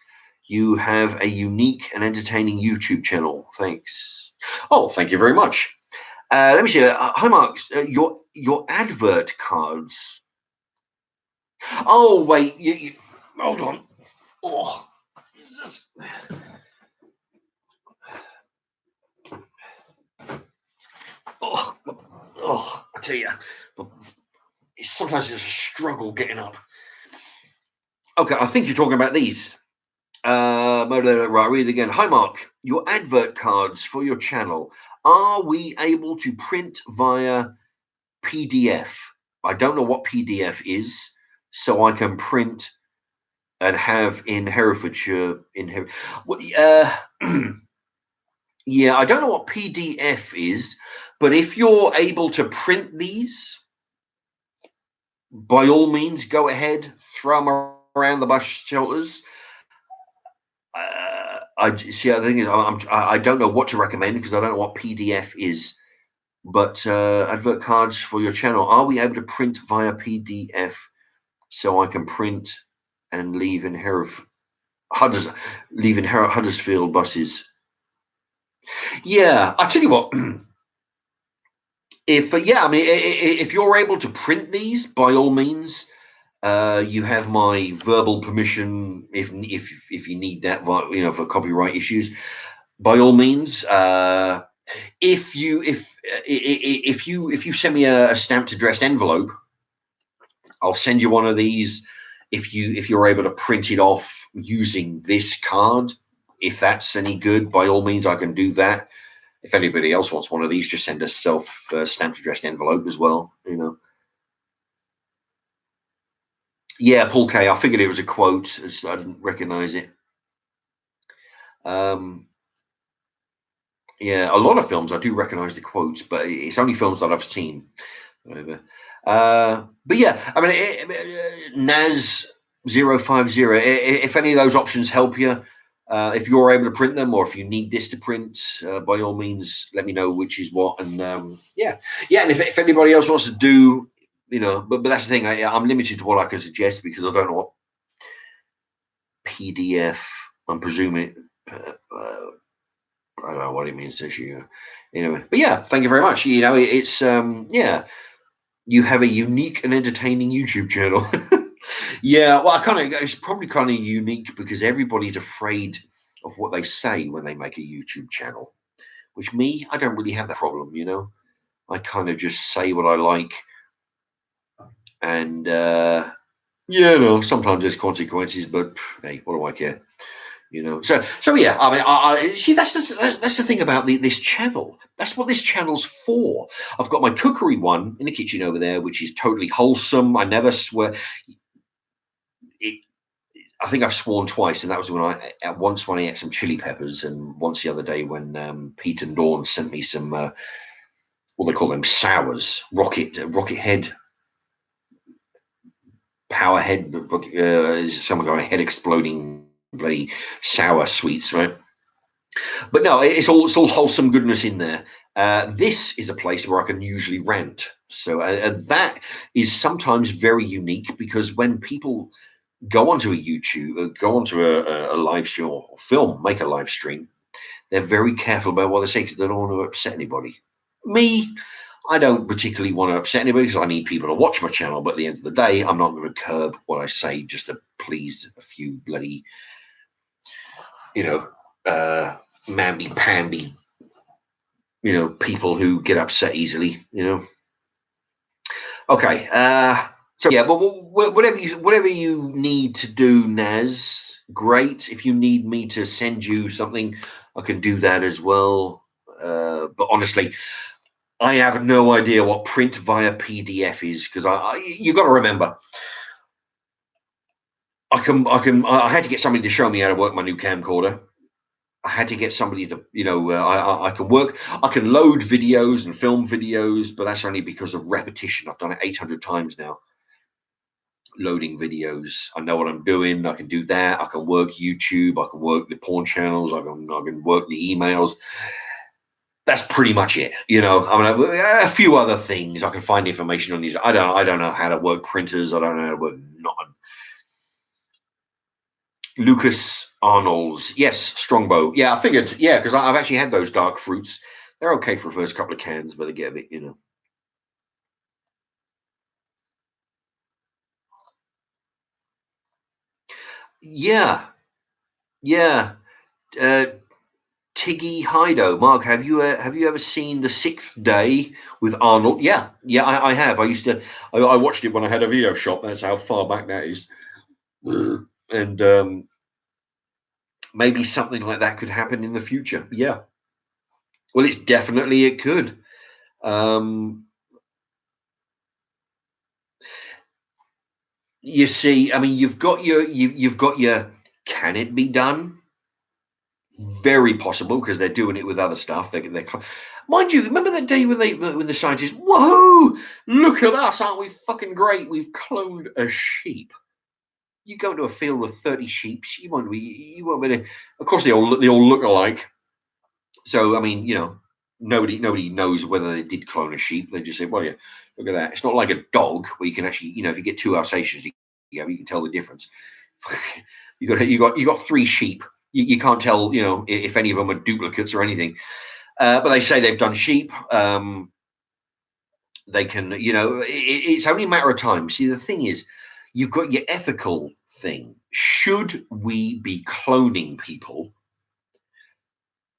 You have a unique and entertaining YouTube channel. Thanks. Oh, thank you very much. Let me see. Hi, Mark. Your advert cards. Oh, wait. You hold on. Oh, Jesus. I tell you, sometimes it's a struggle getting up. Okay, I think you're talking about these. Right, read again. Hi, Mark. Your advert cards for your channel, are we able to print via PDF? I don't know what PDF is, so I can print and have in Herefordshire. Yeah, I don't know what PDF is, but if you're able to print these, by all means, go ahead, throw them around the bus shelters. I see. The thing is, I don't know what to recommend because I don't know what PDF is. But advert cards for your channel, are we able to print via PDF so I can print and leaving Huddersfield buses. Yeah, I tell you what. If yeah, I mean, if you're able to print these, by all means, you have my verbal permission. If you need that, for copyright issues, by all means. If you send me a stamped addressed envelope, I'll send you one of these. If you're able to print it off using this card, if that's any good, by all means, I can do that. If anybody else wants one of these, just send a self stamped addressed envelope as well. Yeah, Paul K. I figured it was a quote. I didn't recognize it. Yeah, a lot of films I do recognize the quotes, but it's only films that I've seen. But yeah, I mean, NAS 050. If any of those options help you, if you're able to print them, or if you need this to print, by all means, let me know which is what. And yeah. And if anybody else wants to do, but that's the thing. I'm limited to what I can suggest because I don't know what PDF. I'm presuming. I don't know what it means to you. Anyway, but yeah, thank you very much. It's yeah. You have a unique and entertaining YouTube channel. Yeah, well, it's probably kind of unique because everybody's afraid of what they say when they make a YouTube channel. Which I don't really have that problem. I kind of just say what I like, and sometimes there's consequences, but hey, what do I care? So yeah. I mean, I see. That's the thing about this channel. That's what this channel's for. I've got my cookery one in the kitchen over there, which is totally wholesome. I never swear. I think I've sworn twice, and that was once when I ate some chili peppers, and once the other day when Pete and Dawn sent me some what they call them, sours, rocket head, power head, someone got a head exploding bloody sour sweets, right? But no, it's all wholesome goodness in there. This is a place where I can usually rant. So that is sometimes very unique because when people go onto a YouTube, go onto a live stream or film, make a live stream, they're very careful about what they say because they don't want to upset anybody. Me, I don't particularly want to upset anybody because I need people to watch my channel. But at the end of the day, I'm not going to curb what I say just to please a few bloody, mamby-pamby, people who get upset easily. Okay. So yeah, but whatever you need to do, Naz, great. If you need me to send you something, I can do that as well. But honestly, I have no idea what print via PDF is because you got to remember, I had to get somebody to show me how to work my new camcorder. I had to get somebody to, I can load videos and film videos, but that's only because of repetition. I've done it 800 times now. Loading videos. I know what I'm doing. I can do that. I can work YouTube. I can work the porn channels. I can work the emails. That's pretty much it. I mean, a few other things. I can find information on these. I don't know how to work printers. I don't know how to work nothing. Lucas Arnold's, yes, Strongbow. Yeah, I figured. Yeah, because I've actually had those dark fruits. They're okay for the first couple of cans, but they get a bit. Yeah, yeah. Uh, Tiggy Hido, Mark, have you ever seen The Sixth Day with Arnold? Yeah, I have. I watched it when I had a video shop. That's how far back that is. And maybe something like that could happen in the future. Yeah. Well, it could. You see, I mean, you've got your can it be done? Very possible because they're doing it with other stuff. Mind you, remember that day when the scientists, whoa, look at us, aren't we fucking great? We've cloned a sheep. You go to a field with 30 sheep, you won't be of course they all look alike. So I mean, nobody knows whether they did clone a sheep. They just say, well, yeah, look at that. It's not like a dog where you can actually, if you get two Alsatians, you can tell the difference. You got three sheep. You can't tell, if any of them are duplicates or anything. But they say they've done sheep. They can, it's only a matter of time. See, the thing is, you've got your ethical thing. Should we be cloning people?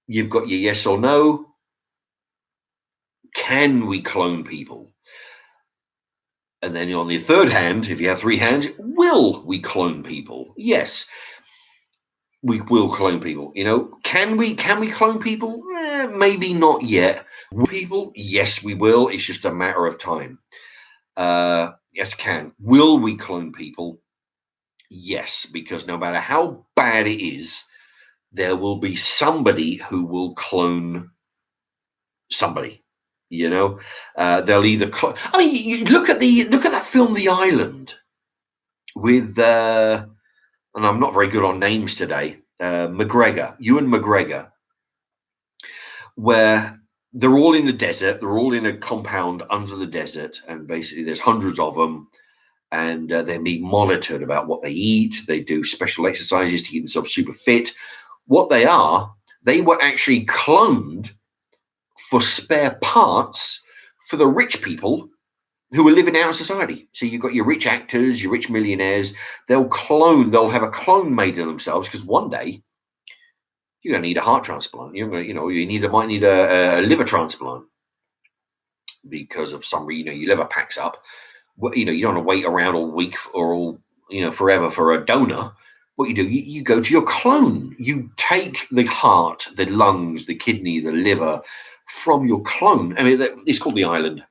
You've got your yes or no. Can we clone people? And then on the third hand, if you have three hands, will we clone people? Yes, we will clone people. Can we clone people? Maybe not yet. Will people? Yes, we will. It's just a matter of time. Yes, can. Will we clone people? Yes, because no matter how bad it is, there will be somebody who will clone somebody. They'll either. I mean, you look at that film, The Island, with and I'm not very good on names today. Ewan McGregor, where they're all in the desert. They're all in a compound under the desert, and basically there's hundreds of them, and they're being monitored about what they eat. They do special exercises to keep themselves super fit. What they were actually cloned for spare parts for the rich people who are living out of society. So you've got your rich actors, your rich millionaires. They'll have a clone made of themselves, because one day you're going to need a heart transplant. You're going to, might need a liver transplant because of some reason, your liver packs up. You don't want to wait around all week or all, forever for a donor. What you do, you go to your clone. You take the heart, the lungs, the kidney, the liver from your clone. I mean, it's called The Island.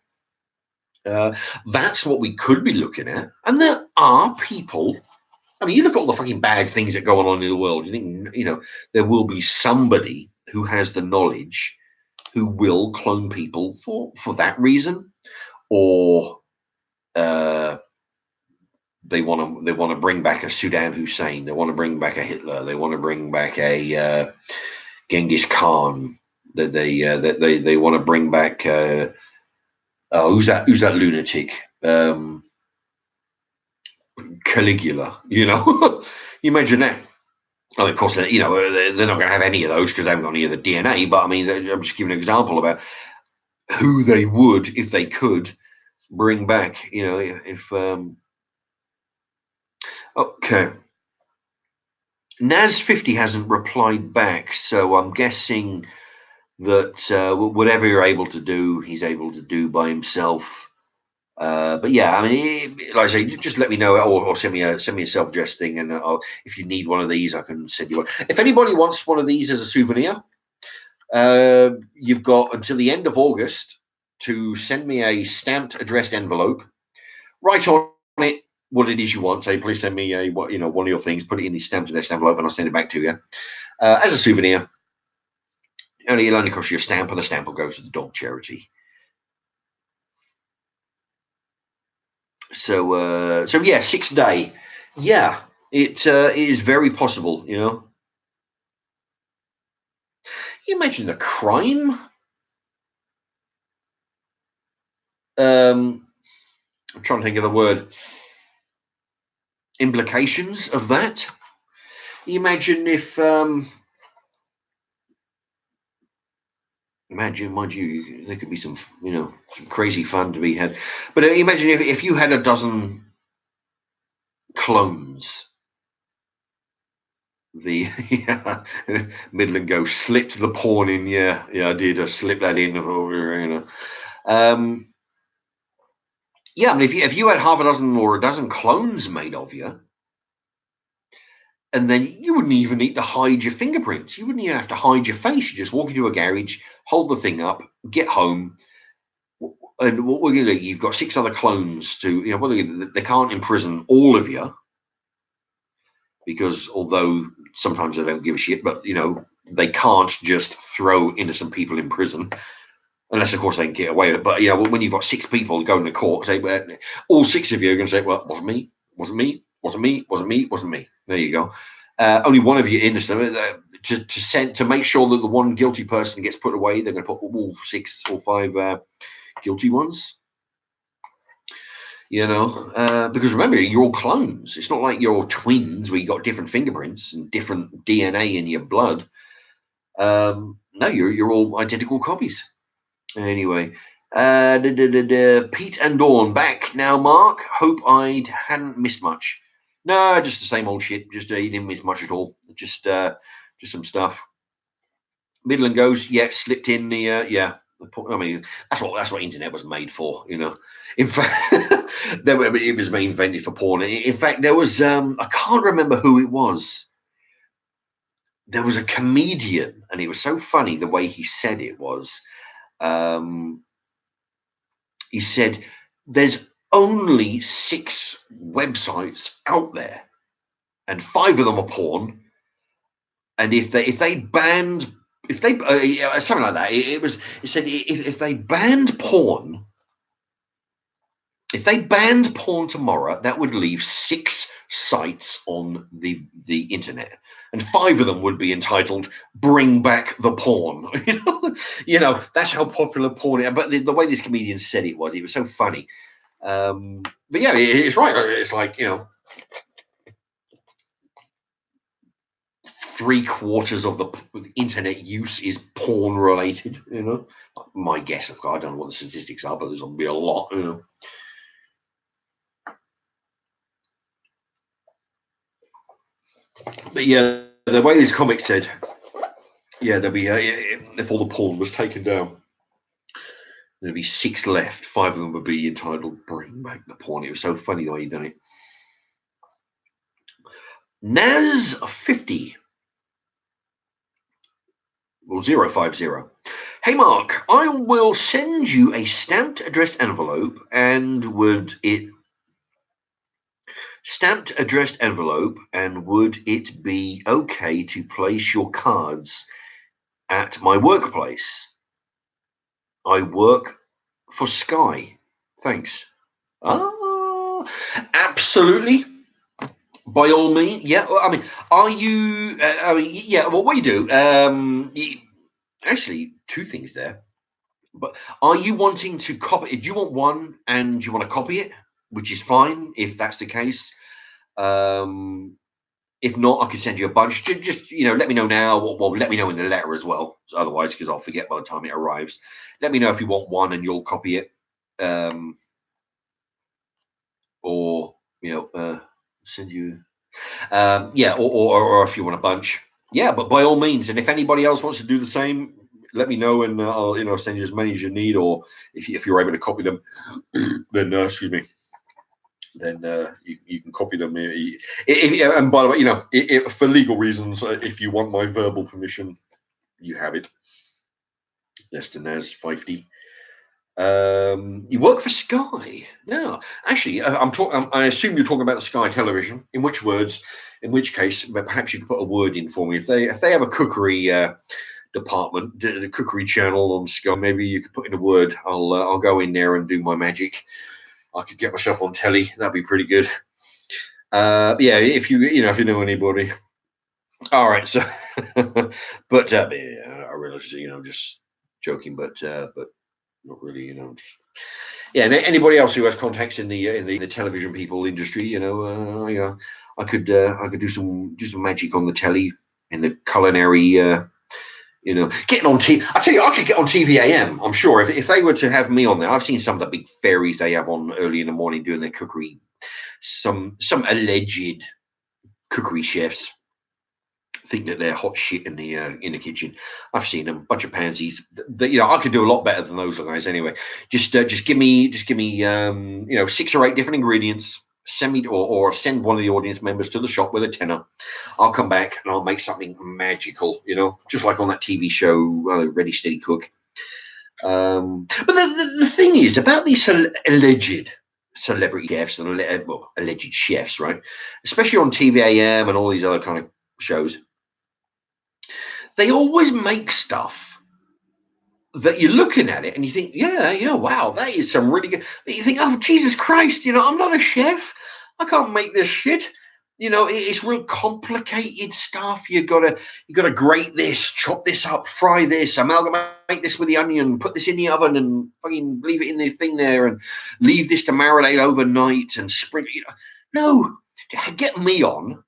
That's what we could be looking at. And there are people. I mean, you look at all the fucking bad things that go on in the world. You think, there will be somebody who has the knowledge who will clone people for that reason, or they want to bring back a Saddam Hussein. They want to bring back a Hitler. They want to bring back a Genghis Khan. That they want to bring back. Who's that lunatic? Caligula. You imagine that. Well, of course, they're not going to have any of those because they haven't got any of the DNA. But I mean, I'm just giving an example about who they would, if they could, bring back. If okay. Naz50 hasn't replied back, so I'm guessing that whatever you're able to do, he's able to do by himself. But yeah, I mean, like I say, just let me know, or send me a self-addressed thing, and if you need one of these, I can send you one. If anybody wants one of these as a souvenir, you've got until the end of August to send me a stamped addressed envelope. Write on it what it is you want. Say, please send me one of your things. Put it in the stamped addressed envelope, and I'll send it back to you as a souvenir. It'll only cost you a stamp, and the stamp will go to the dog charity. So yeah, 6 day. Yeah, it is very possible. You imagine the crime. I'm trying to think of the word. Implications of that. Imagine if. Imagine, mind you, there could be some some crazy fun to be had. But imagine if you had a dozen clones. The Midland Ghost slipped the porn in. Yeah, I did. I slipped that in. Yeah, I mean, if you had half a dozen or a dozen clones made of you, and then you wouldn't even need to hide your fingerprints. You wouldn't even have to hide your face. You just walk into a garage, hold the thing up, get home, and what we're going to do, you've got 6 other clones to, they can't imprison all of you, because although sometimes they don't give a shit, but, they can't just throw innocent people in prison. Unless, of course, they can get away with it. But, when you've got 6 people going to court, say, well, all 6 of you are going to say, well, wasn't me, wasn't me, wasn't me, wasn't me, wasn't me. There you go. Only one of you innocent. To make sure that the one guilty person gets put away, they're going to put all 6 or 5 guilty ones. because remember, you're all clones. It's not like you're twins where you got different fingerprints and different DNA in your blood. No, you're all identical copies. Anyway, Pete and Dawn back now. Mark, hope I hadn't missed much. No, just the same old shit. Just you didn't miss much at all. Just some stuff. Midland goes, yeah, slipped in the yeah. I mean, that's what internet was made for, In fact, it was invented for porn. In fact, there was I can't remember who it was. There was a comedian, and it was so funny the way he said it was. He said, "There's only 6 websites out there, and 5 of them are porn. And if they banned something like that, it said if they banned porn." If they banned porn tomorrow, that would leave 6 sites on the internet, and 5 of them would be entitled "Bring Back the Porn." That's how popular porn is. But the way this comedian said it was so funny. But yeah, it's right. It's like 3/4 of the internet use is porn related. My guess, of course, I don't know what the statistics are, but there's going to be a lot. But yeah, the way this comic said, yeah, there'll be if all the porn was taken down, there'd be 6 left. 5 of them would be entitled "Bring Back the Porn." It was so funny the way he done it. Naz50 or 050. Hey Mark, I will send you a stamped addressed envelope, and would it be okay to place your cards at my workplace? I work for Sky. Thanks. Absolutely. By all means, yeah. I mean, are you? Yeah. Well, what you do? Actually, 2 things there. But are you wanting to copy? Do you want one and you want to copy it, which is fine if that's the case. If not, I can send you a bunch. Just let me know now. Well, let me know in the letter as well. Otherwise, because I'll forget by the time it arrives. Let me know if you want one and you'll copy it, or send you. Yeah, or if you want a bunch, yeah. But by all means, and if anybody else wants to do the same, let me know, and I'll send you as many as you need. Or if you're able to copy them, then excuse me. Then you can copy them. And by the way, for legal reasons, if you want my verbal permission, you have it. Yes, to Naz 50. You work for Sky. No, actually, I'm talking. I assume you're talking about the Sky Television. In which case, perhaps you could put a word in for me. If they have a cookery department, the cookery channel on Sky, maybe you could put in a word. I'll go in there and do my magic. I could get myself on telly. That'd be pretty good. Yeah, if you know anybody. All right, so, but yeah, I realize just joking, but not really, yeah. And anybody else who has contacts in the television people industry, I could do some magic on the telly in the culinary. Getting on TV. I tell you, I could get on TVAM. I'm sure if they were to have me on there. I've seen some of the big fairies they have on early in the morning doing their cookery. Some alleged cookery chefs think that they're hot shit in the kitchen. I've seen them, bunch of pansies. I could do a lot better than those guys anyway. Just give me 6 or 8 different ingredients. Send me or send one of the audience members to the shop with a tenner. I'll come back and I'll make something magical, just like on that TV show, Ready Steady Cook. But the thing is about these alleged celebrity chefs and alleged chefs, right? Especially on TVAM and all these other kind of shows, they always make stuff that you're looking at it and you think, yeah, wow, that is some really good. But you think, oh, Jesus Christ, I'm not a chef. I can't make this shit. It's real complicated stuff. You gotta grate this, chop this up, fry this, amalgamate this with the onion, put this in the oven, and fucking leave it in the thing there, and leave this to marinate overnight and spring. No, get me on.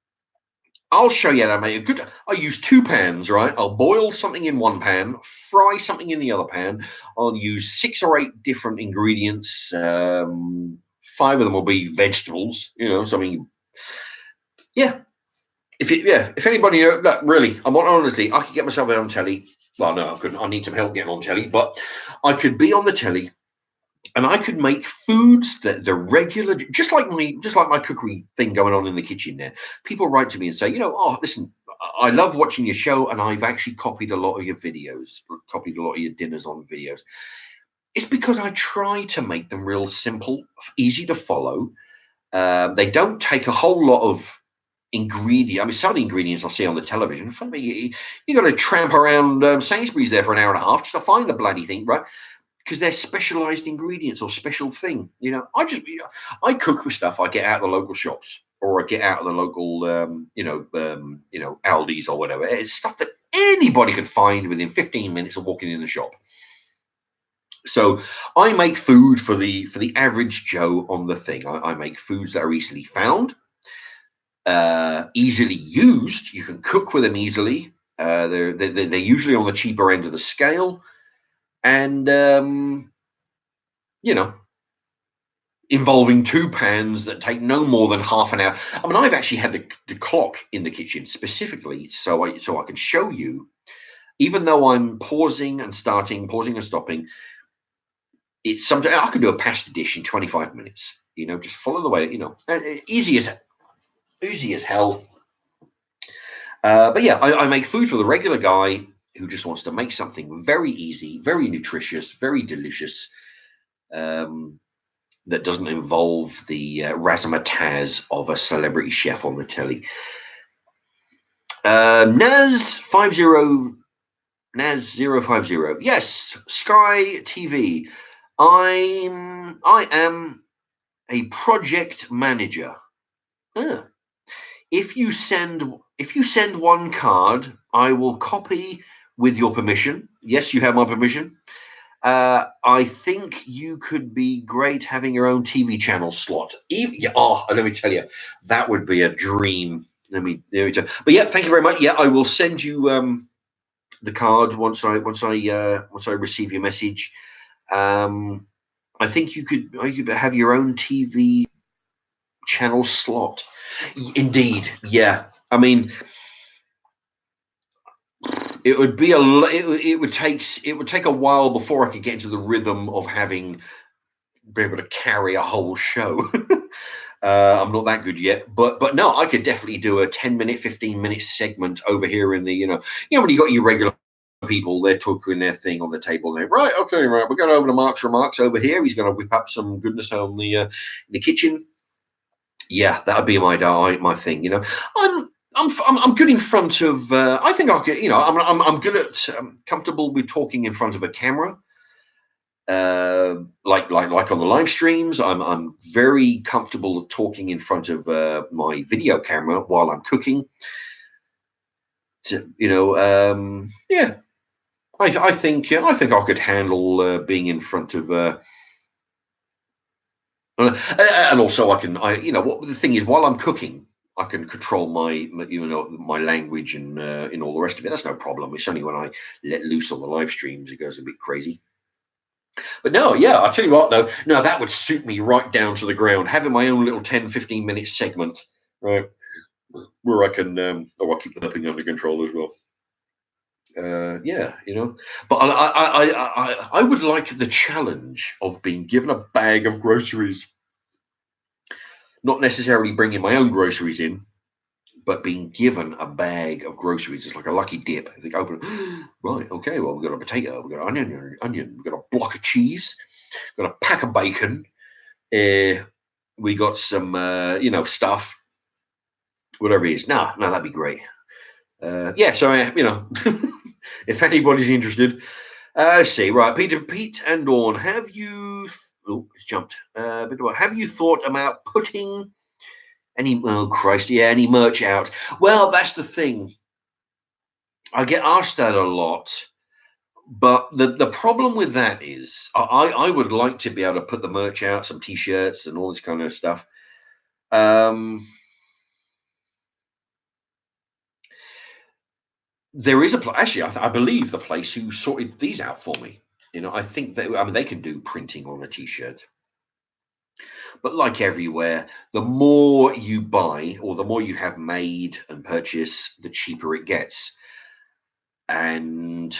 I'll show you how to make a good. I use two pans, right? I'll boil something in one pan, fry something in the other pan. I'll use 6 or 8 different ingredients. Five of them will be vegetables, something. Yeah, if anybody, look, really, I'm honestly, I could get myself on telly. Well, no, I couldn't. I need some help getting on telly, but I could be on the telly and I could make foods that the regular, just like my cookery thing going on in the kitchen there. People write to me and say, oh, listen, I love watching your show, and I've actually copied a lot of your videos, copied a lot of your dinners on videos. It's because I try to make them real simple, easy to follow. They don't take a whole lot of ingredient. I mean, some of the ingredients I see on the television, for me, you got to tramp around Sainsbury's there for an hour and a half just to find the bloody thing, right? Because they're specialized ingredients or special thing. I cook with stuff I get out of the local shops, or I get out of the local, Aldi's or whatever. It's stuff that anybody could find within 15 minutes of walking in the shop. So I make food for the average Joe on the thing. I make foods that are easily found, easily used. You can cook with them easily. They're usually on the cheaper end of the scale, and involving two pans that take no more than half an hour. I mean, I've actually had the clock in the kitchen specifically so I can show you. Even though I'm pausing and starting, pausing and stopping, it's something I can do a pasta dish in 25 minutes. Just follow the way. Easy as hell. But yeah, I make food for the regular guy who just wants to make something very easy, very nutritious, very delicious, that doesn't involve the razzmatazz of a celebrity chef on the telly. Naz050. Yes, Sky TV. I am a project manager. If you send one card, I will copy with your permission. Yes, you have my permission. I think you could be great having your own TV channel slot. Let me tell you, that would be a dream. Let me tell you. But yeah, thank you very much. Yeah, I will send you the card once I receive your message. I think you could have your own TV channel slot. Indeed, yeah. I mean, it would be it would take a while before I could get into the rhythm of be able to carry a whole show. I'm not that good yet, but no, I could definitely do a 10-minute, 15-minute segment over here in the when you got your regular people, they're talking their thing on the table. And they're right, okay, right. We're going over to Mark's remarks over here. He's going to whip up some goodness on the kitchen. Yeah, that would be my thing. I'm good in front of. I think I could. I'm good at comfortable with talking in front of a camera. Like on the live streams, I'm very comfortable talking in front of my video camera while I'm cooking. Yeah. I think I could handle being in front of. And also I can. What the thing is, while I'm cooking, I can control my language and in all the rest of it. That's no problem. It's only when I let loose on the live streams it goes a bit crazy. But no, yeah, I'll tell you what though. No, that would suit me right down to the ground. Having my own little 10-15 minute segment, right, where I can. I'll keep the burping under control as well. Yeah, but I would like the challenge of being given a bag of groceries, not necessarily bringing my own groceries in, but being given a bag of groceries. It's like a lucky dip. I think open, right? Okay, well, we've got a potato, we've got an onion, we've got a block of cheese, we've got a pack of bacon, we got some stuff, whatever it is. No, that'd be great. Yeah, so if anybody's interested, let's see. Right, Pete and Dawn, have you? Oh, it's jumped. Have you thought about putting Any oh Christ, yeah, any merch out? Well, that's the thing. I get asked that a lot, but the problem with that is I would like to be able to put the merch out, some t-shirts and all this kind of stuff. Um, there is a actually, I believe the place who sorted these out for me. I think that I mean they can do printing on a t-shirt, but like everywhere, the more you buy or the more you have made and purchase, the cheaper it gets. And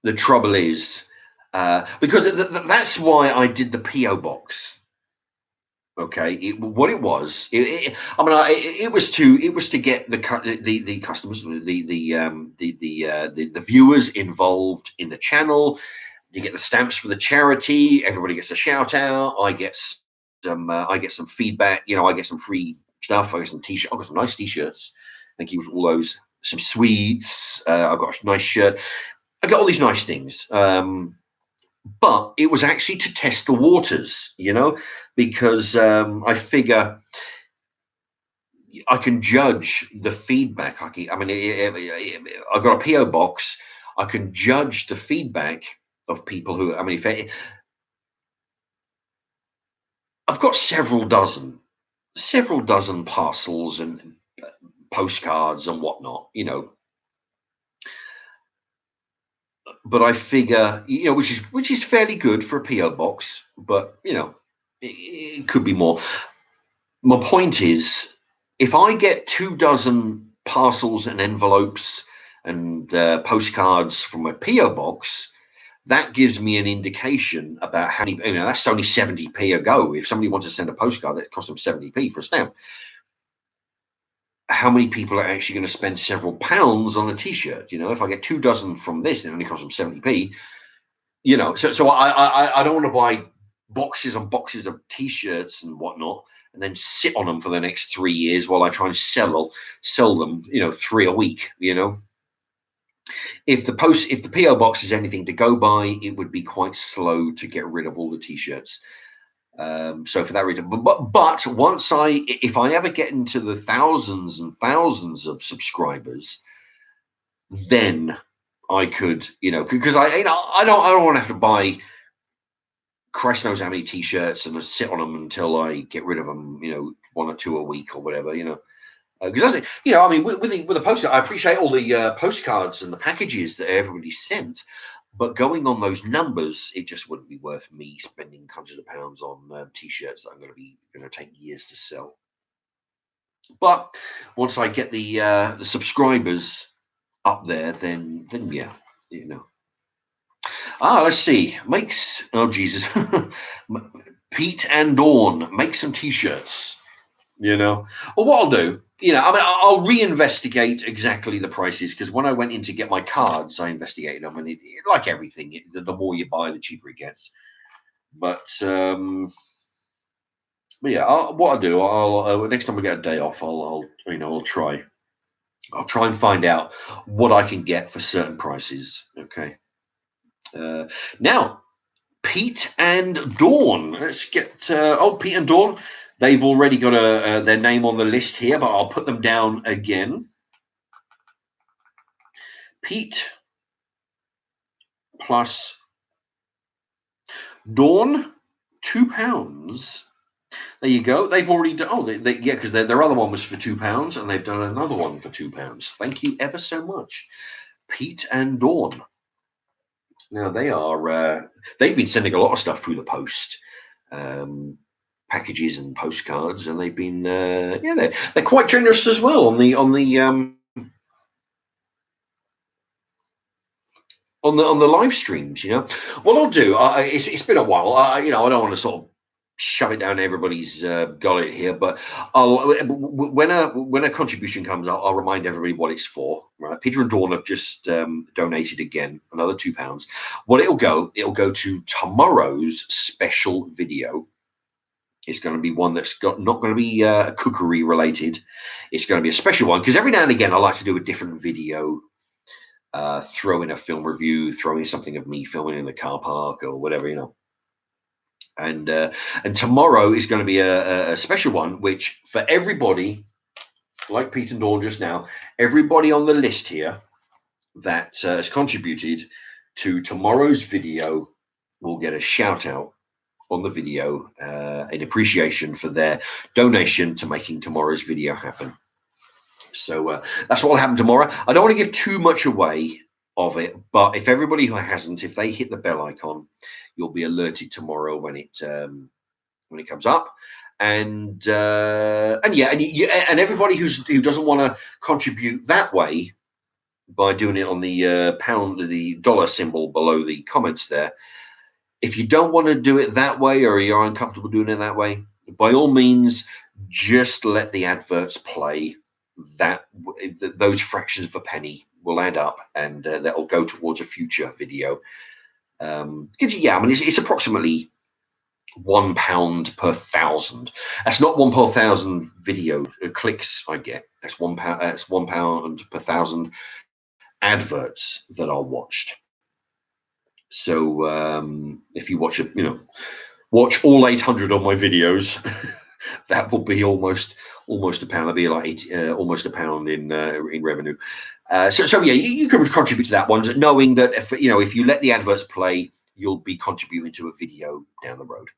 the trouble is, because that's why I did the PO box. Okay, what it was, I mean, it was to get the customers, the viewers involved in the channel. You get the stamps for the charity. Everybody gets a shout out. I get some feedback. I get some free stuff. I get some t-shirt. I got some nice t-shirts. Thank you for all those. Some sweets. I got a nice shirt. I got all these nice things. But it was actually to test the waters, because I figure I can judge the feedback. I mean, I got a PO box. I can judge the feedback of people who. I mean, if I've got several dozen parcels and postcards and whatnot, but I figure, which is fairly good for a PO box, but it could be more. My point is, if I get 2 dozen parcels and envelopes and postcards from a PO box, that gives me an indication about how many. That's only 70p a go. If somebody wants to send a postcard, that costs them 70p for a stamp. How many people are actually going to spend several pounds on a t-shirt? If I get 2 dozen from this, it only costs them 70p. So I don't want to buy boxes and boxes of t-shirts and whatnot and then sit on them for the next 3 years while I try and sell them, 3 a week. If the PO box is anything to go by, it would be quite slow to get rid of all the t-shirts. So for that reason, but once if I ever get into the thousands and thousands of subscribers, then I could, because I don't want to have to buy Christ knows how many t-shirts and sit on them until I get rid of them, 1 or 2 a week or whatever, because that's I mean, with the postcard, I appreciate all the postcards and the packages that everybody sent, but going on those numbers, it just wouldn't be worth me spending hundreds of pounds on t-shirts that I'm going to take years to sell. But once I get the subscribers up there, then yeah, let's see. Oh Jesus, Pete and Dawn make some t-shirts. Well, what I'll do, I mean, I'll reinvestigate exactly the prices, because when I went in to get my cards, I investigated them, and like everything, the more you buy, the cheaper it gets. But yeah, what I'll do, I'll next time we get a day off, I'll try and find out what I can get for certain prices. Okay. Now, Pete and Dawn. Let's get Pete and Dawn. They've already got their name on the list here, but I'll put them down again. Pete plus Dawn, £2. There you go. They've already done. Oh, yeah, because their other one was for £2, and they've done another one for £2. Thank you ever so much, Pete and Dawn. Now they've been sending a lot of stuff through the post. Packages and postcards, and they've been they're quite generous as well on the live streams. What I'll do, it's been a while. I don't want to sort of shove it down everybody's gullet here, but when a contribution comes, I'll remind everybody what it's for. Right, Peter and Dawn have just donated again another £2. What it'll go to tomorrow's special video. It's going to be one that's not going to be cookery related. It's going to be a special one, because every now and again I like to do a different video, throw in a film review, throw in something of me filming in the car park or whatever, And tomorrow is going to be a special one, which for everybody, like Pete and Dawn just now, everybody on the list here that has contributed to tomorrow's video will get a shout out on the video in appreciation for their donation to making tomorrow's video happen. So that's what will happen tomorrow. I don't want to give too much away of it, but if everybody who hasn't, if they hit the bell icon, you'll be alerted tomorrow when it comes up. And everybody who doesn't want to contribute that way by doing it on the dollar symbol below the comments there. If you don't want to do it that way, or you're uncomfortable doing it that way, by all means, just let the adverts play. Those fractions of a penny will add up, and that will go towards a future video. It's approximately £1 per 1,000. That's not 1 per 1,000 video clicks I get. That's £1. That's £1 per 1,000 adverts that are watched. So if you watch watch all 800 of my videos, that will be almost £1. That'll be like almost £1 in revenue. So yeah, you can contribute to that one, knowing that if you let the adverts play, you'll be contributing to a video down the road.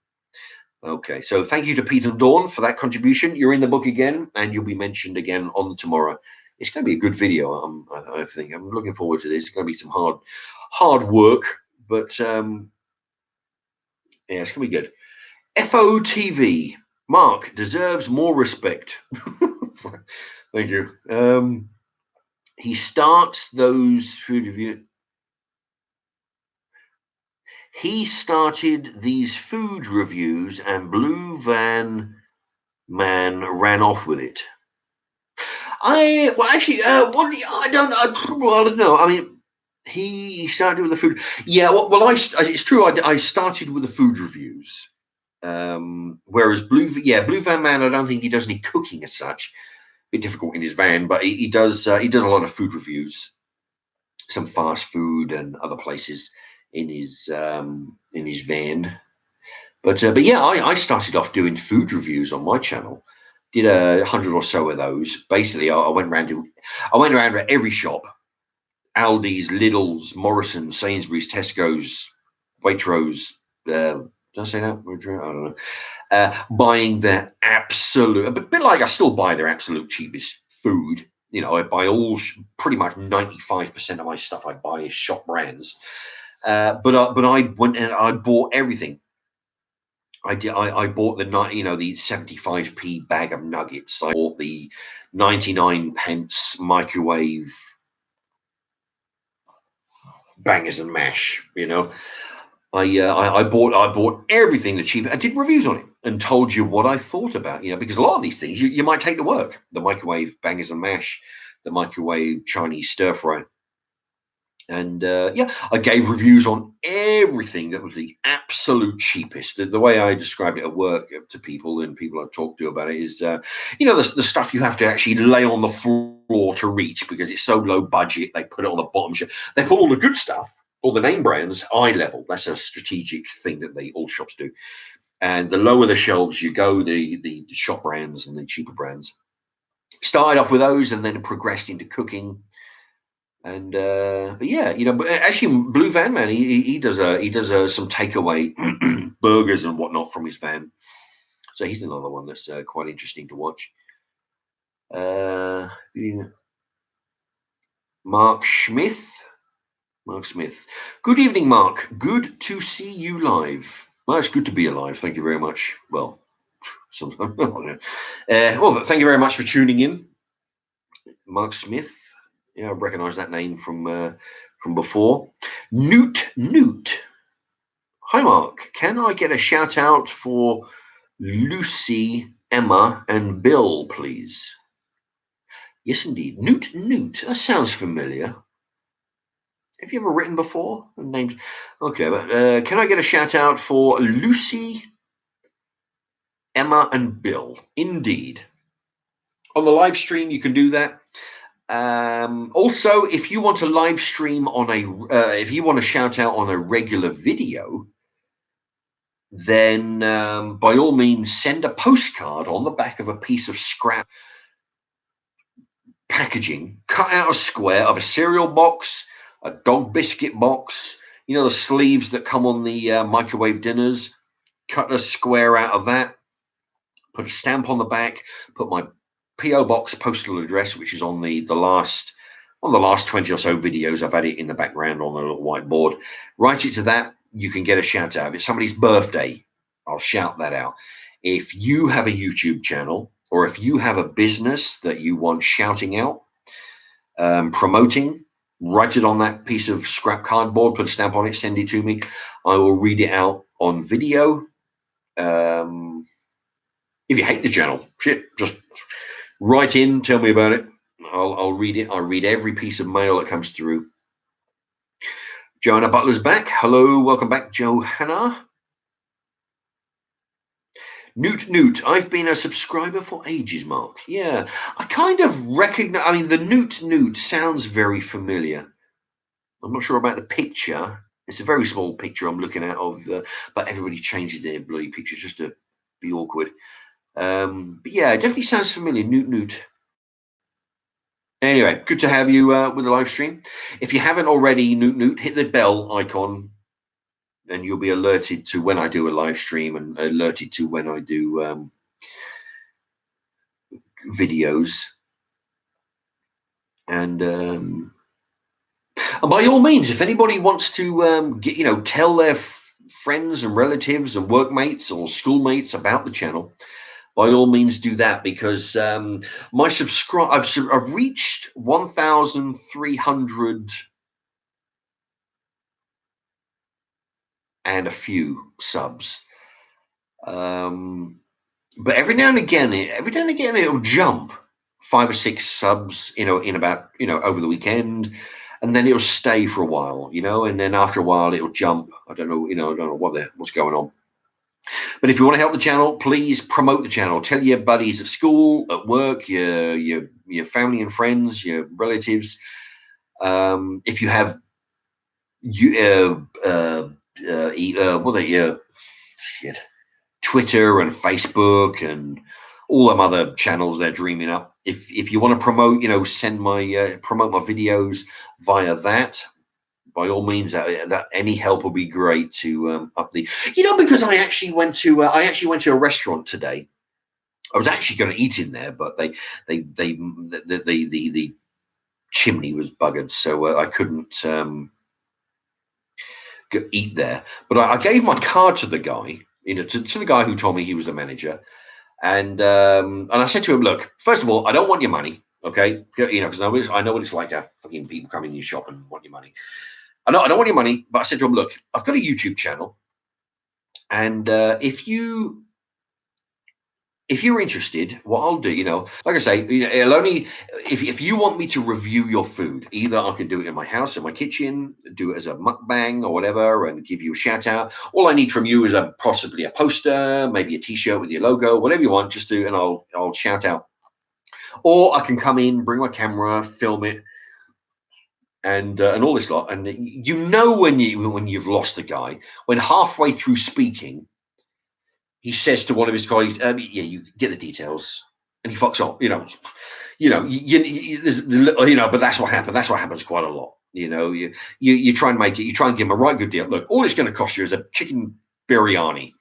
Okay, so thank you to Pete and Dawn for that contribution. You're in the book again, and you'll be mentioned again on tomorrow. It's going to be a good video. I think I'm looking forward to this. It's going to be some hard work, but yeah, it's going to be good. FOTV. Mark deserves more respect. Thank you. He starts those food reviews. He started these food reviews, and Blue Van Man ran off with it. I don't know. I mean, he started with the food. Yeah, it's true. I started with the food reviews. Whereas Blue Van Man, I don't think he does any cooking as such. A bit difficult in his van, but he does a lot of food reviews, some fast food and other places in his van. But yeah, I started off doing food reviews on my channel. Did 100 or so of those. Basically, I went around to every shop: Aldi's, Lidl's, Morrison's, Sainsbury's, Tesco's, Waitrose. Did I say that? I don't know. Buying their absolute, a bit like I still buy their absolute cheapest food. I buy pretty much 95% of my stuff I buy is shop brands. But I went and I bought everything. I bought the 75p bag of nuggets. I bought the 99p microwave bangers and mash. I bought everything the cheap. I did reviews on it and told you what I thought about, because a lot of these things you might take to work. The microwave bangers and mash, the microwave Chinese stir fry. And yeah, I gave reviews on everything that was the absolute cheapest. The way I described it at work to people and people I talked to about it is, the stuff you have to actually lay on the floor to reach because it's so low budget. They put it on the bottom shelf. They put all the good stuff, all the name brands, eye level. That's a strategic thing that all shops do. And the lower the shelves you go, the shop brands and the cheaper brands. Started off with those and then progressed into cooking. And but yeah, but actually Blue Van Man, he does some takeaway burgers and whatnot from his van. So he's another one that's quite interesting to watch. Mark Smith. Good evening, Mark. Good to see you live. Well, it's good to be alive. Thank you very much. Well, sometimes. Well, thank you very much for tuning in, Mark Smith. Yeah, I recognise that name from before. Newt. Hi, Mark. Can I get a shout out for Lucy, Emma, and Bill, please? Yes, indeed. Newt. That sounds familiar. Have you ever written before? Named? Okay, but can I get a shout out for Lucy, Emma, and Bill? Indeed. On the live stream, you can do that. Also, if you want to live stream if you want to shout out on a regular video, then by all means send a postcard on the back of a piece of scrap packaging, cut out a square of a cereal box, a dog biscuit box, you know, the sleeves that come on the microwave dinners. Cut a square out of that, put a stamp on the back, put my PO box postal address, which is on the last 20 or so videos. I've had it in the background on a little whiteboard. Write it to that. You can get a shout out. If it's somebody's birthday, I'll shout that out. If you have a YouTube channel, or if you have a business that you want shouting out, promoting, write it on that piece of scrap cardboard, put a stamp on it, send it to me. I will read it out on video. If you hate the channel, shit, just write in, tell me about it. I'll read it. I read every piece of mail that comes through. Joanna Butler's back. Hello, welcome back, Johanna. Newt, I've been a subscriber for ages, Mark. Yeah, I kind of recognize. I mean, the Newt sounds very familiar. I'm not sure about the picture. It's a very small picture I'm looking at of, but everybody changes their bloody pictures just to be awkward. But yeah, it definitely sounds familiar. Newt. Anyway, good to have you with the live stream. If you haven't already, Newt, hit the bell icon, and you'll be alerted to when I do a live stream and alerted to when I do videos. And by all means, if anybody wants to tell their friends and relatives and workmates or schoolmates about the channel, by all means do that, because my I've reached 1,300 and a few subs. But every now and again it'll jump 5 or 6 subs, in about, over the weekend, and then it'll stay for a while, and then after a while it'll jump. I don't know, what's going on. But if you want to help the channel, please promote the channel. Tell your buddies at school, at work, your family and friends, your relatives. If you have Twitter and Facebook and all them other channels they're dreaming up. If you want to promote, send my promote my videos via that. By all means, that any help will be great to up the. Because I actually went to a restaurant today. I was actually going to eat in there, but the chimney was buggered, so I couldn't eat there. But I gave my card to the guy, to the guy who told me he was the manager, and I said to him, look, first of all, I don't want your money, okay? Because I know what it's like to have fucking people come in your shop and want your money. I don't want your money, but I said to him, look, I've got a YouTube channel, and if you're interested, what I'll do, like I say, it'll only if you want me to review your food, either I can do it in my house, in my kitchen, do it as a mukbang or whatever, and give you a shout out. All I need from you is possibly a poster, maybe a T-shirt with your logo, whatever you want, just do, and I'll shout out. Or I can come in, bring my camera, film it, and all this lot. And when you've lost the guy, when halfway through speaking, he says to one of his colleagues, "Yeah, you get the details," and he fucks off. But that's what happened. That's what happens quite a lot. You try and make it. You try and give him a right good deal. Look, all it's going to cost you is a chicken biryani,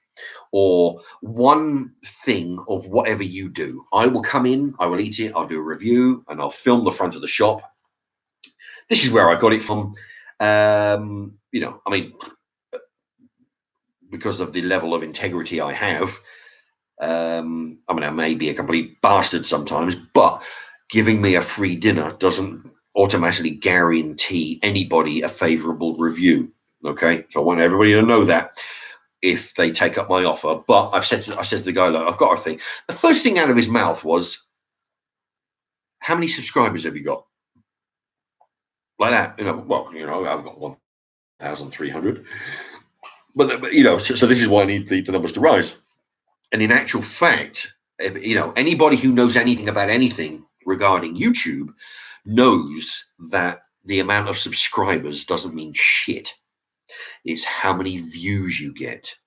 or one thing of whatever you do. I will come in, I will eat it, I'll do a review, and I'll film the front of the shop. This is where I got it from. Because of the level of integrity I have. I may be a complete bastard sometimes, but giving me a free dinner doesn't automatically guarantee anybody a favorable review. Okay, so I want everybody to know that if they take up my offer. But I said to the guy, look, I've got a thing. The first thing out of his mouth was, "How many subscribers have you got?" Like that, I've got 1,300. But so this is why I need the numbers to rise. And in actual fact, anybody who knows anything about anything regarding YouTube knows that the amount of subscribers doesn't mean shit. It's how many views you get.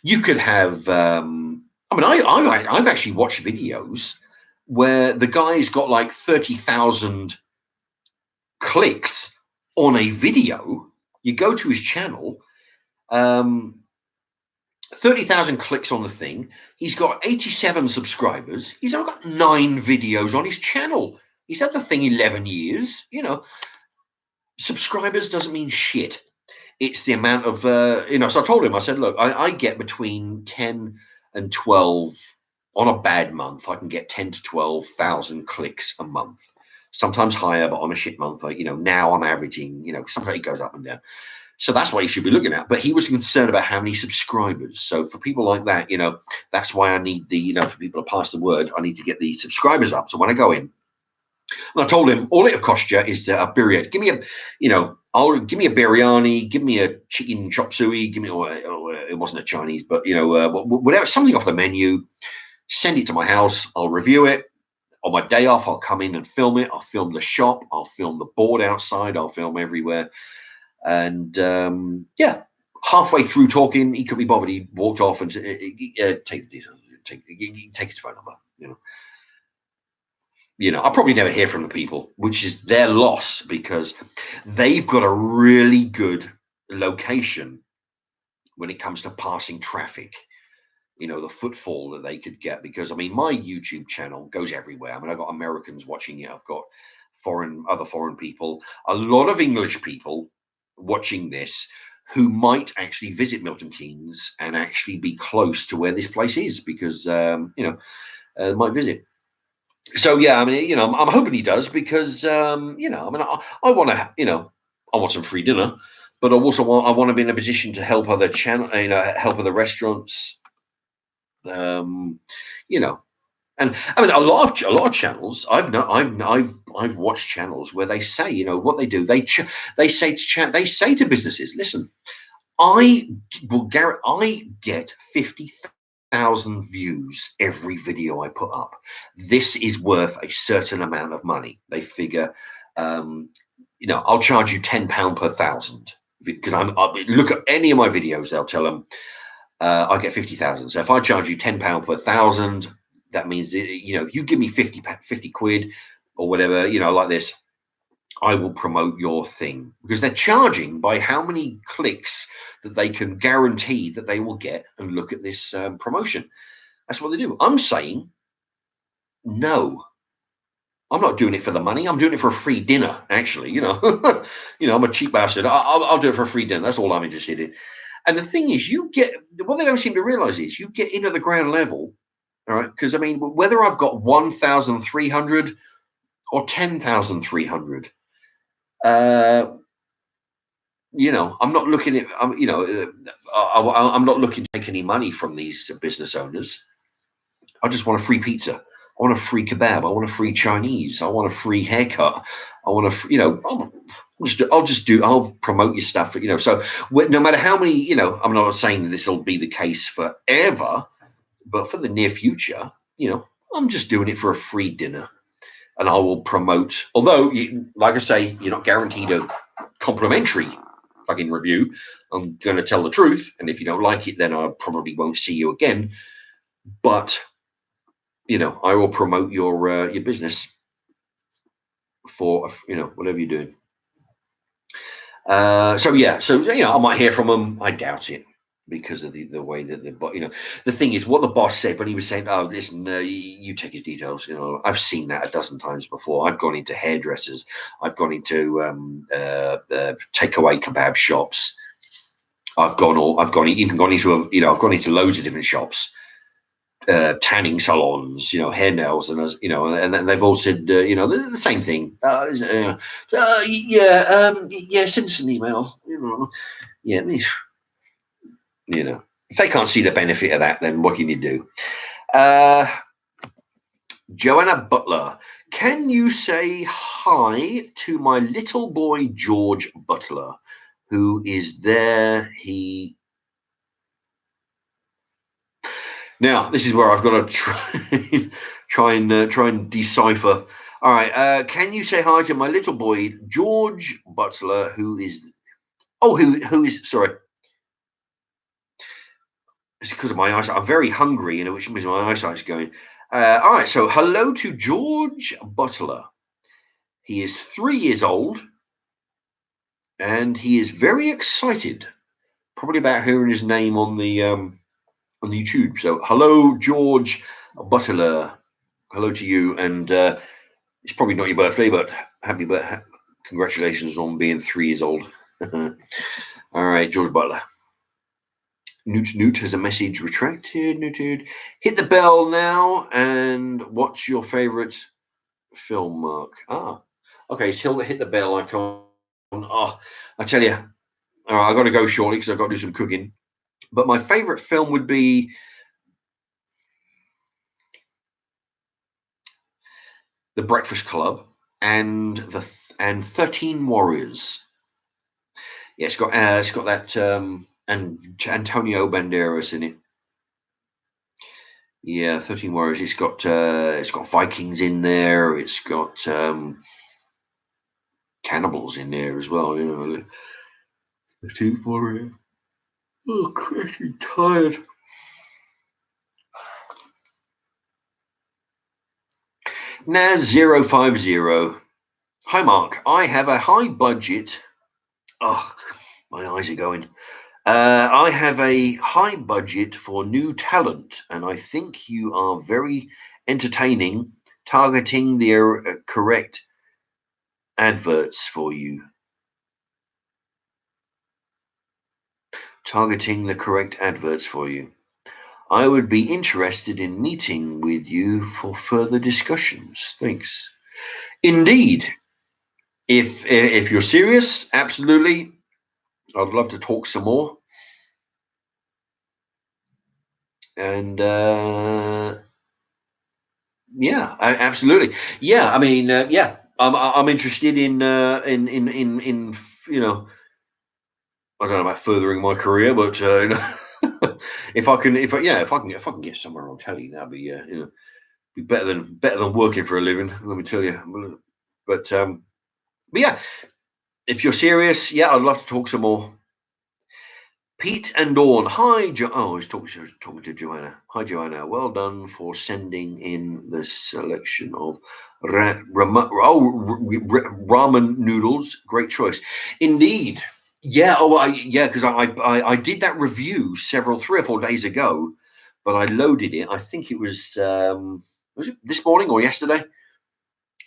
You could have. I mean, I've actually watched videos where the guy's got like 30,000 clicks on a video. You go to his channel, 30,000 clicks on the thing. He's got 87 subscribers. He's only got 9 videos on his channel. He's had the thing 11 years. Subscribers doesn't mean shit. It's the amount of, so I told him, I said, look, I get between 10 and 12 on a bad month. I can get 10 to 12,000 clicks a month, sometimes higher, but on a shit month, now I'm averaging, sometimes it goes up and down. So that's what you should be looking at. But he was concerned about how many subscribers. So for people like that, that's why I need for people to pass the word, I need to get the subscribers up. So when I go in, and I told him all it'll cost you is a biryani. Give me give me a biryani, give me a chicken chop suey, give me it wasn't a Chinese, but whatever, something off the menu. Send it to my house. I'll review it. On my day off, I'll come in and film it. I'll film the shop. I'll film the board outside. I'll film everywhere. And halfway through talking, he couldn't be bothered. He walked off and take the details. Take his phone number. I'll probably never hear from the people, which is their loss because they've got a really good location when it comes to passing traffic. The footfall that they could get, because I mean, my YouTube channel goes everywhere. I mean, I've got Americans watching it. I've got other foreign people, a lot of English people watching this who might actually visit Milton Keynes and actually be close to where this place is because, might visit. So yeah, I mean, I'm hoping he does because, I mean, I want to, I want some free dinner, but I want to be in a position to help other help other restaurants, and I mean, a lot of channels. I've watched channels where they say, what they do. They say to businesses, listen, I get 50,000 views every video I put up. This is worth a certain amount of money. They figure, I'll charge you £10 per thousand because look at any of my videos. They'll tell them I get 50,000. So if I charge you £10 per thousand, that means you give me 50 quid or whatever, like this. I will promote your thing because they're charging by how many clicks that they can guarantee that they will get and look at this promotion. That's what they do. I'm saying, no, I'm not doing it for the money. I'm doing it for a free dinner, actually. I'm a cheap bastard. I'll do it for a free dinner. That's all I'm interested in. And the thing is, what they don't seem to realize is you get into the ground level, all right? Because I mean, whether I've got 1,300 or 10,300, I'm not looking at, I'm not looking to take any money from these business owners. I just want a free pizza. I want a free kebab. I want a free Chinese. I want a free haircut. I want I'll promote your stuff. So no matter how many, I'm not saying that this will be the case forever, but for the near future, I'm just doing it for a free dinner. And I will promote, although, like I say, you're not guaranteed a complimentary fucking review. I'm going to tell the truth. And if you don't like it, then I probably won't see you again. But, I will promote your business for, whatever you're doing. I might hear from them. I doubt it because of the way that the thing is what the boss said when he was saying, oh, listen, you take his details. I've seen that a dozen times before. I've gone into hairdressers. I've gone into takeaway kebab shops. I've gone into loads of different shops, tanning salons, hair nails, and they've all said, the same thing. Send us an email. If they can't see the benefit of that, then what can you do? Joanna Butler, can you say hi to my little boy George Butler, who is there? Now this is where I've got to try and decipher. All right, can you say hi to my little boy George Butler, who is sorry. It's because of my eyesight. I'm very hungry, which means my eyesight's going. All right, so hello to George Butler. He is 3 years old, and he is very excited, probably about hearing his name on the YouTube. So hello, George Butler. Hello to you, and it's probably not your birthday, but happy birthday! Congratulations on being 3 years old. All right, George Butler. Newt has a message retracted. Newt. Hit the bell now. And what's your favorite film, Mark? Okay, so he'll hit the bell icon. Oh, I tell you, all right, I got to go shortly because I've got to do some cooking. But my favorite film would be The Breakfast Club and 13 Warriors. Yeah, it's got that and Antonio Banderas in it. Yeah, 13 Warriors. It's got Vikings in there. It's got cannibals in there as well. 13 Warriors. Oh, crazy tired. Naz050. Hi, Mark. I have a high budget. Oh, my eyes are going. I have a high budget for new talent, and I think you are very entertaining, targeting the correct adverts for you. Targeting the correct adverts for you. I would be interested in meeting with you for further discussions. Thanks. Indeed. If you're serious, absolutely. I'd love to talk some more. And yeah, absolutely. Yeah, I mean, yeah, I'm interested in I don't know about furthering my career, but if I can, if I can get somewhere on telly, that'd be be better than working for a living. Let me tell you. But yeah, if you're serious, yeah, I'd love to talk some more. Pete and Dawn. Hi, he's talking to Joanna. Hi, Joanna. Well done for sending in the selection of ramen noodles. Great choice, indeed. Yeah. Because I did that review 3 or 4 days ago, but I loaded it. I think it was it this morning or yesterday?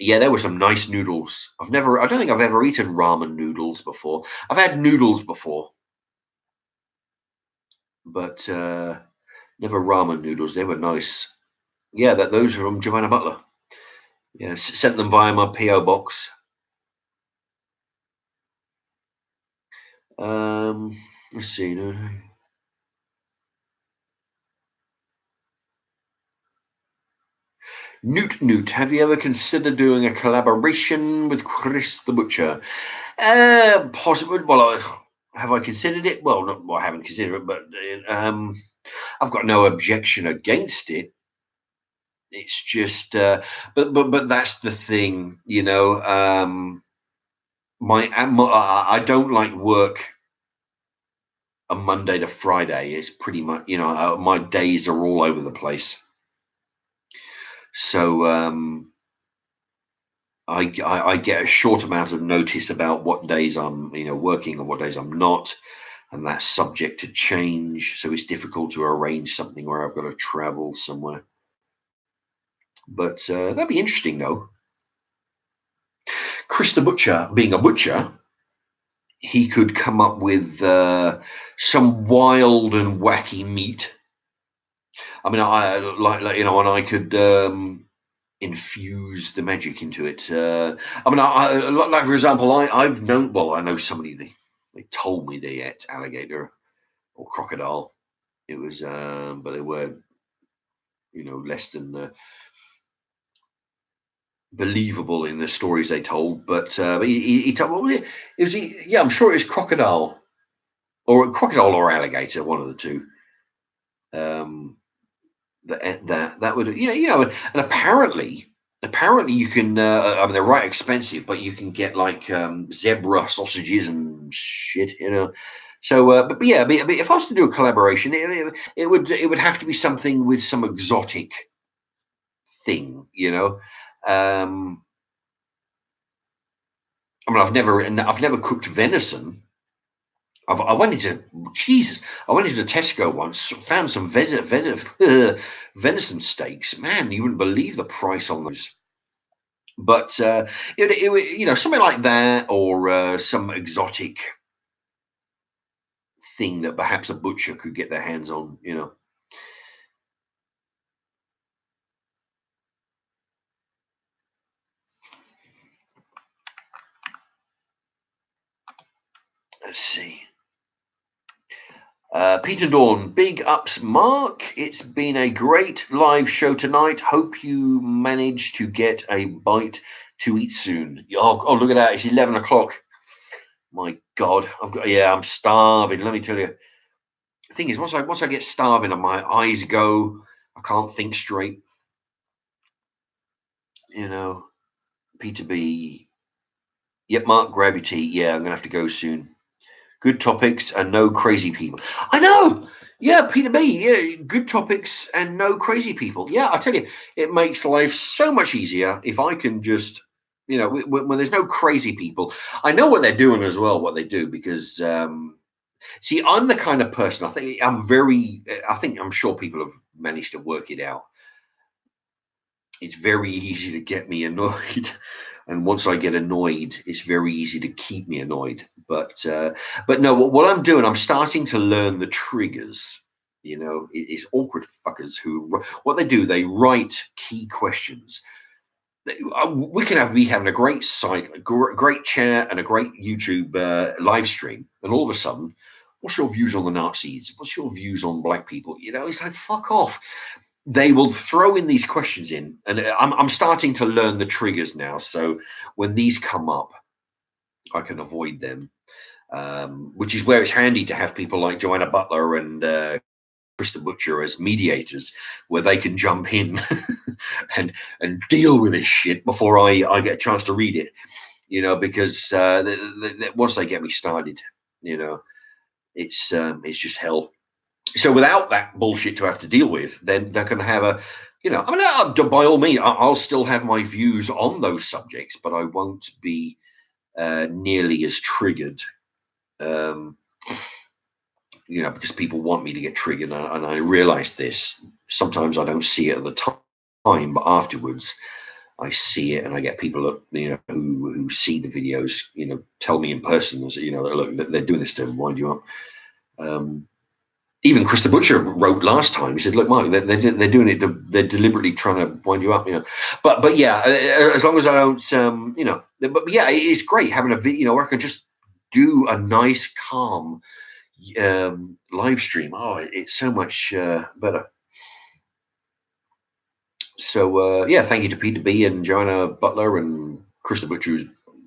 Yeah, there were some nice noodles. I don't think I've ever eaten ramen noodles before. I've had noodles before, but never ramen noodles. They were nice. Yeah, those are from Joanna Butler. Yeah, sent them via my PO box. Let's see. Newt, have you ever considered doing a collaboration with Chris the Butcher? Possibly. Well, have I considered it? Well, I haven't considered it, but I've got no objection against it. It's just, but that's the thing, I don't like work a Monday to Friday. It's pretty much, my days are all over the place. So I get a short amount of notice about what days I'm, working and what days I'm not, and that's subject to change. So it's difficult to arrange something where I've got to travel somewhere. But that'd be interesting, though. Chris the Butcher, being a butcher, he could come up with some wild and wacky meat. I mean, I and I could infuse the magic into it. I mean, like for example, I've known. Well, I know somebody they told me they ate alligator or crocodile. It was, but they were, less than believable in the stories they told. But he told. What was it? It was yeah, I'm sure it was crocodile or alligator, one of the two. That would and apparently you can I mean they're right expensive, but you can get like zebra sausages and shit, So, but yeah, but if I was to do a collaboration, it would have to be something with some exotic thing, you know. Um, I mean, I've never cooked venison. I went into Jesus. I went into Tesco once, found some venison steaks. Man, you wouldn't believe the price on those. But something like that, or some exotic thing that perhaps a butcher could get their hands on. Let's see. Peter Dawn, big ups, Mark. It's been a great live show tonight. Hope you manage to get a bite to eat soon. Oh, look at that. It's 11 o'clock. My God, I'm starving. Let me tell you. The thing is, once I get starving and my eyes go, I can't think straight. Peter B. Yep, Mark, grab your tea. Yeah, I'm gonna have to go soon. Good topics and no crazy people. I know. Yeah, Peter B. Yeah, good topics and no crazy people. Yeah, I tell you, it makes life so much easier if I can just, when there's no crazy people. I know what they're doing as well, what they do, because see, I'm the kind of person. I'm sure people have managed to work it out. It's very easy to get me annoyed. And once I get annoyed, it's very easy to keep me annoyed. But no, what I'm doing, I'm starting to learn the triggers. It's awkward fuckers who, what they do, they write key questions. We can be having a great site, a great chat, and a great YouTube live stream, and all of a sudden, what's your views on the Nazis? What's your views on black people? It's like, fuck off. They will throw in these questions in, and I'm starting to learn the triggers now. So when these come up, I can avoid them, which is where it's handy to have people like Joanna Butler and Chris the Butcher as mediators, where they can jump in and deal with this shit before I get a chance to read it. Because once they get me started, it's just hell. So without that bullshit to have to deal with, then they're going to have by all means, I'll still have my views on those subjects, but I won't be nearly as triggered, because people want me to get triggered. And I realize this. Sometimes I don't see it at the time, but afterwards I see it, and I get people who see the videos, tell me in person, look, they're doing this to wind you up. Even Chris the Butcher wrote last time. He said, "Look, Mark, they're doing it. They're deliberately trying to wind you up, But yeah, as long as I don't, But yeah, it's great having a video. Where I can just do a nice, calm live stream. Oh, it's so much better. So yeah, thank you to Peter B and Joanna Butler and Chris the Butcher, who's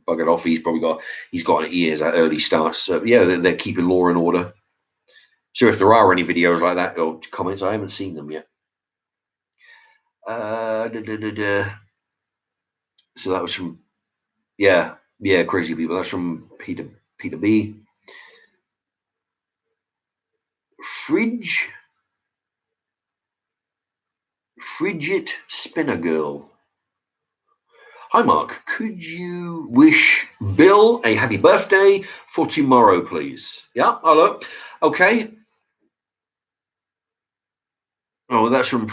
buggered off. He's got ears at early starts. So yeah, they're keeping law and order. So if there are any videos like that or comments, I haven't seen them yet. So that was from, yeah, crazy people. That's from Peter B. Frigid Spinner Girl. Hi, Mark. Could you wish Bill a happy birthday for tomorrow, please? Yeah, hello. Okay. Oh, that's from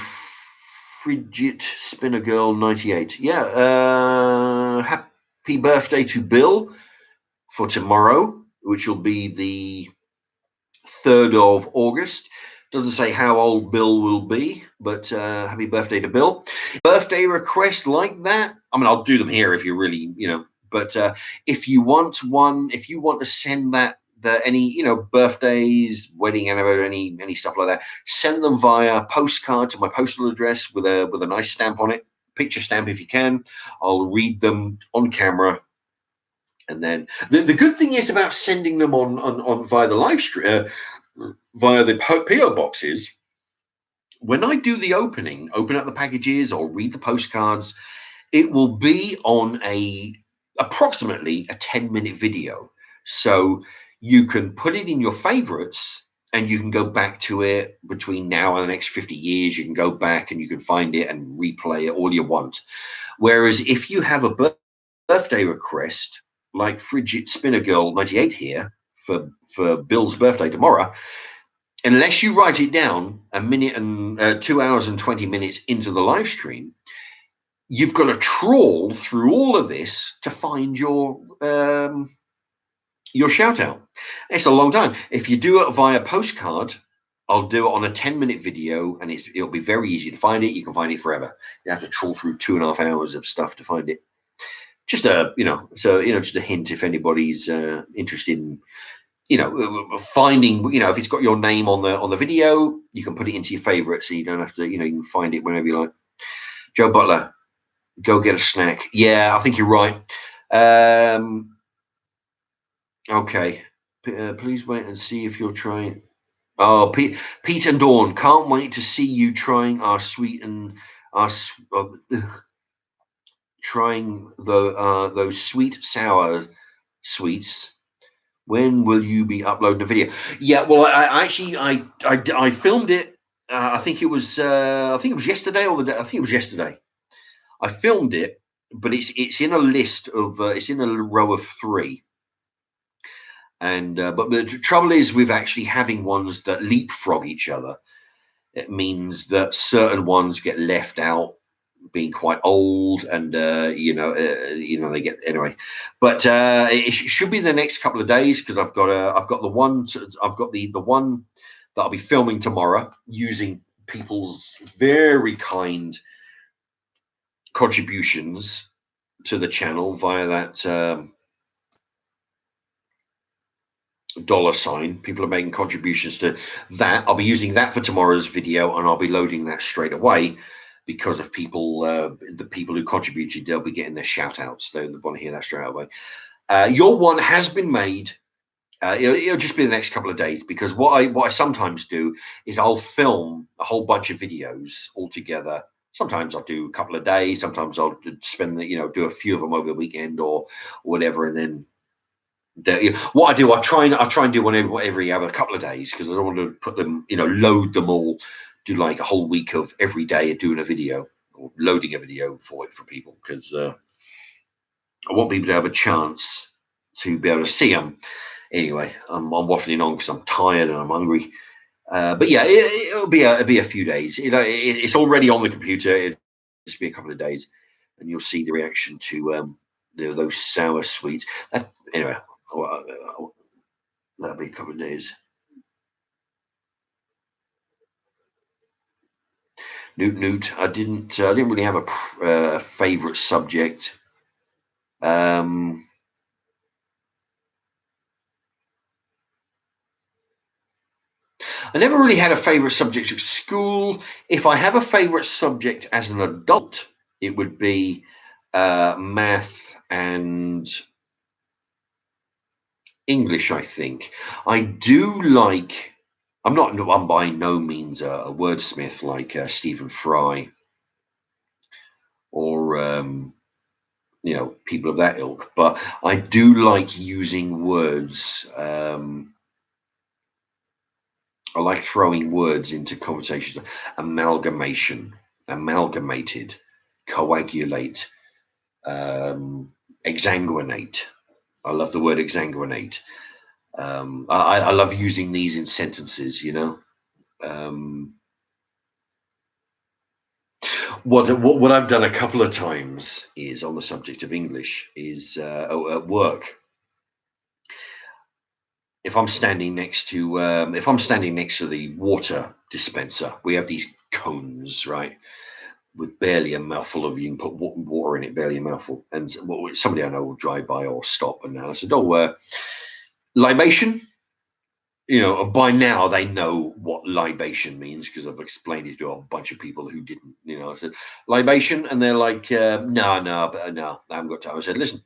Frigid Spinner Girl 98. Yeah. Happy birthday to Bill for tomorrow, which will be the 3rd of August. Doesn't say how old Bill will be, but happy birthday to Bill. Birthday request like that, I mean, I'll do them here if you really, but if you want to send any birthdays, wedding anniversary, any stuff like that, send them via postcard to my postal address with a nice stamp on it, picture stamp if you can. I'll read them on camera. And then the good thing is about sending them on via the live stream, via the PO boxes. When I do the open up the packages or read the postcards, it will be on approximately a 10-minute video. So you can put it in your favorites, and you can go back to it between now and the next 50 years. You can go back and you can find it and replay it all you want. Whereas if you have a birthday request, like Frigid Spinner Girl 98 here, for Bill's birthday tomorrow, unless you write it down a minute and 2 hours and 20 minutes into the live stream, you've got to trawl through all of this to find your shout out. It's a long time. If you do it via postcard, I'll do it on a 10-minute video, and it'll be very easy to find it. You can find it forever. You have to trawl through 2.5 hours of stuff to find it. Just just a hint if anybody's interested in, finding, if it's got your name on the video, you can put it into your favorites, so you don't have to, you can find it whenever you like. Joe Butler, go get a snack. Yeah, I think you're right. Okay. Please wait and see if you're trying. Oh, Pete and Dawn, can't wait to see you trying our sweet and trying those sweet sour sweets. When will you be uploading a video? Yeah, well, I actually I filmed it. I think it was yesterday, or I think it was yesterday. I filmed it, but it's in a list of it's in a row of 3. And but the trouble is with actually having ones that leapfrog each other. It means that certain ones get left out, being quite old, and they get anyway. But it should be the next couple of days, because I've got the one that I'll be filming tomorrow, using people's very kind contributions to the channel via that $. People are making contributions to that. I'll be using that for tomorrow's video, and I'll be loading that straight away, because of people, the people who contributed, they'll be getting their shout outs. They want to hear that straight away. Your one has been made. It'll just be the next couple of days, because what I sometimes do is I'll film a whole bunch of videos all together. Sometimes I'll do a couple of days. Sometimes I'll spend do a few of them over the weekend or whatever, and then what I do, I try and do one every other couple of days, because I don't want to put them, load them all, do like a whole week of every day doing a video or loading a video for people, because I want people to have a chance to be able to see them. Anyway, I'm waffling on because I'm tired and I'm hungry. But yeah, it'll be a few days. It's already on the computer. It'll just be a couple of days, and you'll see the reaction to those sour sweets. Anyway. That'll be a couple of days. Newt. I didn't really have a favorite subject. I never really had a favorite subject at school. If I have a favorite subject as an adult, it would be math and English, I think. I do like. I'm by no means a wordsmith like Stephen Fry or people of that ilk, but I do like using words. I like throwing words into conversations. Amalgamation, amalgamated, coagulate, exsanguinate. I love the word exsanguinate. I love using these in sentences, What I've done a couple of times is, on the subject of English, is at work. If I'm standing next to the water dispenser, we have these cones, right, with barely a mouthful of, you can put water in it, barely a mouthful, and somebody I know will drive by or stop, and I said, "Oh, libation." By now they know what libation means, because I've explained it to a bunch of people who didn't. I said libation, and they're like, no, I haven't got time. I said, listen,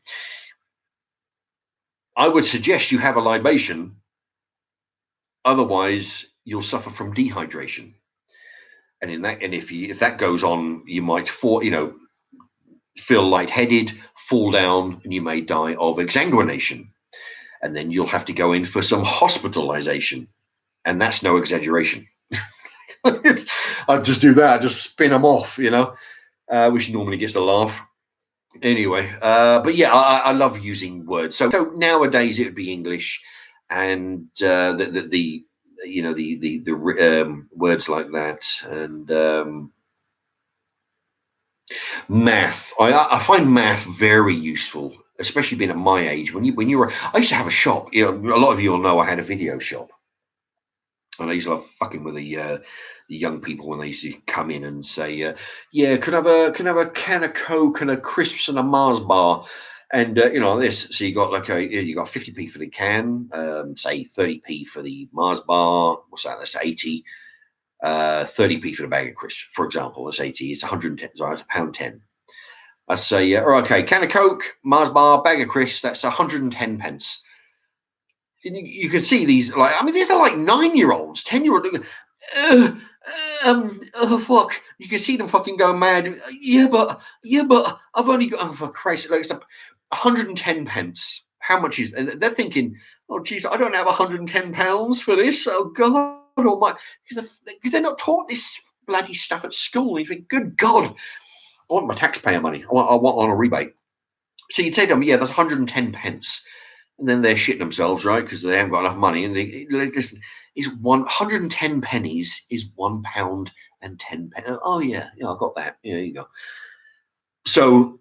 I would suggest you have a libation, otherwise you'll suffer from dehydration. And if that goes on, you might feel lightheaded, fall down, and you may die of exsanguination. and then you'll have to go in for some hospitalization, and that's no exaggeration. I just do that, I just spin them off, which normally gets a laugh. Anyway, but yeah, I love using words. So nowadays it would be English, and the words like that, and math. I find math very useful, especially being at my age. When you were, I used to have a shop. A lot of you will know I had a video shop, and I used to love fucking with the young people when they used to come in and say, "Yeah, can I have a can of Coke and a crisps and a Mars bar." And this. So you got you got 50p for the can, say 30p for the Mars bar. What's that? That's 80. 30p for the bag of crisps, for example. That's 80. It's 110. Sorry, it's £1.10. I say, okay, can of Coke, Mars bar, bag of crisps. That's 110 pence. And you can see these, like, I mean, these are like 9-year-olds, 10-year-olds. Oh fuck! You can see them fucking go mad. Yeah, but I've only got, oh for Christ, like, it's 110 pence. How much is? They're thinking, oh geez, I don't have 110 pounds for this. Oh God, Almighty, because they're not taught this bloody stuff at school. You think, good God, I want my taxpayer money. I want on a rebate. So you say to them, yeah, that's 110 pence. And then they're shitting themselves, right? Because they haven't got enough money. And they listen, is 110 pennies is £1 and 10 pence. Oh yeah, I got that. Yeah, there you go. So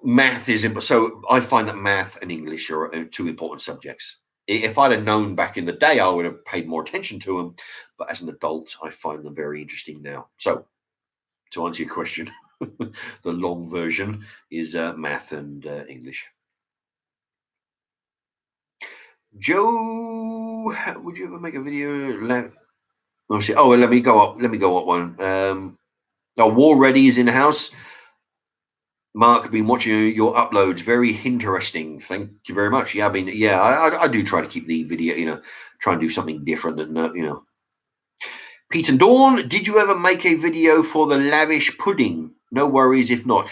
math is so I find that math and English are two important subjects. If I'd have known back in the day, I would have paid more attention to them. But as an adult, I find them very interesting now. So to answer your question, the long version is math and English. Joe, would you ever make a video? Let me go up. Let me go up one. War Ready is in the house. Mark, I've been watching your uploads. Very interesting. Thank you very much. Yeah, I do try to keep the video. Try and do something different than. Pete and Dawn, did you ever make a video for the lavish pudding? No worries if not.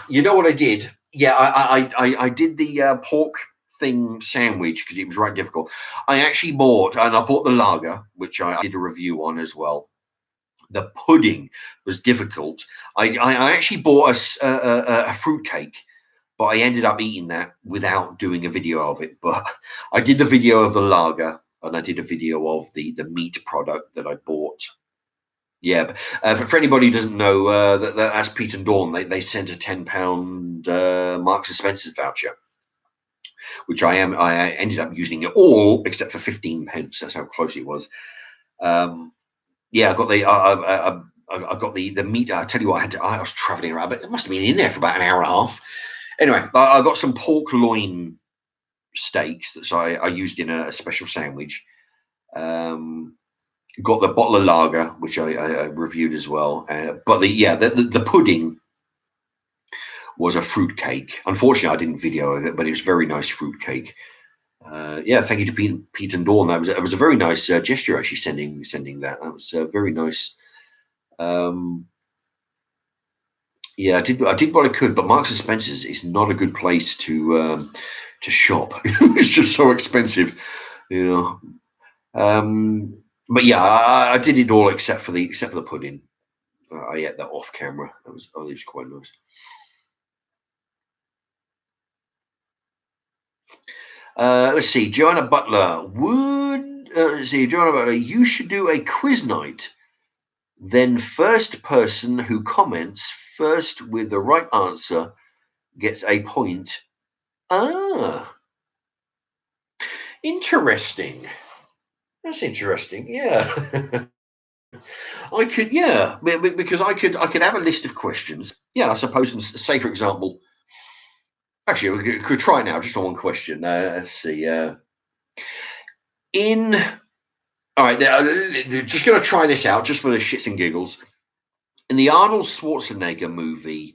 You know what I did? Yeah, I did the pork thing sandwich because it was right difficult. I actually bought the lager, which I did a review on as well. The pudding was difficult. I actually bought a fruit cake, but I ended up eating that without doing a video of it. But I did the video of the lager, and I did a video of the meat product that I bought. Yeah, but for anybody who doesn't know, that's Pete and Dawn. They sent a £10 Marks and Spencer's voucher, which I ended up using it all except for 15 pence. That's how close it was. Yeah, I got the I got the meat. I tell you what, I was traveling around, but it must have been in there for about an hour and a half. Anyway, I got some pork loin steaks that I used in a special sandwich. Got the bottle of lager, which I reviewed as well. But the pudding was a fruit cake. Unfortunately, I didn't video of it, but it was a very nice fruit cake. Thank you to Pete and Dawn. It was a very nice gesture, actually, sending that. That was very nice. I did what I could, but Marks and Spencer's is not a good place to shop. It's just so expensive, But yeah, I did it all except for the pudding. I ate that off camera. It was quite nice. Let's see, Joanna Butler. Joanna Butler, you should do a quiz night. Then first person who comments first with the right answer gets a point. Interesting. That's interesting. Yeah. I could, because I could have a list of questions. Yeah, I suppose, and say, for example, actually, we could try now just on one question. Let's see. All right, just going to try this out just for the shits and giggles. In the Arnold Schwarzenegger movie,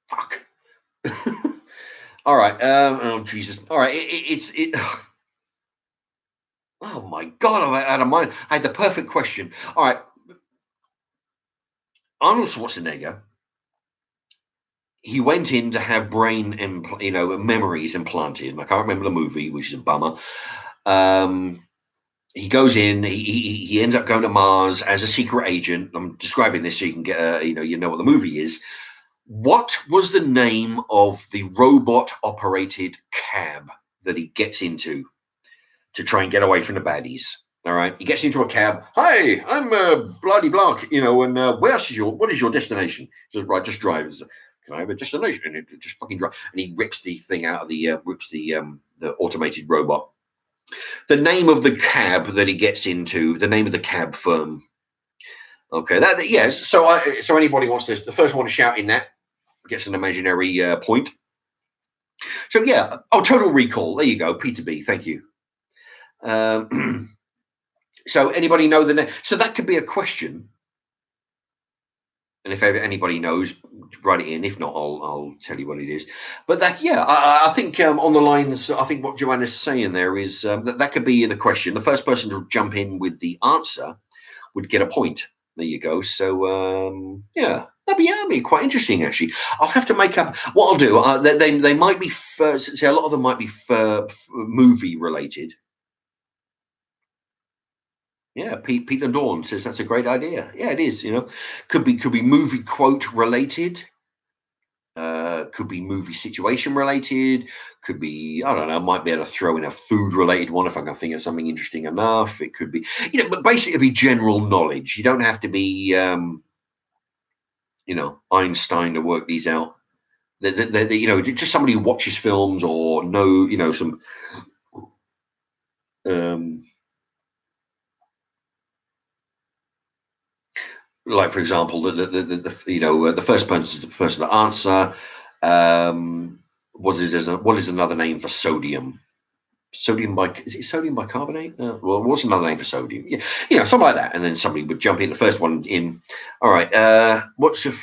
fuck. All right. Oh Jesus. All right. It's. Oh my God! I'm out of mind. I had the perfect question. All right. Arnold Schwarzenegger, he went in to have memories implanted. And I can't remember the movie, which is a bummer. Um, he goes in. He ends up going to Mars as a secret agent. I'm describing this so you can get you know what the movie is. What was the name of the robot-operated cab that he gets into to try and get away from the baddies? All right, he gets into a cab. Hi, I'm bloody Blark, and what is your destination? He says, right, just drive. Says, can I have a destination? And it just fucking drive. And he rips the thing out of the automated robot. The name of the cab that he gets into, the name of the cab firm. Okay, yes. So anybody wants to, the first one to shout in that gets an imaginary point. So yeah, Total Recall. There you go, Peter B. Thank you. So anybody know the name? So that could be a question. And if anybody knows, write it in. If not, I'll tell you what it is. But I think on the lines, I think what Joanna's saying there is that could be the question. The first person to jump in with the answer would get a point. There you go. So that'd be quite interesting actually. I'll have to make up what I'll do. They might be a lot of them might be movie related. Yeah, Pete and Dawn says that's a great idea. Yeah, it is. Could be movie quote related. Could be movie situation related. Could be, I don't know. Might be able to throw in a food related one if I can think of something interesting enough. It could be, but basically it'd be general knowledge. You don't have to be, Einstein to work these out. Just somebody who watches films or some. Like for example, the first person to answer. What is another name for sodium? Is it sodium bicarbonate? Well, what's another name for sodium? Yeah, something like that. And then somebody would jump in. The first one in. All right. What's your?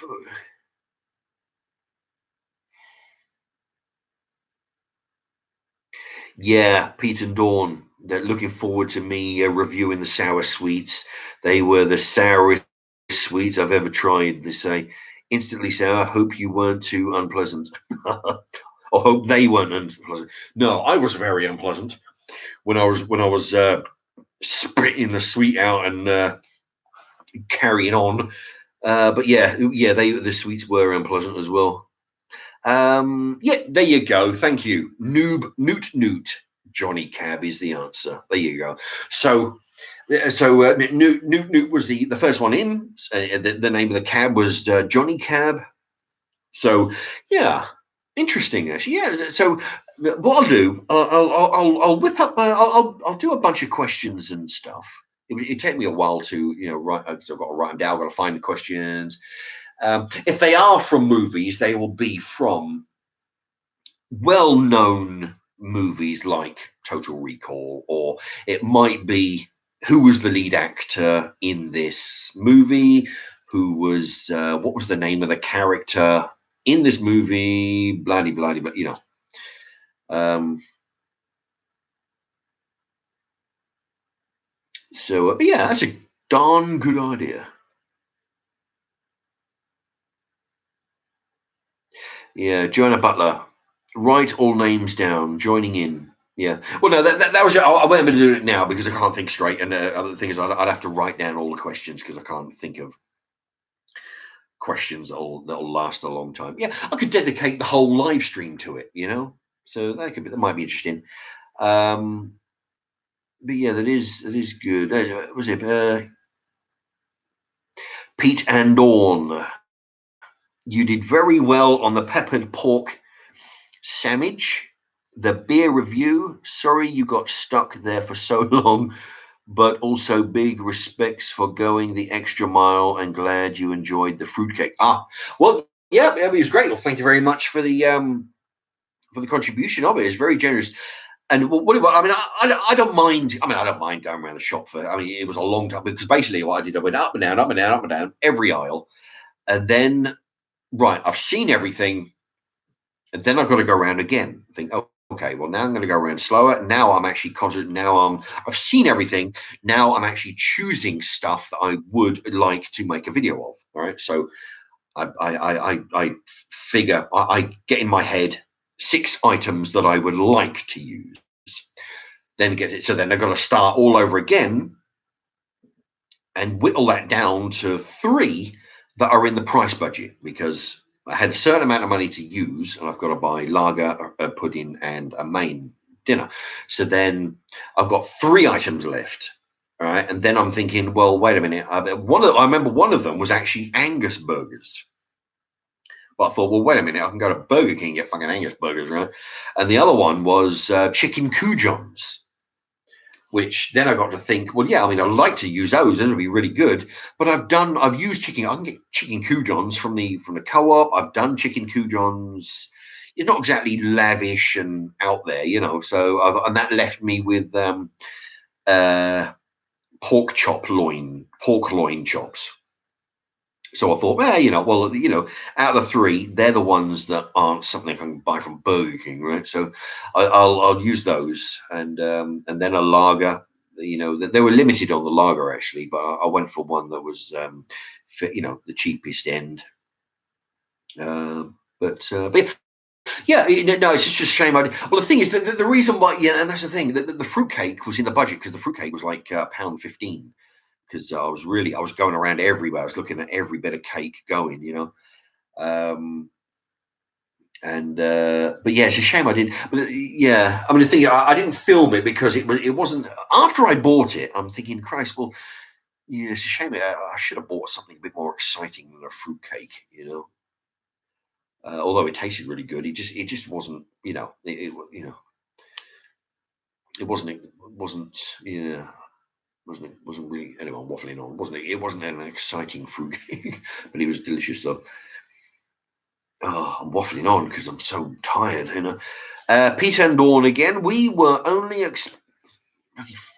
Yeah, Pete and Dawn. They're looking forward to me reviewing the sour sweets. They were the sourest sweets I've ever tried. They say instantly sour. Hope you weren't too unpleasant. Or hope they weren't unpleasant. No, I was very unpleasant when I was spitting the sweet out and carrying on. But the sweets were unpleasant as well. There you go. Thank you. Newt. Johnny Cab is the answer. There you go. So Newt was the first one in. The name of the cab was Johnny Cab. So yeah, interesting actually. Yeah. So what I'll do, I'll whip up. I'll do a bunch of questions and stuff. It take me a while to write because I've got to write them down. I've got to find the questions. If they are from movies, they will be from well-known movies like Total Recall, or it might be who was the lead actor in this movie, who was what was the name of the character in this movie, blah blah blah. Yeah, that's a darn good idea. Yeah, Joanna Butler, write all names down, joining in. Yeah. Well, no, that was. I won't be able to do it now because I can't think straight. And other thing is, I'd have to write down all the questions because I can't think of questions that'll last a long time. Yeah, I could dedicate the whole live stream to it. So that might be interesting. But yeah, that is good. Was it Pete and Dawn? You did very well on the peppered pork sandwich. The beer review. Sorry you got stuck there for so long, but also big respects for going the extra mile and glad you enjoyed the fruitcake. Well, yeah, it was great. Well, thank you very much for the contribution of it. It's very generous. And I don't mind. I don't mind going around the shop for. It was a long time because basically what I did, I went up and down, up and down, up and down every aisle, and then right, I've seen everything, and then I've got to go around again. Think, okay, well, now I'm going to go around slower. Now I'm actually confident. Now I've seen everything. Now I'm actually choosing stuff that I would like to make a video of. All right. So I figure, I get in my head 6 items that I would like to use. Then get it. So then I've got to start all over again and whittle that down to 3 that are in the price budget, because I had a certain amount of money to use, and I've got to buy lager, a pudding, and a main dinner. So then I've got 3 items left. All right, and then I'm thinking, well, wait a minute. I remember one of them was actually Angus burgers. But I thought, well, wait a minute. I can go to Burger King and get fucking Angus burgers, right? And the other one was chicken coujons, which then I got to think, well, yeah, I mean, I'd like to use those. Those would be really good. But I've used chicken. I can get chicken coujons from the co-op. I've done chicken coujons. It's not exactly lavish and out there, you know. So and that left me with pork loin chops. So I thought, well, out of the 3, they're the ones that aren't something I can buy from Burger King, right? So I'll use those, and then a lager. They were limited on the lager actually, but I went for one that was, the cheapest end. But yeah, no, it's just a shame. Well, the thing is that the reason why, yeah, and that's the thing. The fruitcake was in the budget because the fruitcake was like £1.15. Because I was going around everywhere. I was looking at every bit of cake going, but yeah, it's a shame I didn't. But yeah, I mean, the thing, I didn't film it because it wasn't. After I bought it, I'm thinking, Christ, well, yeah, it's a shame. I should have bought something a bit more exciting than a fruitcake, Although it tasted really good, it just wasn't, it wasn't, yeah. Wasn't really, anyway, I'm waffling on. It wasn't an exciting fruitcake, but it was delicious though. Oh, I'm waffling on because I'm so tired. Peter and Dawn again. We were only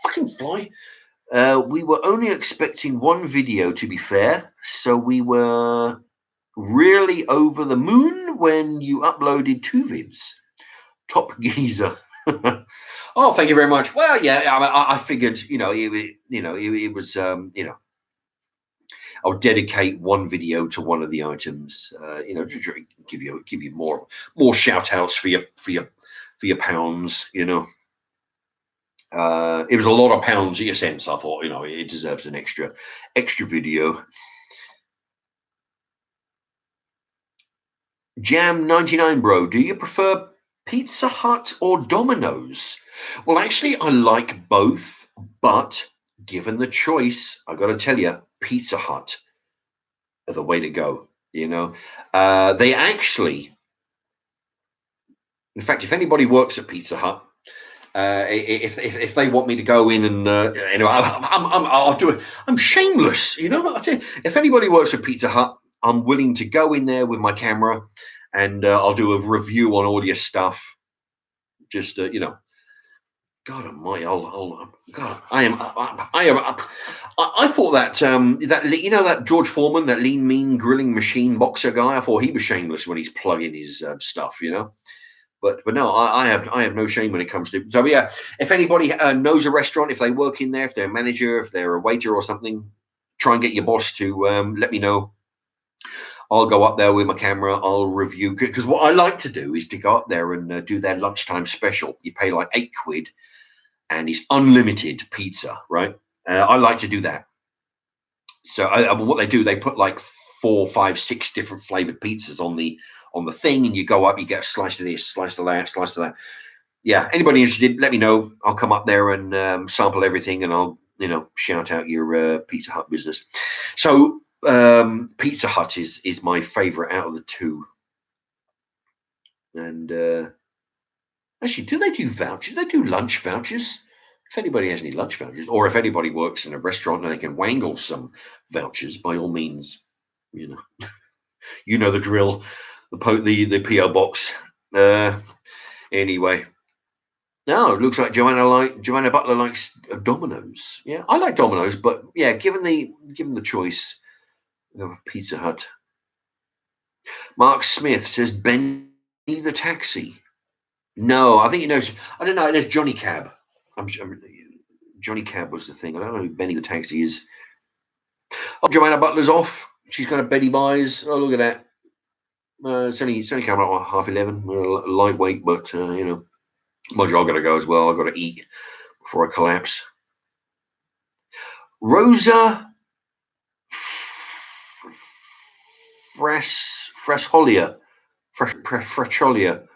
fucking fly. We were only expecting 1 video, to be fair, so we were really over the moon when you uploaded 2 vids. Top geezer. Oh, thank you very much. Well, yeah, I figured, it was, I'll dedicate 1 video to one of the items. To give you more shout outs for your pounds. It was a lot of pounds in a sense. I thought, it deserves an extra video. Jam 99 bro, do you prefer Pizza Hut or Domino's? Well, actually, I like both, but given the choice, I got to tell you, Pizza Hut are the way to go. They actually, in fact, if anybody works at Pizza Hut, if they want me to go in and I'll do it. I'm shameless, I tell you, if anybody works at Pizza Hut, I'm willing to go in there with my camera, and I'll do a review on all your stuff. Just God Almighty, God, I thought that that George Foreman, that lean mean grilling machine boxer guy, I thought he was shameless when he's plugging his stuff, But no, I have no shame when it comes to. So yeah, if anybody knows a restaurant, if they work in there, if they're a manager, if they're a waiter or something, try and get your boss to let me know. I'll go up there with my camera. I'll review, because what I like to do is to go up there and do their lunchtime special. You pay like £8, and it's unlimited pizza, right? I like to do that. So what they do, they put like 4, 5, 6 different flavored pizzas on the thing, and you go up, you get a slice of this, slice of that, slice of that. Yeah, anybody interested, let me know. I'll come up there and sample everything, and I'll shout out your Pizza Hut business. So Pizza Hut is my favorite out of the 2. And actually, do they do vouchers? They do lunch vouchers. If anybody has any lunch vouchers, or if anybody works in a restaurant and they can wangle some vouchers, by all means, you know the drill. The PO box. Anyway, no, it looks like Joanna Butler likes Domino's. Yeah, I like Domino's, but yeah, given the choice, Pizza Hut. Mark Smith says Benny the Taxi. No, I think you know. I don't know. There's Johnny Cab. Johnny Cab was the thing. I don't know who Benny the Taxi is. Oh, Joanna Butler's off. She's got a Betty buys. Oh, look at that. It's only come out at 11:30. Lightweight, but you know, mind you, I've got to go as well. I've got to eat before I collapse. Rosa Fresholia. Fresholia.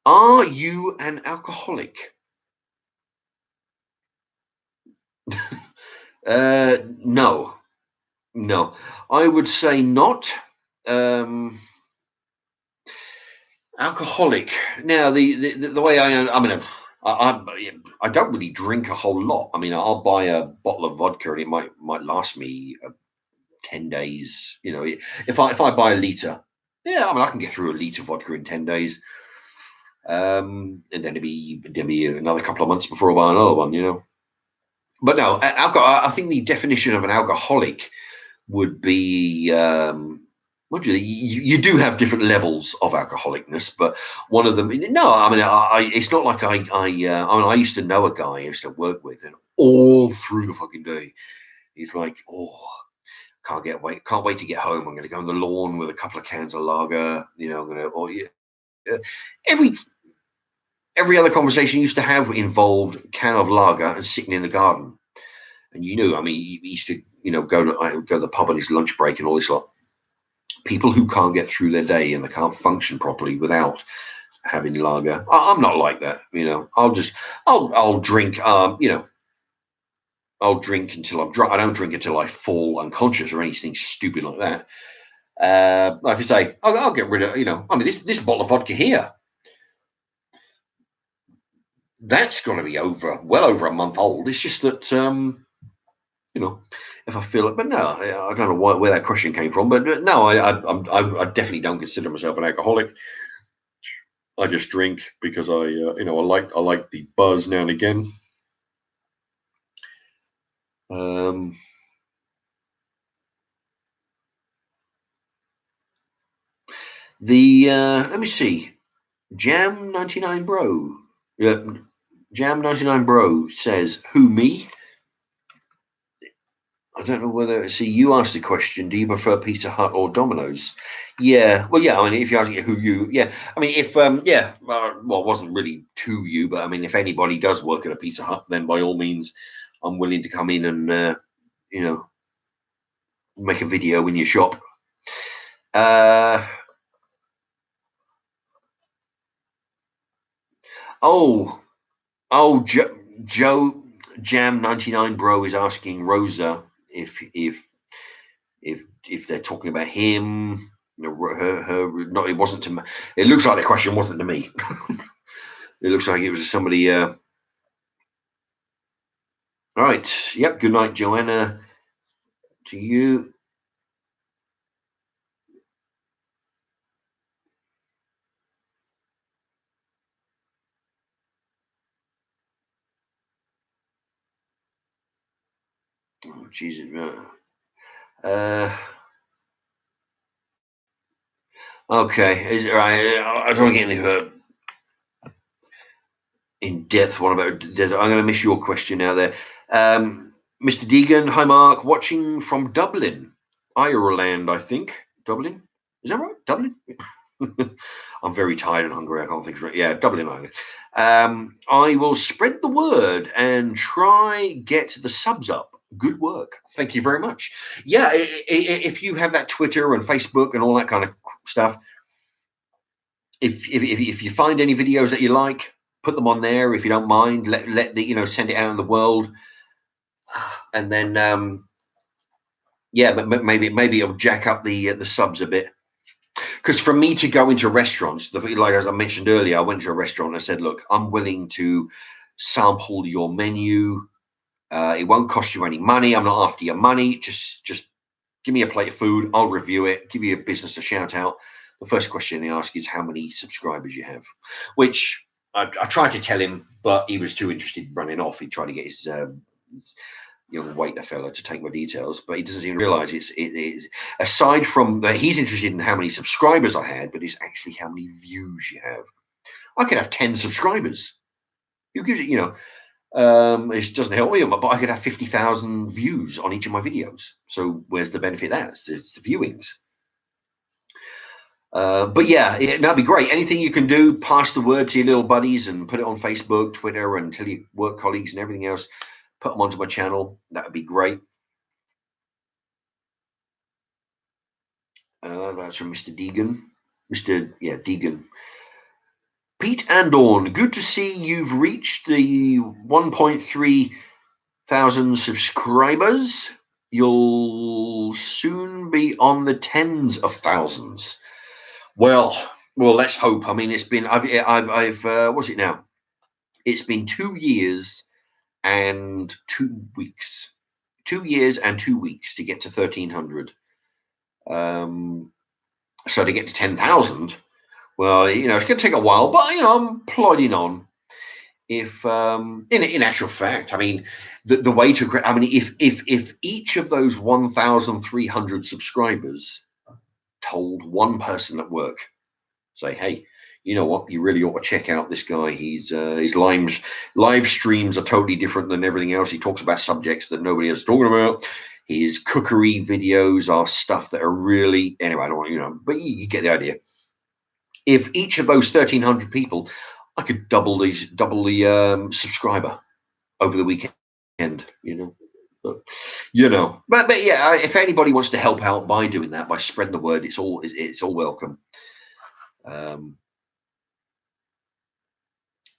Are you an alcoholic? No. No. I would say not. Um, Alcoholic. Now, the way I mean, I don't really drink a whole lot. I mean, I'll buy a bottle of vodka and it might last me 10 days. You know, if I buy a liter, yeah, I mean, I can get through a liter of vodka in 10 days. And then it'd be another couple of months before I buy another one. You know, but no, alcohol. I think the definition of an alcoholic would be you do have different levels of alcoholicness, but one of them. No, I mean, it's not like I mean, I used to know a guy I used to work with, and all through the fucking day, he's like, oh, can't wait to get home. I'm going to go on the lawn with a couple of cans of lager. You know, I'm going to, or yeah, every every other conversation you used to have involved a can of lager and sitting in the garden. And you knew, I mean, he used to, you know, go to the pub on his lunch break and all this lot. People who can't get through their day and they can't function properly without having lager. I'm not like that, you know. I'll drink, you know, I'll drink until I'm drunk. I don't drink until I fall unconscious or anything stupid like that. Like I say, I'll get rid of, you know, I mean, this bottle of vodka here, that's going to be well over a month old. It's just that, you know, if I feel it. But no, I don't know where that question came from. But no, I definitely don't consider myself an alcoholic. I just drink because you know, I like the buzz now and again. Um, Let me see, Jam 99 Bro. Yeah, Jam 99 Bro says, "Who me?" I don't know whether. See, you asked the question. Do you prefer Pizza Hut or Domino's? Yeah. Well, yeah. I mean, if you're asking who you, yeah. I mean, if yeah. Well, it wasn't really to you, but I mean, if anybody does work at a Pizza Hut, then by all means, I'm willing to come in and you know, make a video in your shop. Uh, oh, Joe Jam 99 Bro is asking Rosa if they're talking about him. You know, her. No, it wasn't to me. It looks like the question wasn't to me. It looks like it was somebody. All right. Yep. Good night, Joanna. To you. Oh, Jesus. Okay. All right. I don't want to get into in depth one about desert. I'm going to miss your question now there. Mr. Deegan, hi Mark, watching from Dublin, Ireland, I think. Dublin? Is that right? Dublin? I'm very tired and hungry. I can't think right. Yeah, Dublin, Ireland. I will spread the word and try get the subs up. Good work. Thank you very much. Yeah, if you have that Twitter and Facebook and all that kind of stuff, if you find any videos that you like, put them on there. If you don't mind, let the, you know, send it out in the world, and then yeah, but maybe it'll jack up the subs a bit. Because for me to go into restaurants, like as I mentioned earlier, I went to a restaurant and I said, look, I'm willing to sample your menu. It won't cost you any money. I'm not after your money. Just give me a plate of food. I'll review it. Give your business a shout out. The first question they ask is how many subscribers you have, which I tried to tell him, but he was too interested in running off. He tried to get his young waiter fella to take my details, but he doesn't even realize it is aside from that he's interested in how many subscribers I had, but it's actually how many views you have. I could have 10 subscribers. Who gives it, it doesn't help me, but I could have 50,000 views on each of my videos. So where's the benefit of that? It's the viewings. But yeah, that'd be great. Anything you can do, pass the word to your little buddies and put it on Facebook, Twitter, and tell your work colleagues and everything else. Put them onto my channel. That would be great. That's from Mr. Deegan. Deegan. Pete Andorn, good to see you've reached the 1.3 thousand subscribers. You'll soon be on the tens of thousands. Well, let's hope. I mean, it's been I've what's it now? It's been 2 years and 2 weeks. 2 years and 2 weeks to get to 1,300. So to get to 10,000, well, it's going to take a while, but I'm plodding on. If in actual fact, I mean, the way to create, I mean, if each of those 1,300 subscribers told one person at work, say, hey, you know what, you really ought to check out this guy. His live streams are totally different than everything else. He talks about subjects that nobody else is talking about. His cookery videos are stuff that are really, anyway, I don't want, but you get the idea. If each of those 1,300 people, I could double the subscriber over the weekend, But yeah, if anybody wants to help out by doing that, by spreading the word, it's all welcome.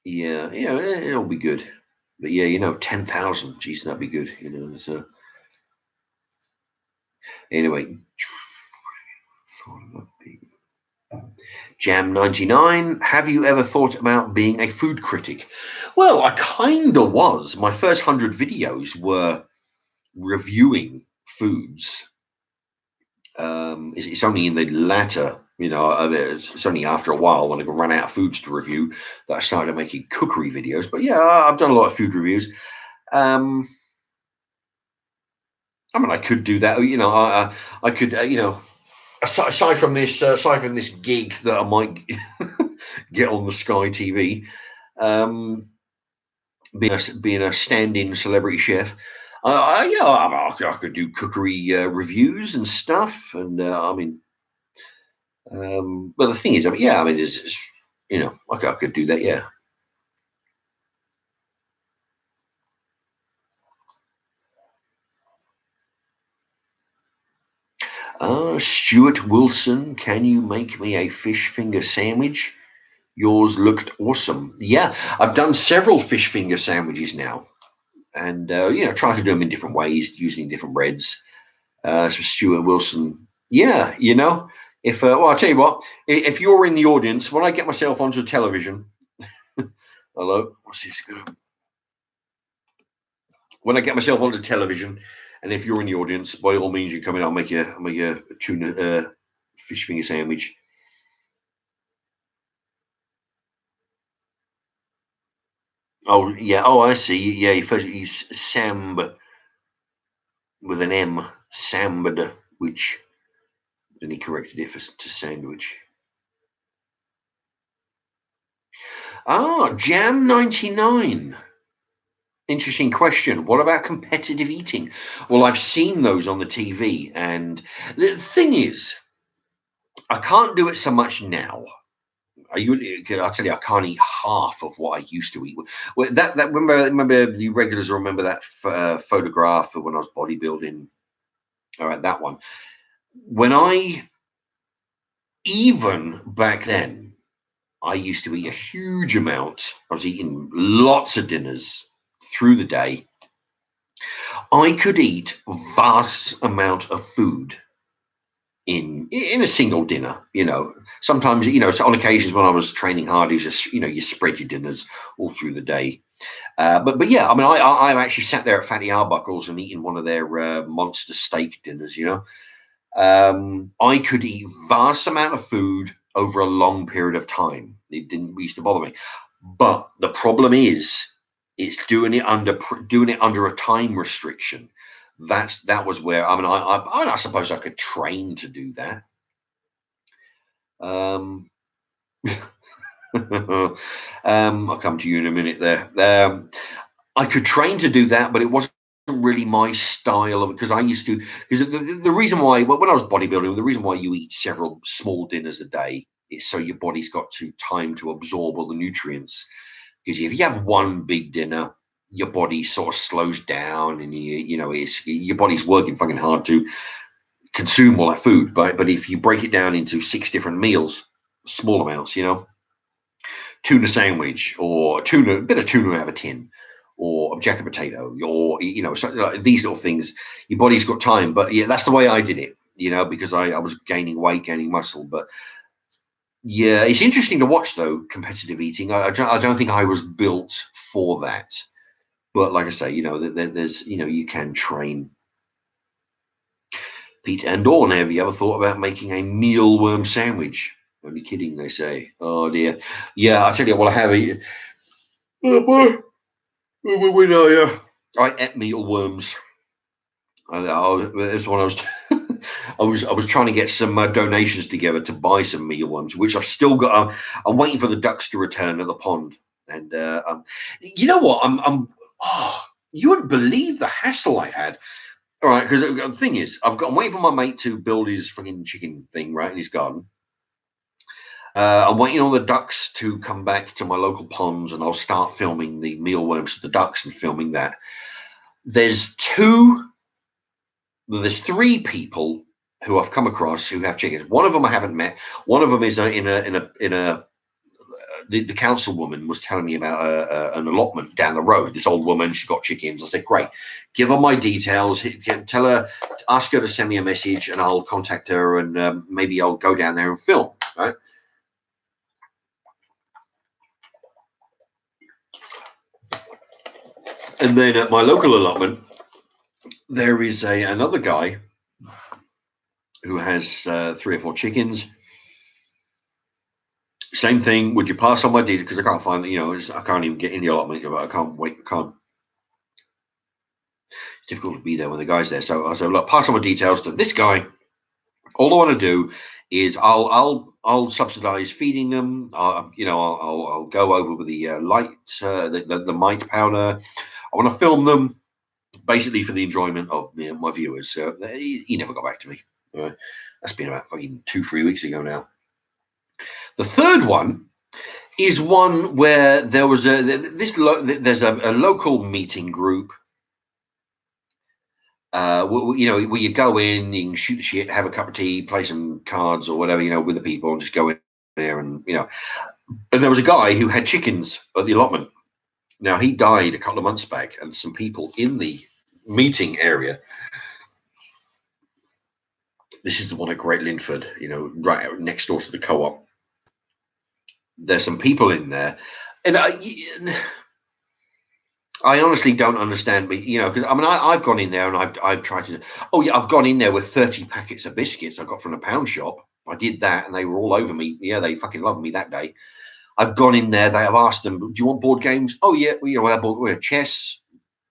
Yeah, it'll be good. But yeah, 10,000, geez, that'd be good. So anyway, Jam99, have you ever thought about being a food critic? Well, I kind of was. My first 100 videos were reviewing foods. It's only in the latter, it's only after a while when I ran out of foods to review that I started making cookery videos. But yeah, I've done a lot of food reviews. I mean, I could do that. I could, aside from this gig that I might get on the Sky TV, being a stand-in celebrity chef. I could do cookery reviews and stuff, and I mean, but the thing is, I mean, I could do that, yeah. Stuart Wilson, can you make me a fish finger sandwich? Yours looked awesome. Yeah, I've done several fish finger sandwiches now, and trying to do them in different ways, using different breads. So Stuart Wilson, yeah, if well, I'll tell you what, if you're in the audience, when I get myself onto television, hello, what's this? When I get myself onto television, and if you're in the audience, by all means, you come in. I'll make a tuna fish finger sandwich. Oh yeah. Oh, I see. Yeah, you first use samb with an M, sambed, which then he corrected it to sandwich. Jam99. Interesting question. What about competitive eating? Well, I've seen those on the TV, and the thing is, I can't do it so much now. I'll tell you, I can't eat half of what I used to eat. Well, that remember the regulars remember that photograph of when I was bodybuilding. All right, that one. Even back then, I used to eat a huge amount. I was eating lots of dinners through the day. I could eat vast amount of food in a single dinner. Sometimes, so on occasions when I was training hard, you just you spread your dinners all through the day. But yeah, I mean, I actually sat there at Fatty Arbuckle's and eating one of their monster steak dinners. I could eat vast amount of food over a long period of time. It didn't used to bother me. But the problem is, it's doing it under a time restriction. That was where, I mean, I suppose I could train to do that. I'll come to you in a minute there. I could train to do that, but it wasn't really my style of it because I used to. Because the reason why, well, when I was bodybuilding, the reason why you eat several small dinners a day is so your body's got time to absorb all the nutrients. Because if you have one big dinner, your body sort of slows down, and it's your body's working fucking hard to consume all that food. But if you break it down into 6 different meals, small amounts, tuna sandwich or a bit of tuna out of a tin or a jacket potato or these little things, your body's got time. But yeah, that's the way I did it, because I was gaining weight, gaining muscle. But yeah, it's interesting to watch though, competitive eating. I don't think I was built for that. But like I say, there's you can train. Pete and Dawn, have you ever thought about making a mealworm sandwich? Only kidding, they say. Oh dear. Yeah, I tell you what, I have a. When I ate mealworms. That's when I was. I was trying to get some donations together to buy some mealworms, which I've still got. I'm waiting for the ducks to return to the pond, and you know what? Oh, you wouldn't believe the hassle I've had. All right, because the thing is, I'm waiting for my mate to build his fucking chicken thing right in his garden. I'm waiting on the ducks to come back to my local ponds, and I'll start filming the mealworms of the ducks and filming that. There's two, there's 3 people who I've come across who have chickens. One of them I haven't met. One of them is the councilwoman was telling me about an allotment down the road. This old woman, she's got chickens. I said, great, give her my details. Tell her, ask her to send me a message, and I'll contact her, and maybe I'll go down there and film. Right. And then at my local allotment, there is another guy who has 3 or 4 chickens. Same thing. Would you pass on my details? Because I can't find, I can't even get in the allotment. I can't wait. I can't. It's difficult to be there when the guy's there. So I said, look, pass on my details to this guy. All I want to do is I'll subsidize feeding them. I'll go over with the light, the mite powder. I want to film them basically for the enjoyment of my viewers. So he never got back to me. That's been about fucking 2-3 weeks ago now. The third one is one where there was there's a local meeting group. Where you go in, you can shoot the shit, have a cup of tea, play some cards or whatever, with the people, and just go in there and And there was a guy who had chickens at the allotment. Now he died a couple of months back, and some people in the meeting area. This is the one at Great Linford, right next door to the co-op. There's some people in there, and I honestly don't understand, but because I've gone in there and I've tried to. Oh yeah, I've gone in there with 30 packets of biscuits I got from a pound shop. I did that, and they were all over me. Yeah, they fucking loved me that day. I've gone in there. They have asked them, "Do you want board games?" Oh yeah, we have chess,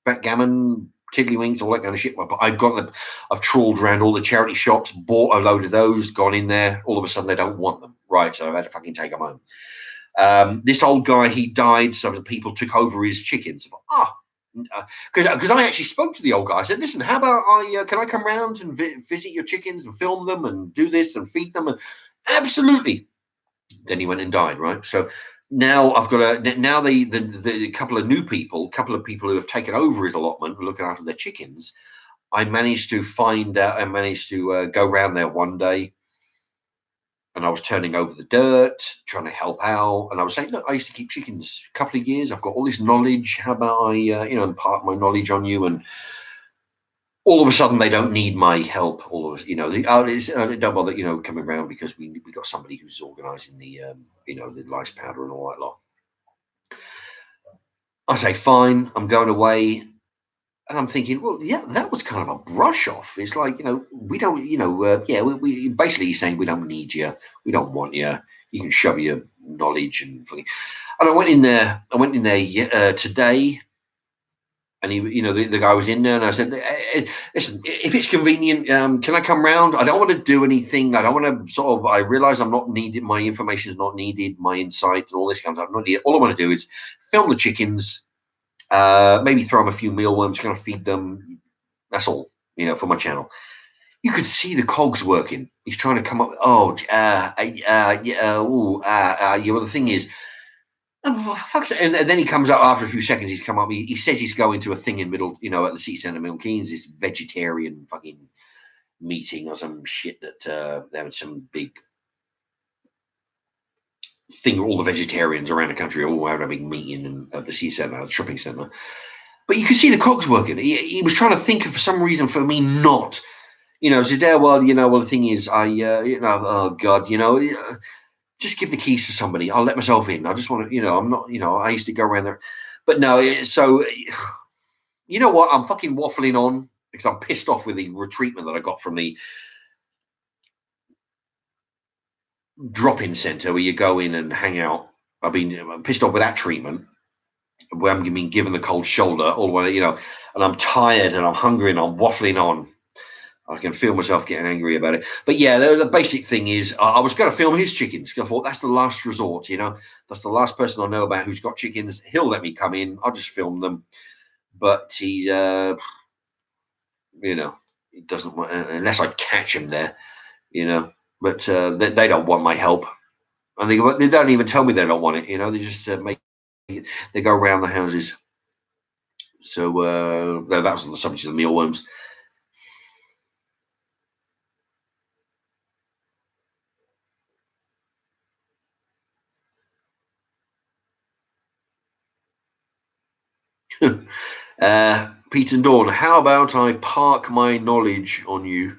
backgammon, tiddlywinks, all that kind of shit. But I've trawled around all the charity shops, bought a load of those, gone in there. All of a sudden, they don't want them. Right, so I've had to fucking take them home. This old guy, he died, so the people took over his chickens. Because I actually spoke to the old guy. I said, listen, how about can I come round and visit your chickens and film them and do this and feed them? And absolutely. Then he went and died, right? So now I've got the couple of new people, couple of people who have taken over his allotment and looking after their chickens. I managed to go around there one day, and I was turning over the dirt, trying to help out. And I was saying, look, I used to keep chickens a couple of years. I've got all this knowledge. How about I, impart my knowledge on you? And all of a sudden, they don't need my help. All of us, don't bother, coming around because we got somebody who's organising the, the lice powder and all that lot. I say, fine, I'm going away. And I'm thinking, well, yeah, that was kind of a brush off. It's like, we don't, we basically saying we don't need you. We don't want you. You can shove your knowledge and I went in there today, And he, the guy was in there, and I said, listen, if it's convenient, can I come round? I don't want to do anything. I don't want to I realize I'm not needed. My information is not needed. My insight and all this kind of stuff, not needed. All I want to do is film the chickens, maybe throw them a few mealworms, kind of feed them. That's all, for my channel. You could see the cogs working. He's trying to come up. The thing is, and then he comes up after a few seconds. He's come up. He says he's going to a thing in middle, at the city centre, Milton Keynes, this vegetarian fucking meeting or some shit that they had some big thing. All the vegetarians around the country all having a big meeting at the city centre, the shopping centre. But you can see the cogs working. He was trying to think of some reason for me not. So there, the thing is, oh God, just give the keys to somebody. I'll let myself in. I just want to, I'm not, I used to go around there. But no, so, you know what? I'm fucking waffling on because I'm pissed off with the treatment that I got from the drop-in centre where you go in and hang out. I'm pissed off with that treatment where I'm being given the cold shoulder all the way, and I'm tired and I'm hungry and I'm waffling on. I can feel myself getting angry about it. But yeah, the basic thing is I was going to film his chickens. I thought that's the last resort, That's the last person I know about who's got chickens. He'll let me come in. I'll just film them. But he, he doesn't want, unless I catch him there, But they don't want my help. And they don't even tell me they don't want it, They just they go around the houses. So that was on the subject of the mealworms. Pete and Dawn, how about I park my knowledge on you?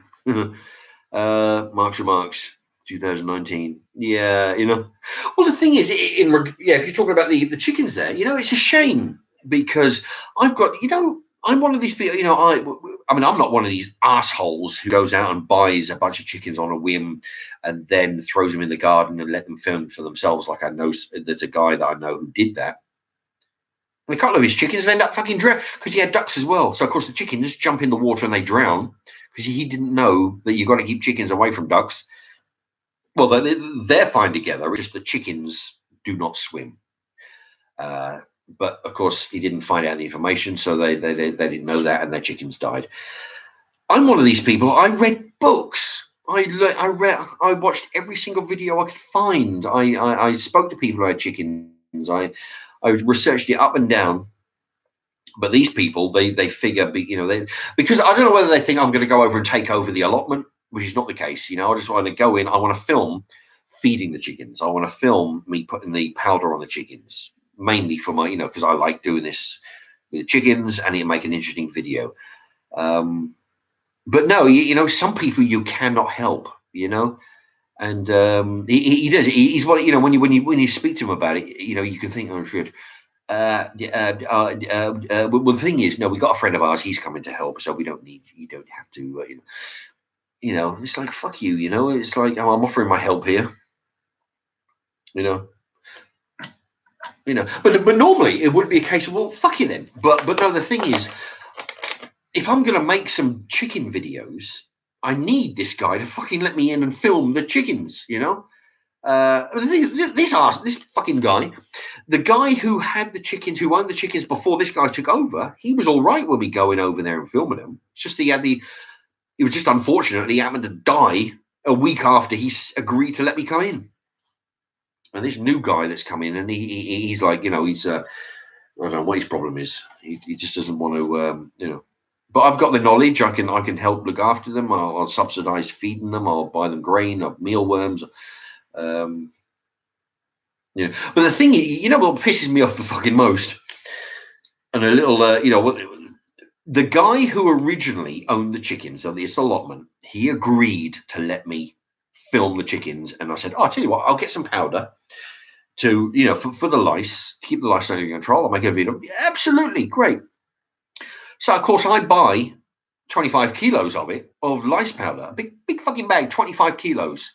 Mark's remarks, 2019. Yeah, Well, the thing is, if you're talking about the chickens there, it's a shame because I've got, I'm one of these people, I'm not one of these assholes who goes out and buys a bunch of chickens on a whim and then throws them in the garden and let them film for themselves. Like I know there's a guy that I know who did that. And a couple of his chickens end up fucking drown because he had ducks as well. So, of course, the chickens jump in the water and they drown because he didn't know that you've got to keep chickens away from ducks. Well, they're fine together. It's just the chickens do not swim. But, of course, he didn't find out the information, so they didn't know that, and their chickens died. I'm one of these people. I read books. I watched every single video I could find. I spoke to people who had chickens. I researched it up and down, but these people, they figure, because I don't know whether they think I'm going to go over and take over the allotment, which is not the case. I just want to go in. I want to film feeding the chickens. I want to film me putting the powder on the chickens, mainly for my, because I like doing this with the chickens and it make an interesting video. But no, some people you cannot help, and he does. He's what when you speak to him about it, you can think, oh, shit. Well, the thing is, no, we got a friend of ours. He's coming to help, so you don't have to. It's like fuck you. It's like I'm offering my help here. But normally it would be a case of, well, fuck you then. But no, the thing is, if I'm gonna make some chicken videos, I need this guy to fucking let me in and film the chickens. This fucking guy, the guy who had the chickens, who owned the chickens before this guy took over, he was all right with me going over there and filming them. It's just it was just unfortunate he happened to die a week after he agreed to let me come in. And this new guy that's come in, and he's like, he's I don't know what his problem is. He just doesn't want to, But I've got the knowledge. I can help look after them. I'll subsidize feeding them. I'll buy them grain, mealworms. But the thing, what pisses me off the fucking most, and a little, the guy who originally owned the chickens on this allotment, he agreed to let me film the chickens, and I said, I'll tell you what, I'll get some powder to, for the lice, keep the lice under control. I'll make a video. Yeah, absolutely, great. So of course I buy 25 kilos of lice powder, a big fucking bag, 25 kilos.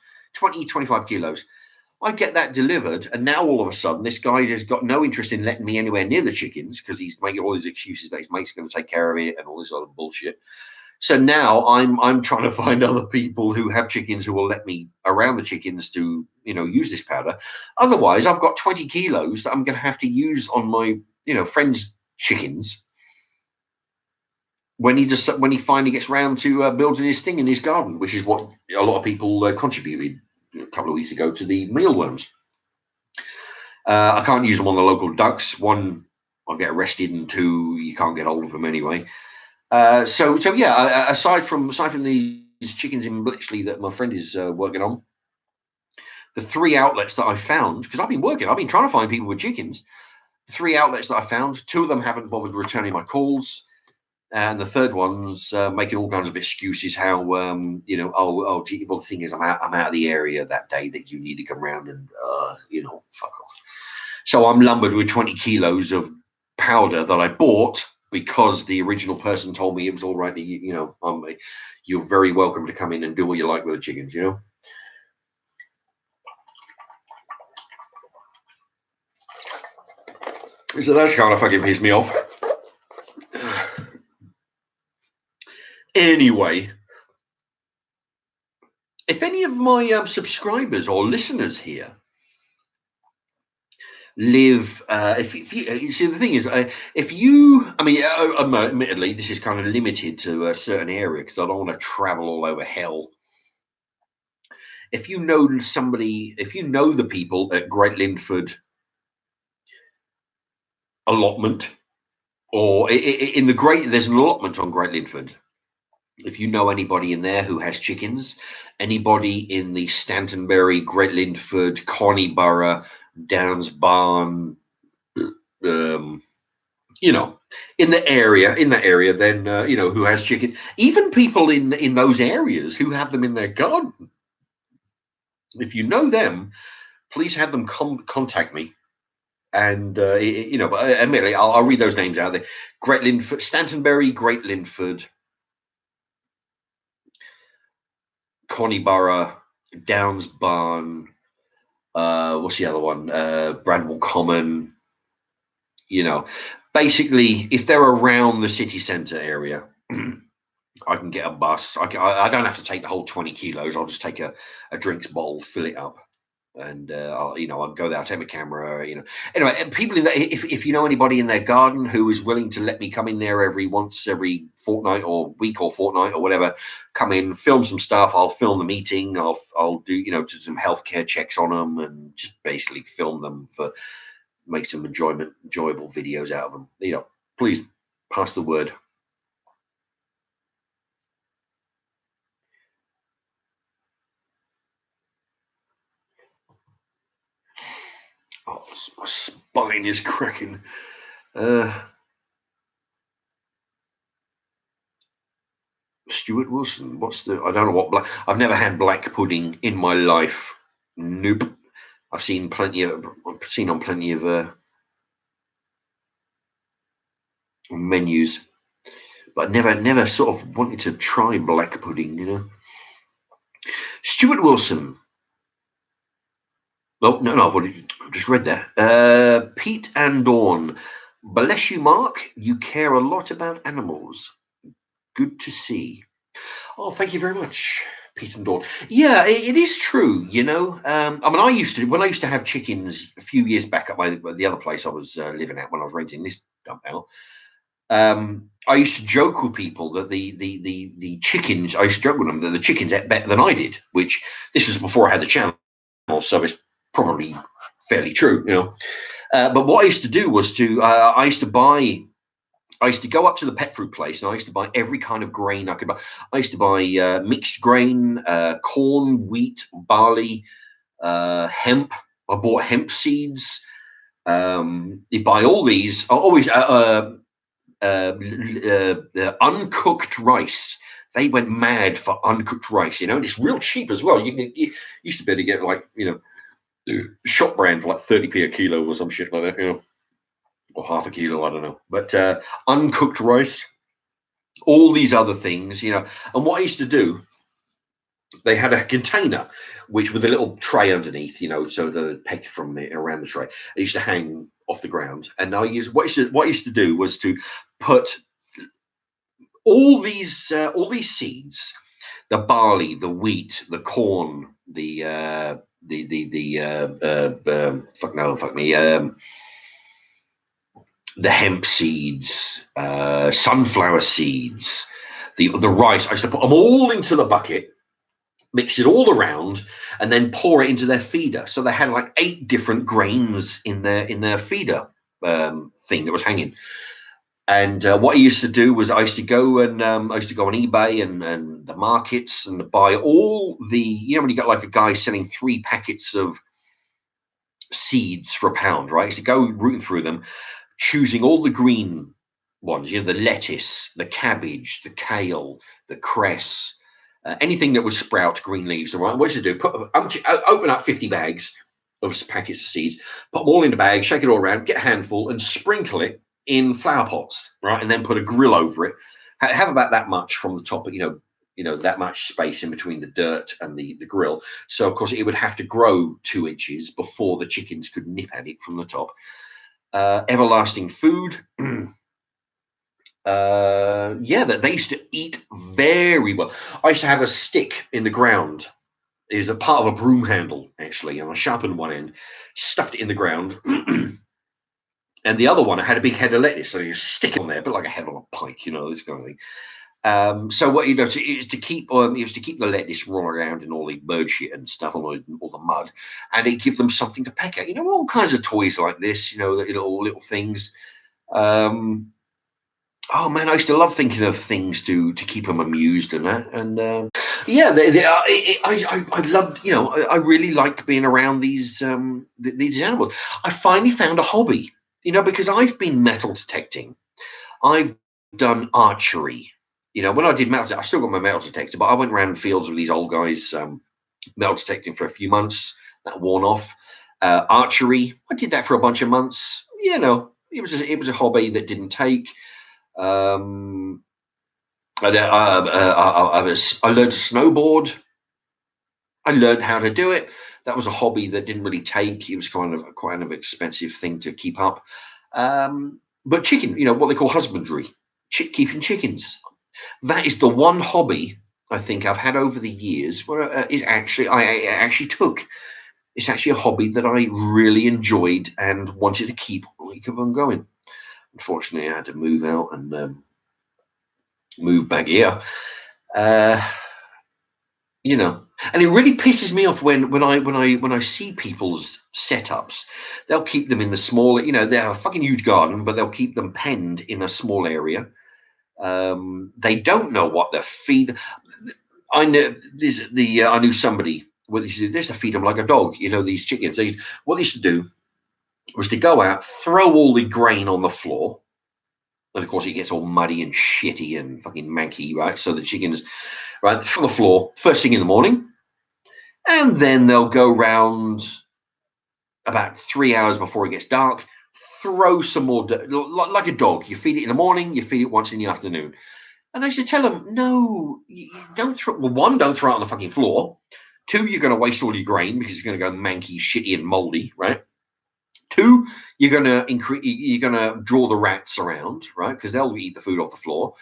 I get that delivered, and now all of a sudden, this guy has got no interest in letting me anywhere near the chickens because he's making all these excuses that his mate's going to take care of it and all this other bullshit. So now I'm trying to find other people who have chickens who will let me around the chickens to use this powder. Otherwise, I've got 20 kilos that I'm going to have to use on my friend's chickens when he finally gets round to building his thing in his garden, which is what a lot of people contributed a couple of weeks ago to the mealworms. I can't use them on the local ducks. One, I'll get arrested, and two, you can't get hold of them anyway. So yeah. Aside from these chickens in Bletchley that my friend is working on, the 3 outlets that I found, because I've been trying to find people with chickens. The 3 outlets that I found, 2 of them haven't bothered returning my calls, and the third one's making all kinds of excuses. How gee, well, the thing is, I'm out of the area that day that you need to come round, and fuck off. So I'm lumbered with 20 kilos of powder that I bought because the original person told me it was all right. You're very welcome to come in and do what you like with the chickens. So that's kind of fucking pissed me off. Anyway, if any of my subscribers or listeners here live, if you see, the thing is, if you, admittedly, this is kind of limited to a certain area because I don't want to travel all over hell. If you know somebody, if you know the people at Great Linford allotment, or in the there's an allotment on Great Linford. If you know anybody in there who has chickens, anybody in the Stantonbury, Great Linford, Connyborough, Downs Barn, in that area, then who has chicken, even people in those areas who have them in their garden. If you know them, please have them contact me. And but admittedly, I'll read those names out there: Great Linford, Stantonbury, Great Linford, Connyborough, Downs Barn. What's the other one? Bradwell Common. Basically, if they're around the city centre area, I can get a bus. I don't have to take the whole 20 kilos. I'll just take a drinks bottle, fill it up, and I'll go there. I'll take my camera. Anyway, people in that, if you know anybody in their garden who is willing to let me come in there every fortnight or week or fortnight or whatever, come in, film some stuff. I'll film the meeting. I'll do some healthcare checks on them and just basically film them make some enjoyable videos out of them. Please pass the word. Oh, my spine is cracking. Stuart Wilson. I don't know what I've never had black pudding in my life. Nope. I've seen on plenty of menus, but never sort of wanted to try black pudding. Stuart Wilson. Oh no, I've just read that. Pete and Dawn. Bless you, Mark. You care a lot about animals. Good to see. Oh, thank you very much, Pete and Dawn. Yeah, it is true. I used to have chickens a few years back at the other place I was living at when I was renting this dump out. I used to joke with people that the chickens. I used to joke with them that the chickens ate better than I did. Which this was before I had the channel, so it's probably fairly true. But what I used to do was I used to go up to the pet food place and I used to buy every kind of grain I could buy. I used to buy mixed grain, corn, wheat, barley, hemp. I bought hemp seeds. You buy all these. Always uncooked rice. They went mad for uncooked rice, and it's real cheap as well. You used to be able to get shop brand for like 30p a kilo or some shit like that, or half a kilo, I don't know. But uncooked rice, all these other things, and what I used to do they had a container which with a little tray underneath, so the peck from it around the tray. It used to hang off the ground. And I used what I used to do was to put all these seeds, the barley, the wheat, the corn, fuck me, the hemp seeds, sunflower seeds, the rice. I used to put them all into the bucket, mix it all around, and then pour it into their feeder. So they had like 8 different grains in their feeder thing that was hanging. And what I used to do was I used to go on eBay and the markets and buy all when you got like a guy selling 3 packets of seeds for £1, right? I used to go rooting through them, choosing all the green ones, the lettuce, the cabbage, the kale, the cress, anything that would sprout green leaves. All right, what you do? Open up 50 bags of packets of seeds, put them all in the bag, shake it all around, get a handful, and sprinkle it in flower pots, right? And then put a grill over it. Have about that much from the top, that much space in between the dirt and the grill. So of course it would have to grow 2 inches before the chickens could nip at it from the top. Everlasting food. That they used to eat very well. I used to have a stick in the ground. It was a part of a broom handle, actually, and I sharpened one end, stuffed it in the ground, and the other one I had a big head of lettuce, so you stick it on there, but like a head on a pike, this kind of thing. So what it was to keep the lettuce rolling around in all the bird shit and stuff, all the mud, and it give them something to peck at. All kinds of toys like this, the little things. Oh man, I used to love thinking of things to keep them amused and that. And I loved, I really liked being around these animals. I finally found a hobby, because I've been metal detecting. I've done archery. When I did metal, I still got my metal detector, but I went around fields with these old guys metal detecting for a few months. That worn off. Archery, I did that for a bunch of months. It was a hobby that didn't take. I learned to snowboard. I learned how to do it. That was a hobby that didn't really take. It was quite an expensive thing to keep up. But chicken, what they call husbandry, keeping chickens. That is the one hobby I think I've had over the years where I actually took. It's actually a hobby that I really enjoyed and wanted to keep on going. Unfortunately, I had to move out and move back here. And it really pisses me off when I see people's setups. They'll keep them in the small, they have a fucking huge garden, but they'll keep them penned in a small area. They don't know what to feed. I know I knew somebody. What they used to do, they used to feed them like a dog. These chickens. What they used to do was to go out, throw all the grain on the floor. And of course, it gets all muddy and shitty and fucking manky, right? So the chickens, right, from the floor first thing in the morning, and then they'll go round about 3 hours before it gets dark, throw some more dirt, like a dog. You feed it in the morning, you feed it once in the afternoon. And I used to tell them, no, you don't throw. Well, one, don't throw it on the fucking floor. 2, you're going to waste all your grain because it's going to go manky, shitty, and moldy, right? 2, you're going to draw the rats around, right? Because they'll eat the food off the floor.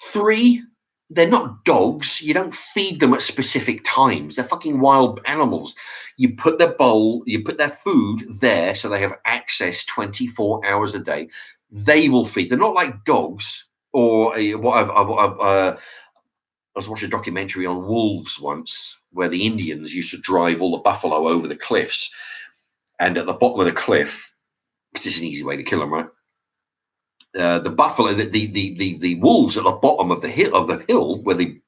3, they're not dogs. You don't feed them at specific times. They're fucking wild animals. You put their food there so they have access 24 hours a day. They will feed. They're not like dogs or I was watching a documentary on wolves once where the Indians used to drive all the buffalo over the cliffs. And at the bottom of the cliff, because it's an easy way to kill them, right? The buffalo, the wolves at the bottom of the hill where they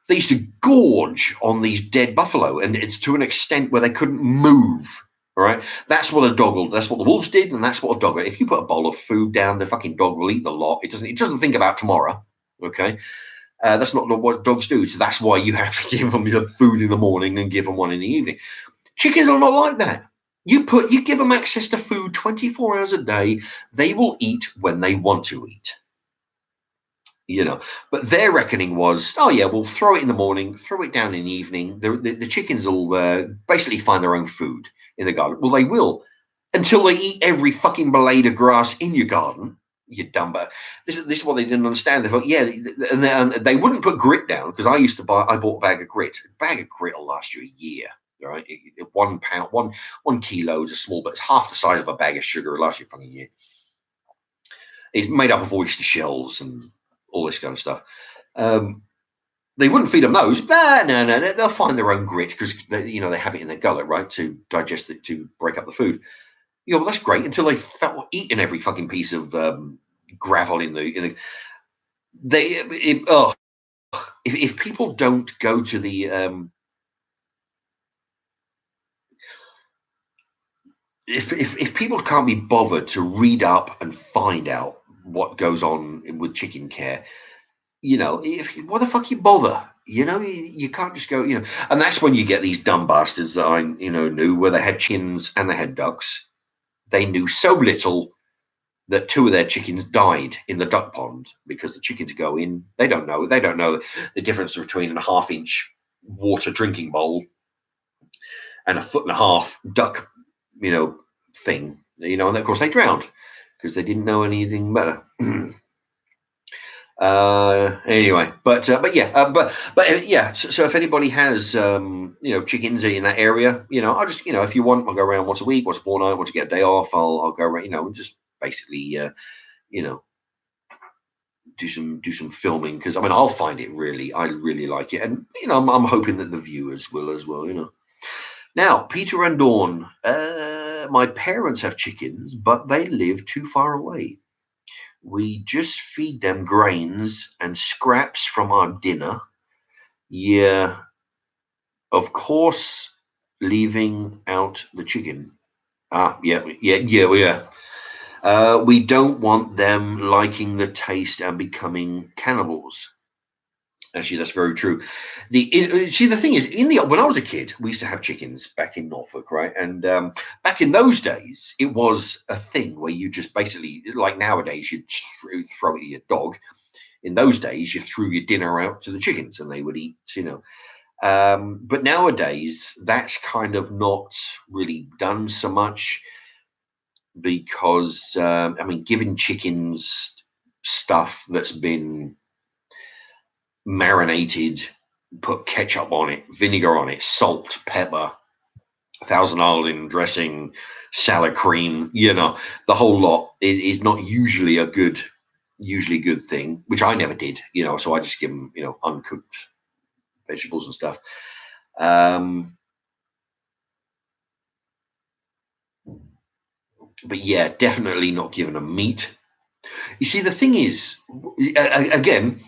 used to gorge on these dead buffalo, and it's to an extent where they couldn't move. All right, that's what the wolves did, and that's what a dog. If you put a bowl of food down, the fucking dog will eat the lot. It doesn't think about tomorrow. Okay, that's not what dogs do. So that's why you have to give them food in the morning and give them one in the evening. Chickens are not like that. You give them access to food 24 hours a day. They will eat when they want to eat. you know. But their reckoning was, oh yeah, we'll throw it in the morning, throw it down in the evening. The chickens will basically find their own food in the garden. Well, they will until they eat every fucking blade of grass in your garden. You dumbo. This is what they didn't understand. They thought, yeah, and they wouldn't put grit down because I bought a bag of grit. A bag of grit will last you a year. Right, 1 pound, 1 kilo is a small, but it's half the size of a bag of sugar. It lasts you a fucking year. It's made up of oyster shells and all this kind of stuff. They wouldn't feed them those. No. They'll find their own grit because they have it in their gullet, right, to digest it, to break up the food. Well, that's great until they felt eating every fucking piece of gravel in the. If people don't go to the if people can't be bothered to read up and find out what goes on with chicken care, why the fuck you bother? You can't just go, and that's when you get these dumb bastards that I, knew where they had chickens and they had ducks. They knew so little that 2 of their chickens died in the duck pond because the chickens go in. They don't know the difference between a half-inch water drinking bowl and a 1.5 foot duck, thing, and of course they drowned because they didn't know anything better. Anyway, but yeah. So if anybody has chickens in that area, I'll just if you want, I'll go around once a week, once a fortnight, once you get a day off, I'll go around, and just basically do some filming because I'll find it I really like it, and I'm hoping that the viewers will as well. Now, Peter and Dawn, my parents have chickens, but they live too far away. We just feed them grains and scraps from our dinner. Yeah, of course, leaving out the chicken. Yeah. We don't want them liking the taste and becoming cannibals. Actually, that's very true. The thing is, when I was a kid, we used to have chickens back in Norfolk, right? And back in those days, it was a thing where you just basically, like nowadays, you throw it at your dog. In those days, you threw your dinner out to the chickens, and they would eat. But nowadays, that's kind of not really done so much because giving chickens stuff that's been marinated, put ketchup on it, vinegar on it, salt, pepper, Thousand Island dressing, salad cream, the whole lot is not usually good thing, which I never did, so I just give them, uncooked vegetables and stuff. But yeah, definitely not giving them meat. You see, the thing is, again,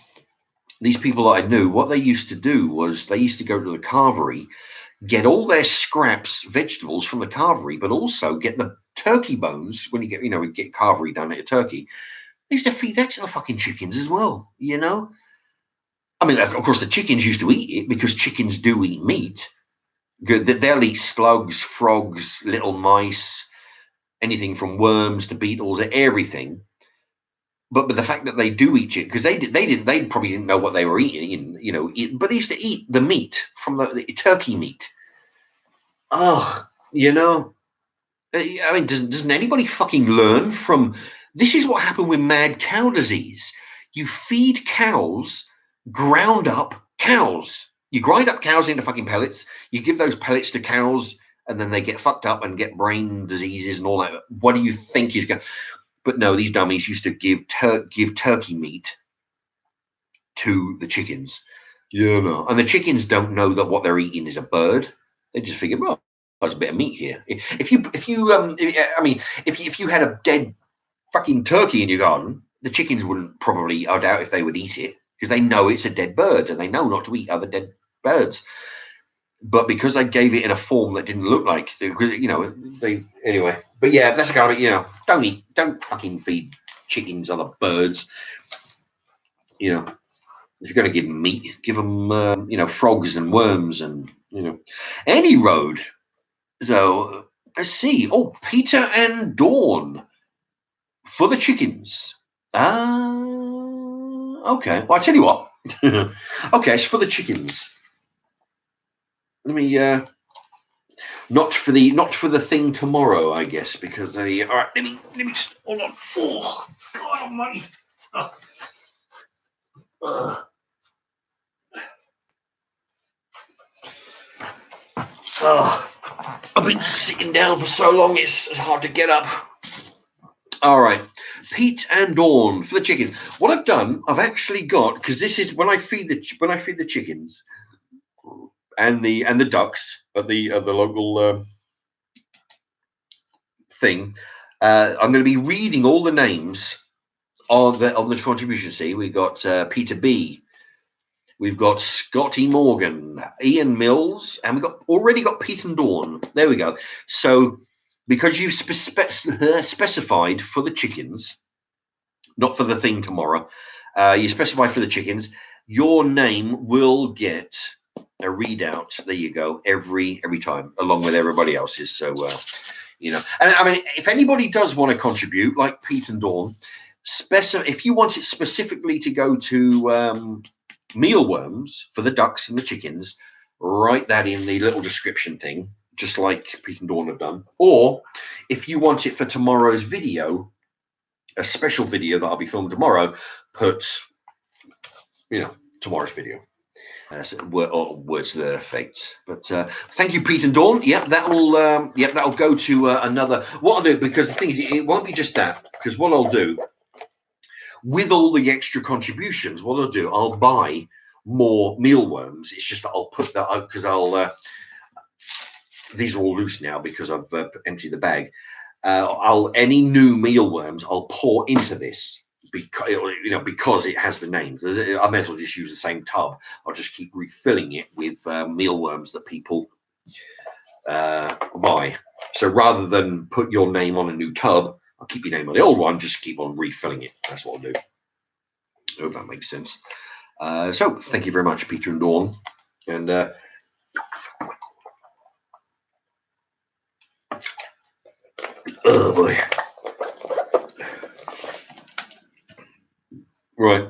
these people that I knew, what they used to do was they used to go to the carvery, get all their scraps, vegetables from the carvery, but also get the turkey bones when you get carvery done at a turkey. They used to feed that to the fucking chickens as well, of course, the chickens used to eat it because chickens do eat meat. They'll eat slugs, frogs, little mice, anything from worms to beetles, everything. But the fact that they do eat it, because they probably didn't know what they were eating, but they used to eat the meat from the turkey meat. Doesn't anybody fucking learn from? This is what happened with mad cow disease. You feed cows ground up cows. You grind up cows into fucking pellets. You give those pellets to cows, and then they get fucked up and get brain diseases and all that. What do you think is going? But no, these dummies used to give turkey meat to the chickens. And the chickens don't know that what they're eating is a bird. They just figure, well, there's a bit of meat here. If you had a dead fucking turkey in your garden, the chickens wouldn't probably. I doubt if they would eat it because they know it's a dead bird and they know not to eat other dead birds. But because they gave it in a form that didn't look like, because they anyway. But yeah, that's the kind of don't fucking feed chickens other birds. If you're going to give them meat, give them frogs and worms and any road. So let's see. Oh, Peter and Dawn for the chickens. Okay. Well, I tell you what. Okay, it's for the chickens. Let me not for the thing tomorrow, I guess, because they. All right. Let me just hold on. Oh, God Almighty. I've been sitting down for so long, it's hard to get up. All right, Pete and Dawn for the chicken. What I've done, I've actually got, because this is when I feed the chickens and the ducks at the local thing. I'm going to be reading all the names on the contribution. See, we've got Peter B. We've got Scotty Morgan, Ian Mills, and we've already got Pete and Dawn. There we go. So, because you've specified for the chickens, not for the thing tomorrow, you specified for the chickens, your name will get a readout. There you go, every time, along with everybody else's. So, and I mean, if anybody does want to contribute, like Pete and Dawn, if you want it specifically to go to mealworms for the ducks and the chickens, write that in the little description thing, just like Pete and Dawn have done. Or if you want it for tomorrow's video, a special video that I'll be filming tomorrow, put tomorrow's video. Words to that effect. But thank you, Pete and Dawn. That'll go to another. What I'll do, because the thing is, it won't be just that. Because what I'll do, with all the extra contributions, I'll buy more mealworms. It's just that I'll put that out because these are all loose now because I've emptied the bag. Any new mealworms I'll pour into this because it has the names. I may as well just use the same tub. I'll just keep refilling it with mealworms that people buy. So rather than put your name on a new tub, I'll keep your name on the old one, just keep on refilling it. That's what I'll do. I hope that makes sense. So thank you very much, Peter and Dawn. And oh boy. Right.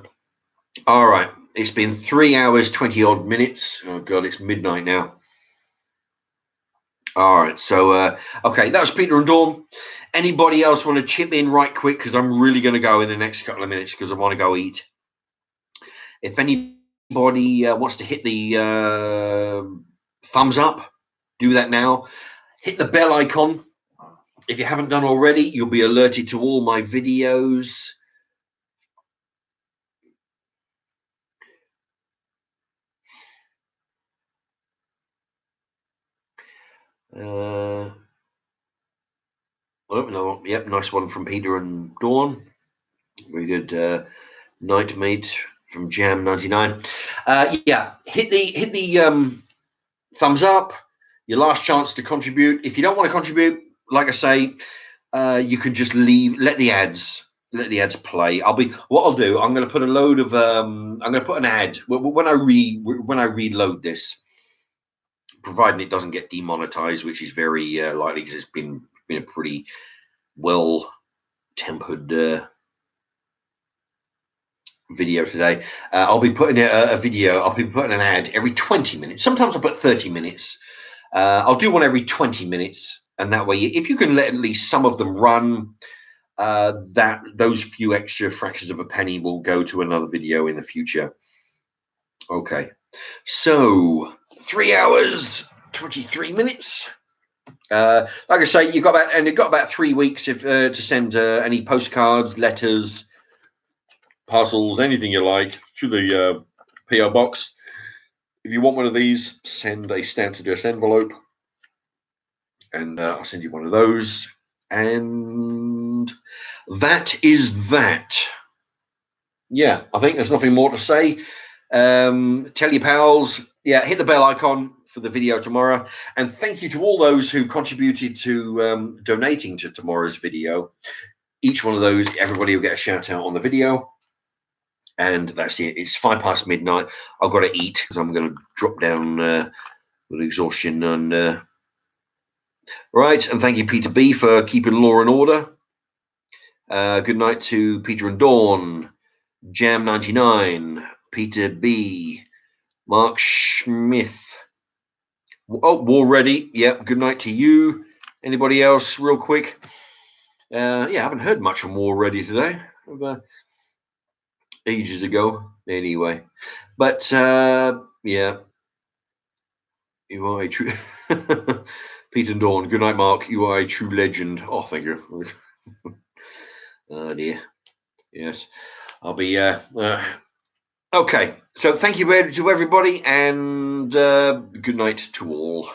All right. It's been 3 hours, 20 odd minutes. Oh God, it's midnight now. All right. So, okay, that was Peter and Dawn. Anybody else want to chip in right quick? Because I'm really going to go in the next couple of minutes because I want to go eat. If anybody wants to hit the thumbs up, do that now. Hit the bell icon. If you haven't done already, you'll be alerted to all my videos. Yep, nice one from Peter and Dawn. Very good. Nightmate from Jam 99. Hit the thumbs up. Your last chance to contribute. If you don't want to contribute, like I say, you can just let the ads play. What I'll do, I'm going to put a load of I'm going to put an ad when I reload this, providing it doesn't get demonetized, which is very likely because it's been a pretty well tempered video today. I'll be putting a video. I'll be putting an ad every 20 minutes. Sometimes I put 30 minutes. I'll do one every 20 minutes, and that way, if you can let at least some of them run, those few extra fractions of a penny will go to another video in the future. Okay, so 3 hours 23 minutes. Like I say, you've got about 3 weeks to send any postcards, letters, parcels, anything you like to the PO box. If you want one of these, send a stamped address envelope, and I'll send you one of those. And that is that. Yeah, I think there's nothing more to say. Tell your pals. Yeah, hit the bell icon for the video tomorrow. And thank you to all those who contributed to donating to tomorrow's video. Each one of those, everybody will get a shout out on the video. And that's it. It's 5 past midnight. I've got to eat because I'm going to drop down with exhaustion. And right. And thank you, Peter B, for keeping law and order. Good night to Peter and Dawn. Jam99, Peter B, Mark Smith. Oh, War Ready. Yep. Good night to you. Anybody else, real quick? Yeah, I haven't heard much from War Ready today. Ages ago, anyway. But yeah, you are a true Pete and Dawn. Good night, Mark. You are a true legend. Oh, thank you. Oh dear. Yes, I'll be. Okay. So thank you to everybody, and good night to all.